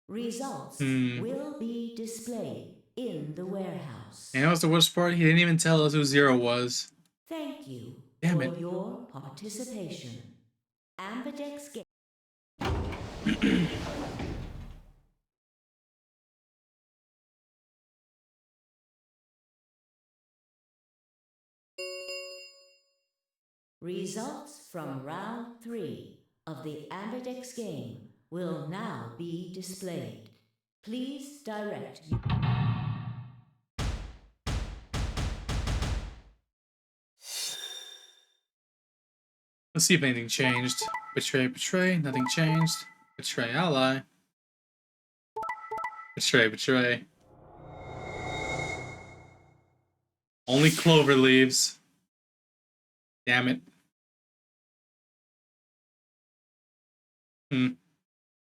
Results will be displayed in the warehouse. And what's the worst part? He didn't even tell us who 0 was. Thank you Damn for it. your participation. Ambidex game. Results from round 3 of the Ambidex game will now be displayed. Please direct. Let's see if anything changed. Betray, nothing changed. Betray ally. Betray. Only Clover leaves. Damn it.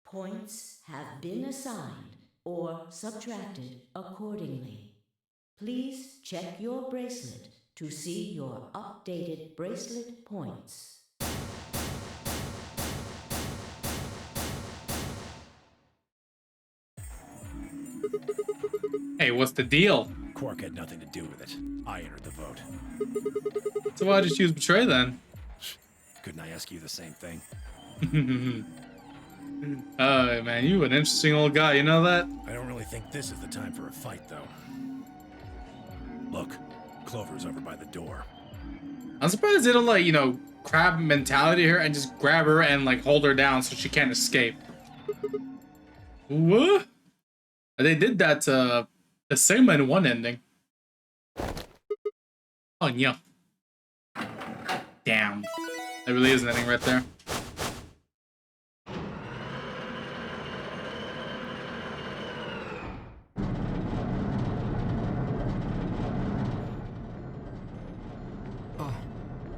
Points have been assigned or subtracted accordingly. Please check your bracelet to see your updated bracelet points. Hey, what's the deal? Quark had nothing to do with it. I entered the vote. So why'd you choose Betray then? Couldn't I ask you the same thing? Oh man, you an interesting old guy, you know that? I don't really think this is the time for a fight, though. Look, Clover's over by the door. I'm surprised they don't, like, you know, crab mentality here and just grab her and, like, hold her down so she can't escape. What? They did that the same in one ending. Oh, yeah. Damn. That really is an ending right there.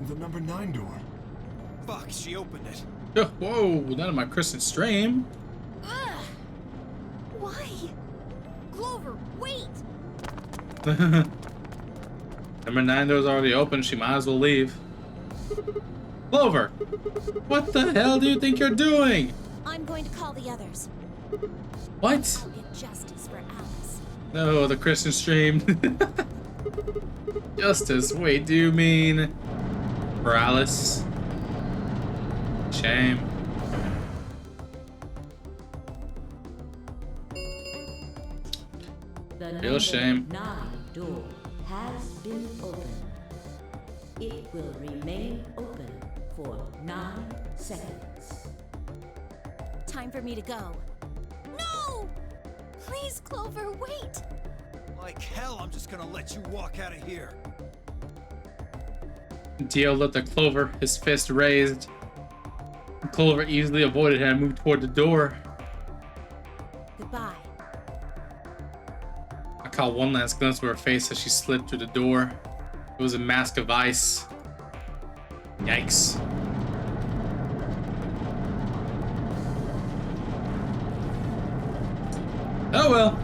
The number 9 door. Fuck, she opened it. Oh, whoa, none of my Christian stream. Ugh. Why? Clover, wait! Number 9 door's already open, she might as well leave. Clover! What the hell do you think you're doing? I'm going to call the others. What? I'll get justice for Alice. No, the Christian stream. Justice, wait, do you mean for Alice? Shame. The Real number shame. 9 door has been opened. It will remain open for 9 seconds. Time for me to go. No! Please, Clover, wait! Like hell, I'm just gonna let you walk out of here. Dio looked at Clover, his fist raised. Clover easily avoided him and moved toward the door. Goodbye. I caught one last glimpse of her face as she slid through the door. It was a mask of ice. Yikes. Oh well.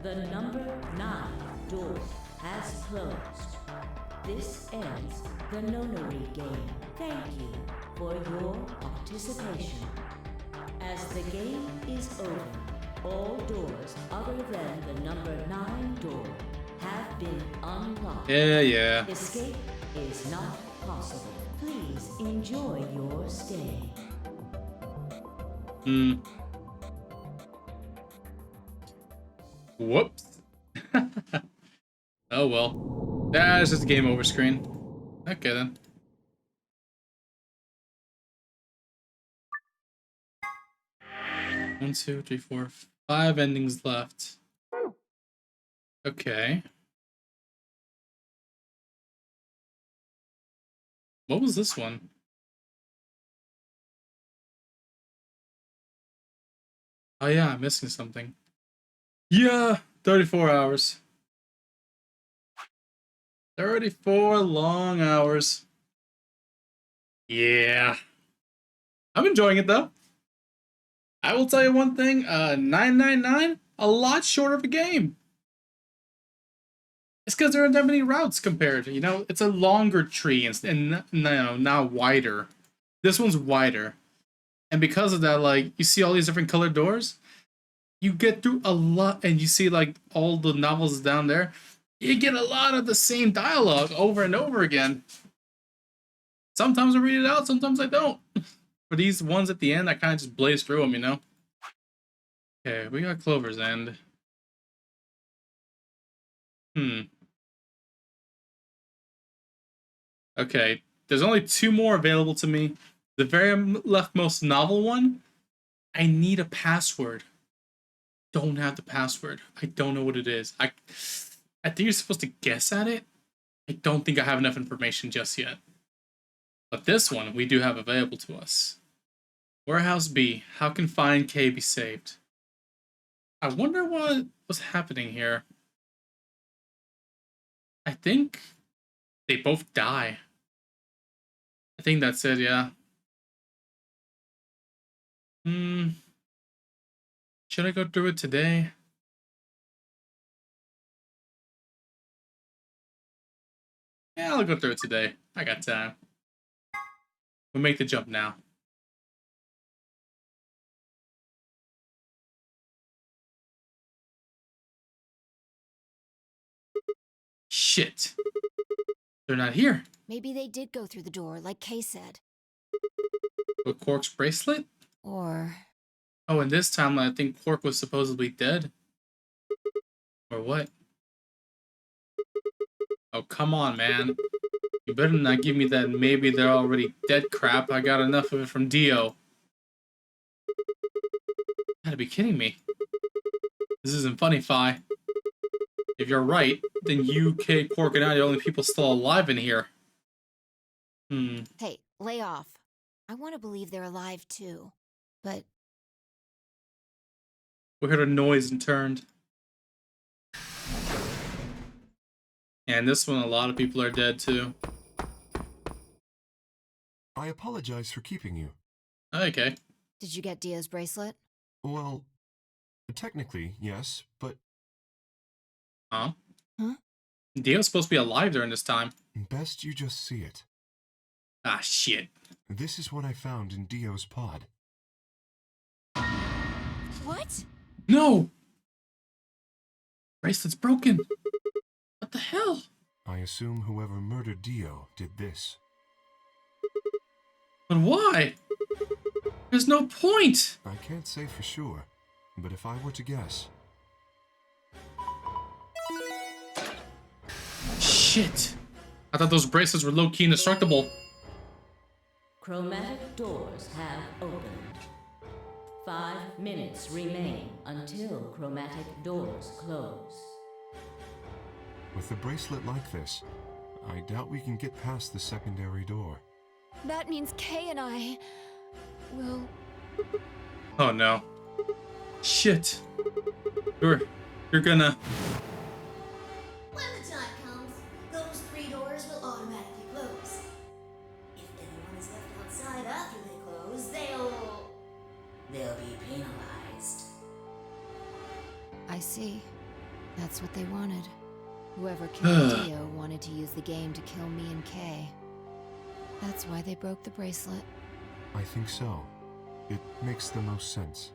The number 9 door has closed. This ends the Nonary game. Thank you for your participation. As the game is over, all doors other than the number 9 door have been unlocked. Yeah. Escape is not possible. Please enjoy your stay. Whoops. Oh well. That's just a game over screen. Okay then. One, two, three, four, 5 endings left. Okay. What was this one? Oh yeah, I'm missing something. Yeah, 34 hours. 34 long hours. Yeah. I'm enjoying it though. I will tell you one thing, 999, a lot shorter of a game. It's because there aren't that many routes compared. You know, it's a longer tree and now wider. This one's wider. And because of that, like, you see all these different colored doors, you get through a lot, and you see, like, all the novels down there, you get a lot of the same dialogue over and over again. Sometimes I read it out, sometimes I don't. For these ones at the end, I kind of just blaze through them, you know? Okay, we got Clover's End. Okay, there's only 2 more available to me. The very leftmost novel one, I need a password. Don't have the password. I don't know what it is. I think you're supposed to guess at it. I don't think I have enough information just yet. But this one we do have available to us. Warehouse B. How can Find K be saved? I wonder what was happening here. I think they both die. I think that's it, yeah. Should I go through it today? Yeah, I'll go through it today. I got time. We'll make the jump now. Shit. They're not here. Maybe they did go through the door, like Kay said. With Quark's bracelet? Or... Oh, and this time I think Quark was supposedly dead. Or what? Oh, come on, man. You better not give me that maybe they're already dead crap. I got enough of it from Dio. You gotta be kidding me. This isn't funny, Fi. If you're right, then you, Kay, Quark, and I are the only people still alive in here. Hey, lay off. I want to believe they're alive too. But... We heard a noise and turned. And this one, a lot of people are dead too. I apologize for keeping you. Okay. Did you get Dio's bracelet? Well, technically, yes, but... Huh? Huh? Dio's supposed to be alive during this time. Best you just see it. Ah, shit. This is what I found in Dio's pod. What? No! Bracelet's broken. What the hell? I assume whoever murdered Dio did this. But why? There's no point! I can't say for sure, but if I were to guess... Shit. I thought those bracelets were low-key indestructible. Chromatic doors have opened. 5 minutes remain until chromatic doors close. With a bracelet like this, I doubt we can get past the secondary door. That means Kay and I will... Oh no. Shit. You're gonna... When the time comes, those 3 doors will automatically close. If anyone is left outside after they close, they'll be penalized. I see. That's what they wanted. Whoever killed Dio wanted to use the game to kill me and Kay. That's why they broke the bracelet. I think so. It makes the most sense.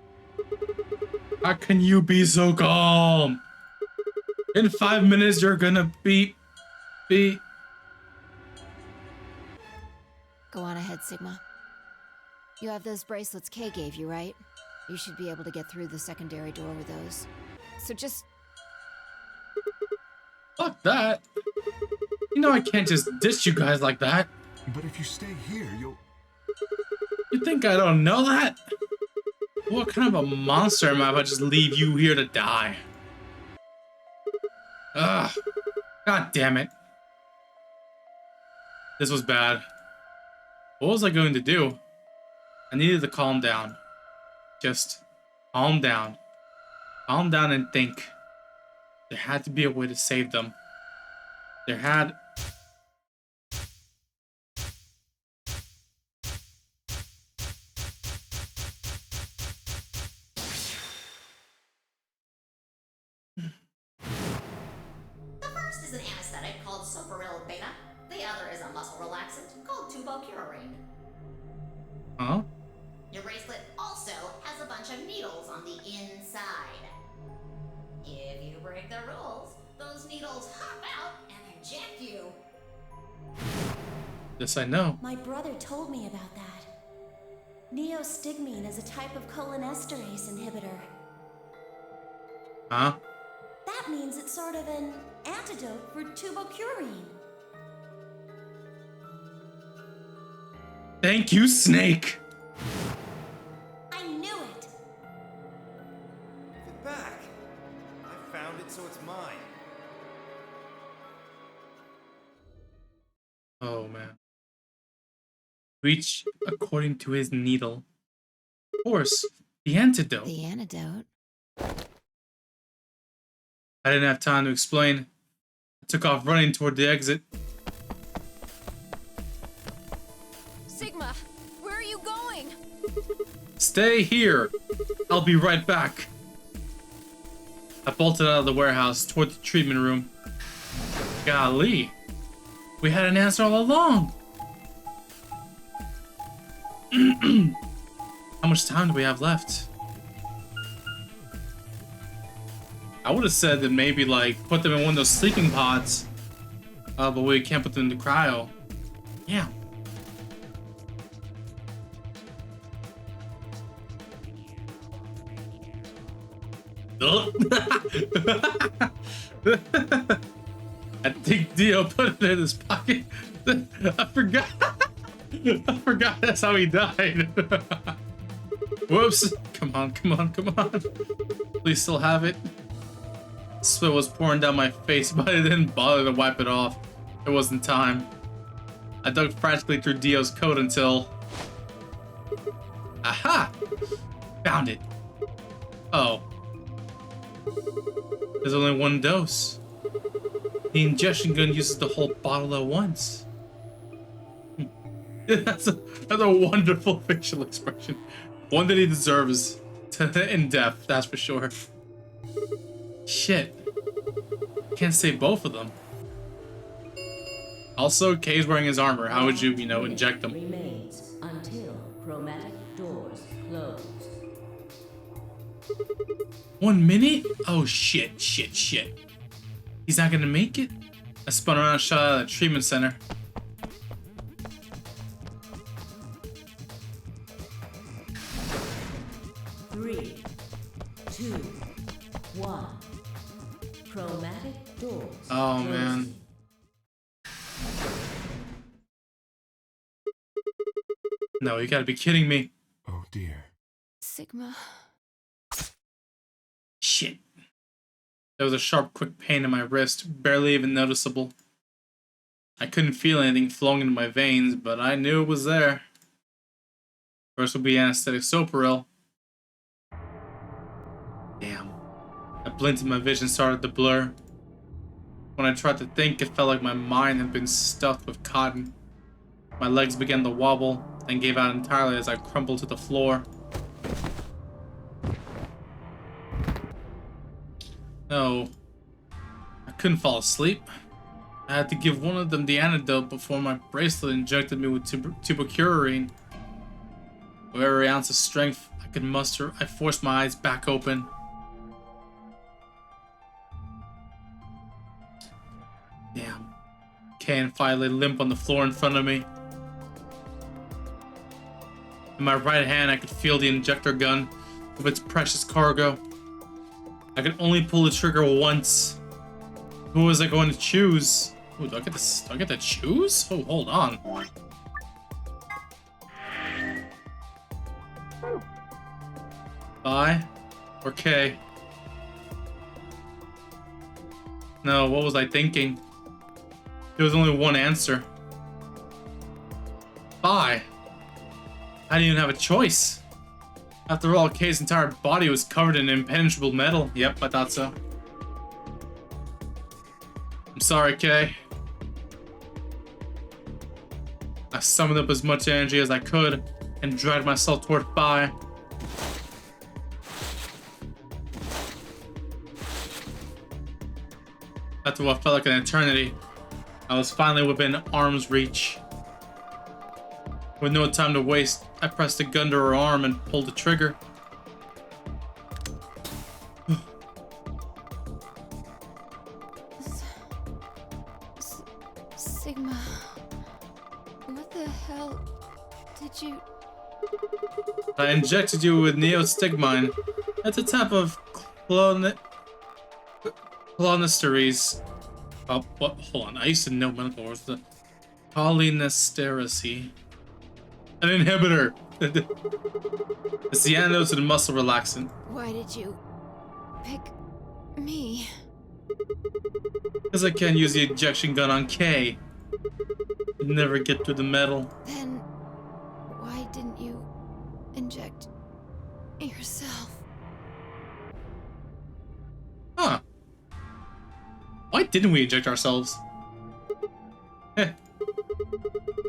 How can you be so calm? In 5 minutes, you're gonna be... Go on ahead, Sigma. You have those bracelets Kay gave you, right? You should be able to get through the secondary door with those. So just... Fuck that. You know I can't just ditch you guys like that. But if you stay here, you'll... You think I don't know that? What kind of a monster am I if I just leave you here to die? Ugh. God damn it. This was bad. What was I going to do? I needed to calm down. Just calm down. Calm down and think. There had to be a way to save them. There had... The first is an anesthetic called soporil beta. The other is a muscle relaxant called tubocurarine. Huh? Your bracelet also has a bunch of needles on the inside. If you break the rules, those needles hop out and inject you. This I know. My brother told me about that. Neostigmine is a type of cholinesterase inhibitor. Huh? That means it's sort of an antidote for tubocurine. Thank you, Snake! I knew it! Give it back. I found it, so it's mine. Oh, man. Reach according to his needle. Of course, the antidote. The antidote? I didn't have time to explain. I took off running toward the exit. Sigma, where are you going? Stay here. I'll be right back. I bolted out of the warehouse toward the treatment room. Golly. We had an answer all along. How much time do we have left? I would have said that maybe, like, put them in one of those sleeping pods. But we can't put them in the cryo. Yeah. I think Dio put it in his pocket. I forgot. I forgot that's how he died. Whoops. Come on, come on, come on. Please still have it. Sweat was pouring down my face, but I didn't bother to wipe it off. It wasn't time. I dug frantically through Dio's coat until... Aha! Found it. Oh. There's only one dose. The injection gun uses the whole bottle at once. That's a wonderful facial expression. One that he deserves in depth, that's for sure. Shit. Can't save both of them. Also, Kay's wearing his armor. How would you, inject them? Remains until chromatic doors close. 1 minute? Oh shit, shit, shit. He's not gonna make it? I spun around and shot out of the treatment center. Three, 2, 1. Chromatic doors. Oh closing. man. No, you gotta be kidding me. Oh dear. Sigma. Shit. There was a sharp, quick pain in my wrist, barely even noticeable. I couldn't feel anything flowing into my veins, but I knew it was there. First would be anesthetic Soparil. Damn. I blinked and my vision started to blur. When I tried to think, it felt like my mind had been stuffed with cotton. My legs began to wobble, then gave out entirely as I crumpled to the floor. No. I couldn't fall asleep. I had to give one of them the antidote before my bracelet injected me with tubercularine. With every ounce of strength I could muster, I forced my eyes back open. Damn. Kay and Fi lay limp on the floor in front of me. In my right hand, I could feel the injector gun with its precious cargo. I could only pull the trigger once. Who was I going to choose? Ooh, do I get this? Do I get to choose? Oh, hold on. Fi or Kay? No, what was I thinking? There was only one answer. Fi. I didn't even have a choice. After all, Kay's entire body was covered in impenetrable metal. Yep, I thought so. I'm sorry, Kay. I summoned up as much energy as I could and dragged myself toward Fi. After what felt like an eternity, I was finally within arm's reach. With no time to waste, I pressed the gun to her arm and pulled the trigger. Sigma. What the hell did you... I injected you with neostigmine. That's a type of clonisteries. Oh, what? Hold on. I used to know medical words. The polynesteracy. An inhibitor. It's the antidote to the muscle relaxant. Why did you pick me? Because I can't use the injection gun on Kay. It'd never get through the metal. Then why didn't you inject yourself? Huh. Why didn't we inject ourselves? Heh.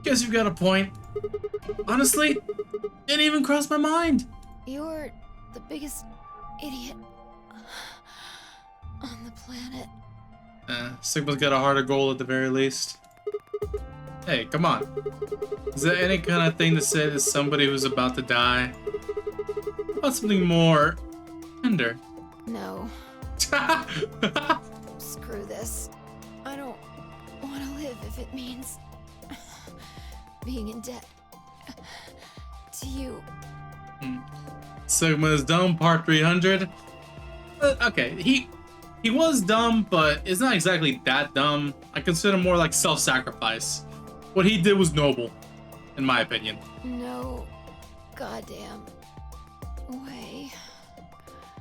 Guess you've got a point. Honestly, didn't even cross my mind. You're the biggest idiot on the planet. Sigma's got a harder goal at the very least. Hey, come on. Is that any kind of thing to say to somebody who's about to die? How about something more tender? No. Screw this. I don't want to live if it means being in debt to you. Sigma is dumb, part 300. Okay, he was dumb, but it's not exactly that dumb. I consider more like self-sacrifice. What he did was noble, in my opinion. No goddamn way.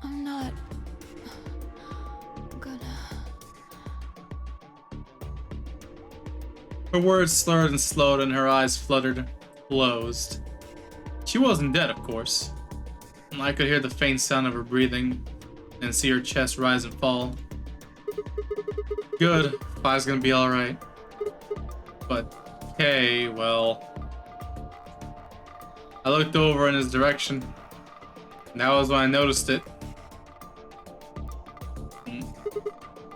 I'm not gonna... Her words slurred and slowed and her eyes fluttered, closed. She wasn't dead, of course. I could hear the faint sound of her breathing and see her chest rise and fall. Good, Fi's gonna be alright. But Kay, well... I looked over in his direction. And that was when I noticed it.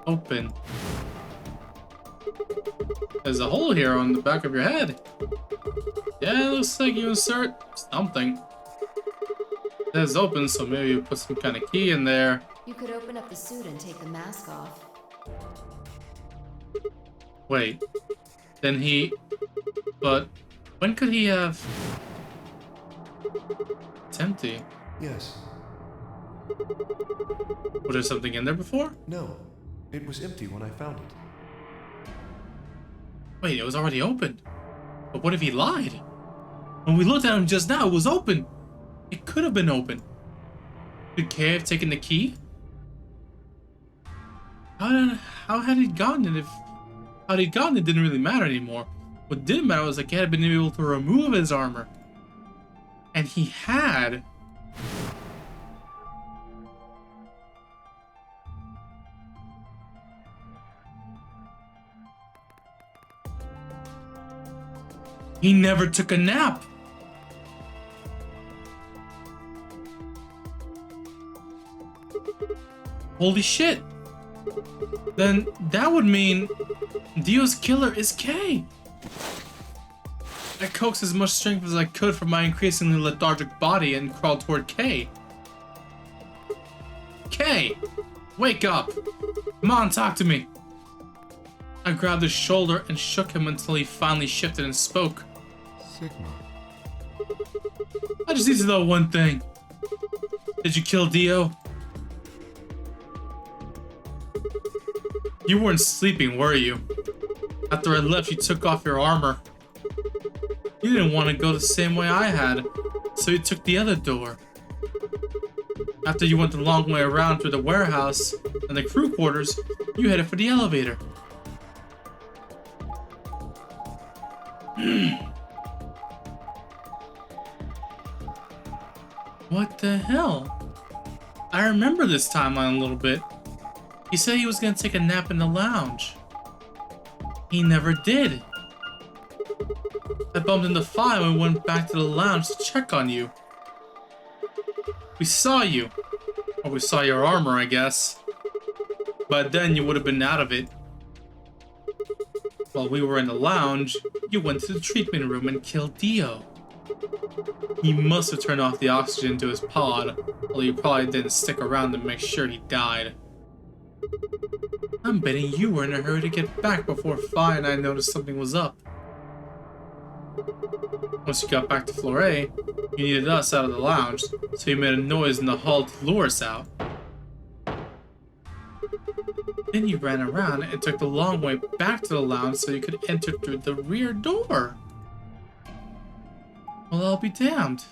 Open. There's a hole here on the back of your head. Yeah, it looks like you insert something. It says open, so maybe you put some kind of key in there. You could open up the suit and take the mask off. Wait. Then he... But when could he have... It's empty. Yes. Was there something in there before? No. It was empty when I found it. Wait, it was already open. But what if he lied? When we looked at him just now, it was open. It could have been open. Could Kay have taken the key? How had he gotten it? If how he'd gotten it didn't really matter anymore. What did matter was that Kay had been able to remove his armor. And he had. He never took a nap. Holy shit. Then that would mean Dio's killer is Kay. I coaxed as much strength as I could from my increasingly lethargic body and crawled toward Kay. Kay! Wake up! Come on, talk to me! I grabbed his shoulder and shook him until he finally shifted and spoke. Sigma. I just need to know one thing. Did you kill Dio? You weren't sleeping, were you? After I left, you took off your armor. You didn't want to go the same way I had, so you took the other door. After you went the long way around through the warehouse and the crew quarters, you headed for the elevator. What the hell? I remember this timeline a little bit. He said he was gonna take a nap in the lounge. He never did. I bumped into Fi and we went back to the lounge to check on you. We saw you. Or we saw your armor, I guess. But then you would have been out of it. While we were in the lounge, you went to the treatment room and killed Dio. He must have turned off the oxygen to his pod, although you probably didn't stick around to make sure he died. I'm betting you were in a hurry to get back before Fi and I noticed something was up. Once you got back to floor A, you needed us out of the lounge, so you made a noise in the hall to lure us out. Then you ran around and took the long way back to the lounge so you could enter through the rear door. Well, I'll be damned.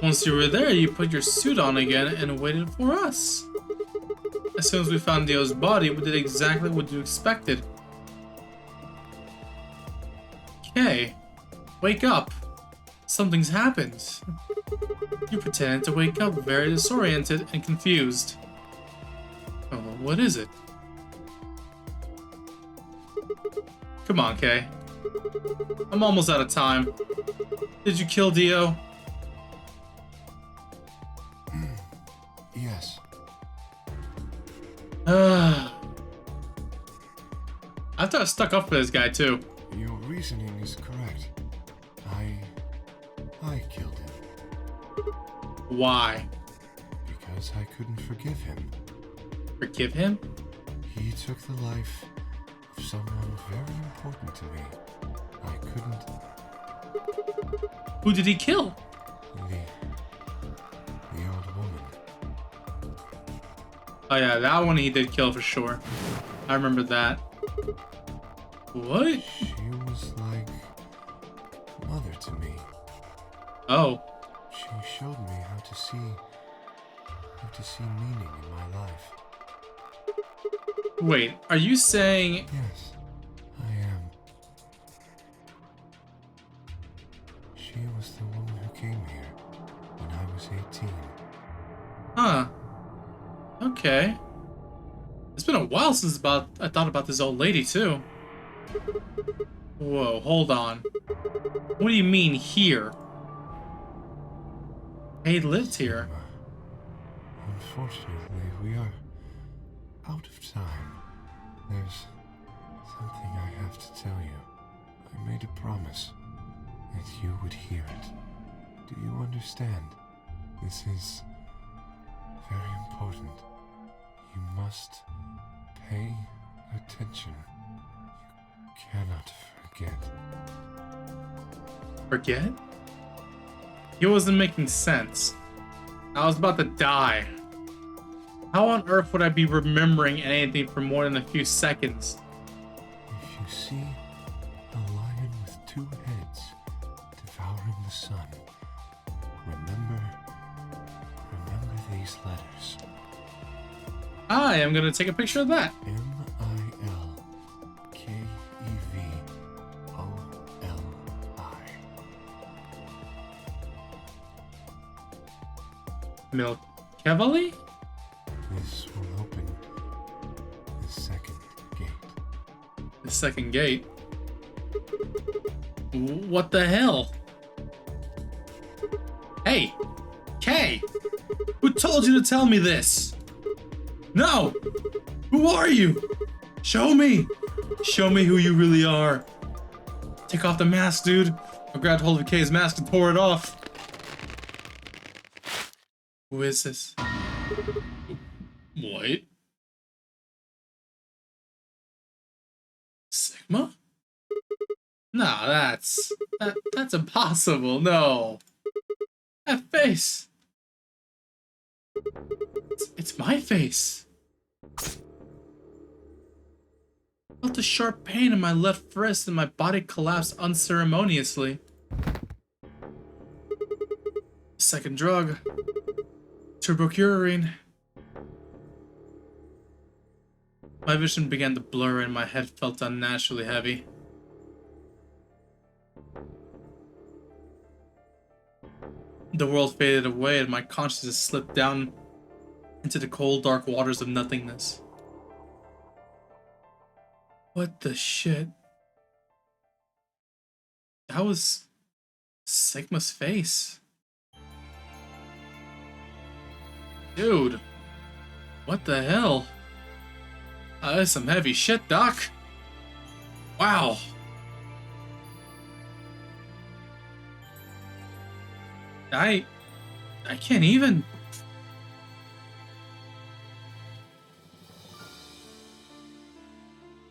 Once you were there, you put your suit on again and waited for us. As soon as we found Dio's body, we did exactly what you expected. Okay, wake up. Something's happened. You pretended to wake up very disoriented and confused. Oh, what is it? Come on, Kay. I'm almost out of time. Did you kill Dio? Yes. I thought I stuck up for this guy too. Your reasoning is correct. I killed him. Why? Because I couldn't forgive him. Forgive him? He took the life of someone very important to me. I couldn't. Who did he kill? The old woman. Oh yeah, that one he did kill for sure. I remember that. What? She was like mother to me. Oh. She showed me how to see meaning in my life. Wait, are you saying? Yes, I am. She was the woman who came here when I was 18. Huh. Okay. It's been a while since I thought about this old lady too. Whoa, hold on. What do you mean here? He lived here. Unfortunately, we are out of time. There's something I have to tell you. I made a promise that you would hear it. Do you understand? This is very important. You must pay attention. You cannot forget. Forget? He wasn't making sense. I was about to die. How on earth would I be remembering anything for more than a few seconds? If you see a lion with two heads devouring the sun, remember these letters. I am gonna take a picture of that. Milkevely? This will open the second gate. The second gate? What the hell? Hey! Kay! Who told you to tell me this? No! Who are you? Show me! Show me who you really are. Take off the mask, dude. I grabbed hold of Kay's mask and tore it off. Who is this? What? Sigma? Nah, that's impossible. No. That face. It's my face. I felt a sharp pain in my left wrist and my body collapsed unceremoniously. Second drug. Turbocurine. My vision began to blur and my head felt unnaturally heavy. The world faded away and my consciousness slipped down into the cold, dark waters of nothingness. What the shit? That was Sigma's face. Dude, what the hell? That's some heavy shit, Doc. Wow. I can't even.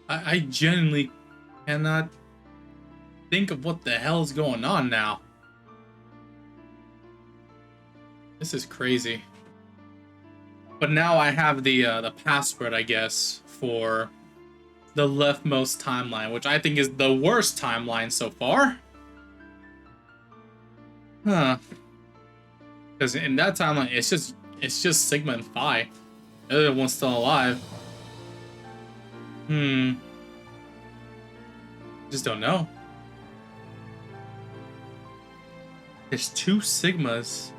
I genuinely cannot think of what the hell's going on now. This is crazy. But now I have the password, I guess, for the leftmost timeline, which I think is the worst timeline so far. Huh. Because in that timeline, it's just Sigma and Phi. The other one's still alive. Just don't know. There's two Sigmas.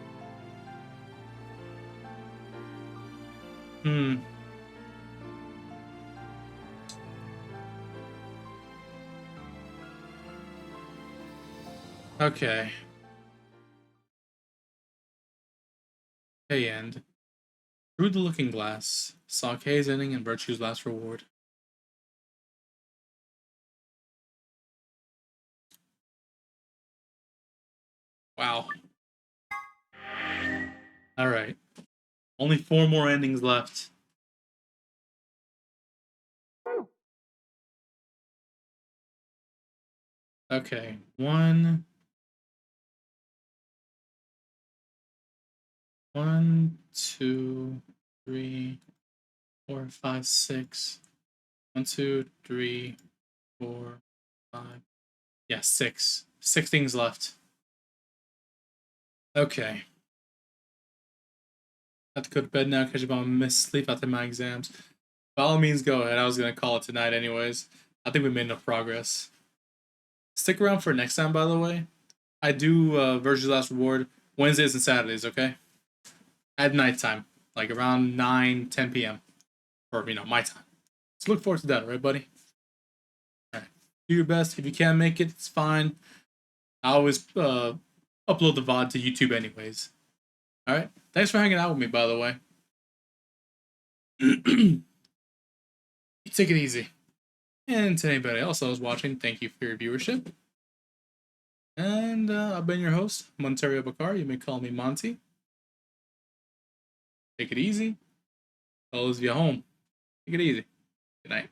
Okay. Hey, end. Through the looking glass, saw Kay's ending and Virtue's last reward. Wow. Alright. Only 4 more endings left. Okay. 1, 2, 3, 4, 5, 6. 1, 2, 3, 4, 5. Yeah, 6. 6 things left. Okay. I have to go to bed now because I'm gonna miss sleep after my exams. By all means, go ahead. I was gonna call it tonight anyways. I think we made enough progress. Stick around for next time, by the way. I do Virtue's Last Reward Wednesdays and Saturdays, okay? At nighttime, like around 9, 10 p.m. Or, my time. So look forward to that, right, buddy? Alright. Do your best. If you can't make it, it's fine. I always upload the VOD to YouTube anyways. Alright? Thanks for hanging out with me, by the way. You take it easy. And to anybody else that was watching, thank you for your viewership. And I've been your host, Monterio Bakar. You may call me Monty. Take it easy. Those of you home, take it easy. Good night.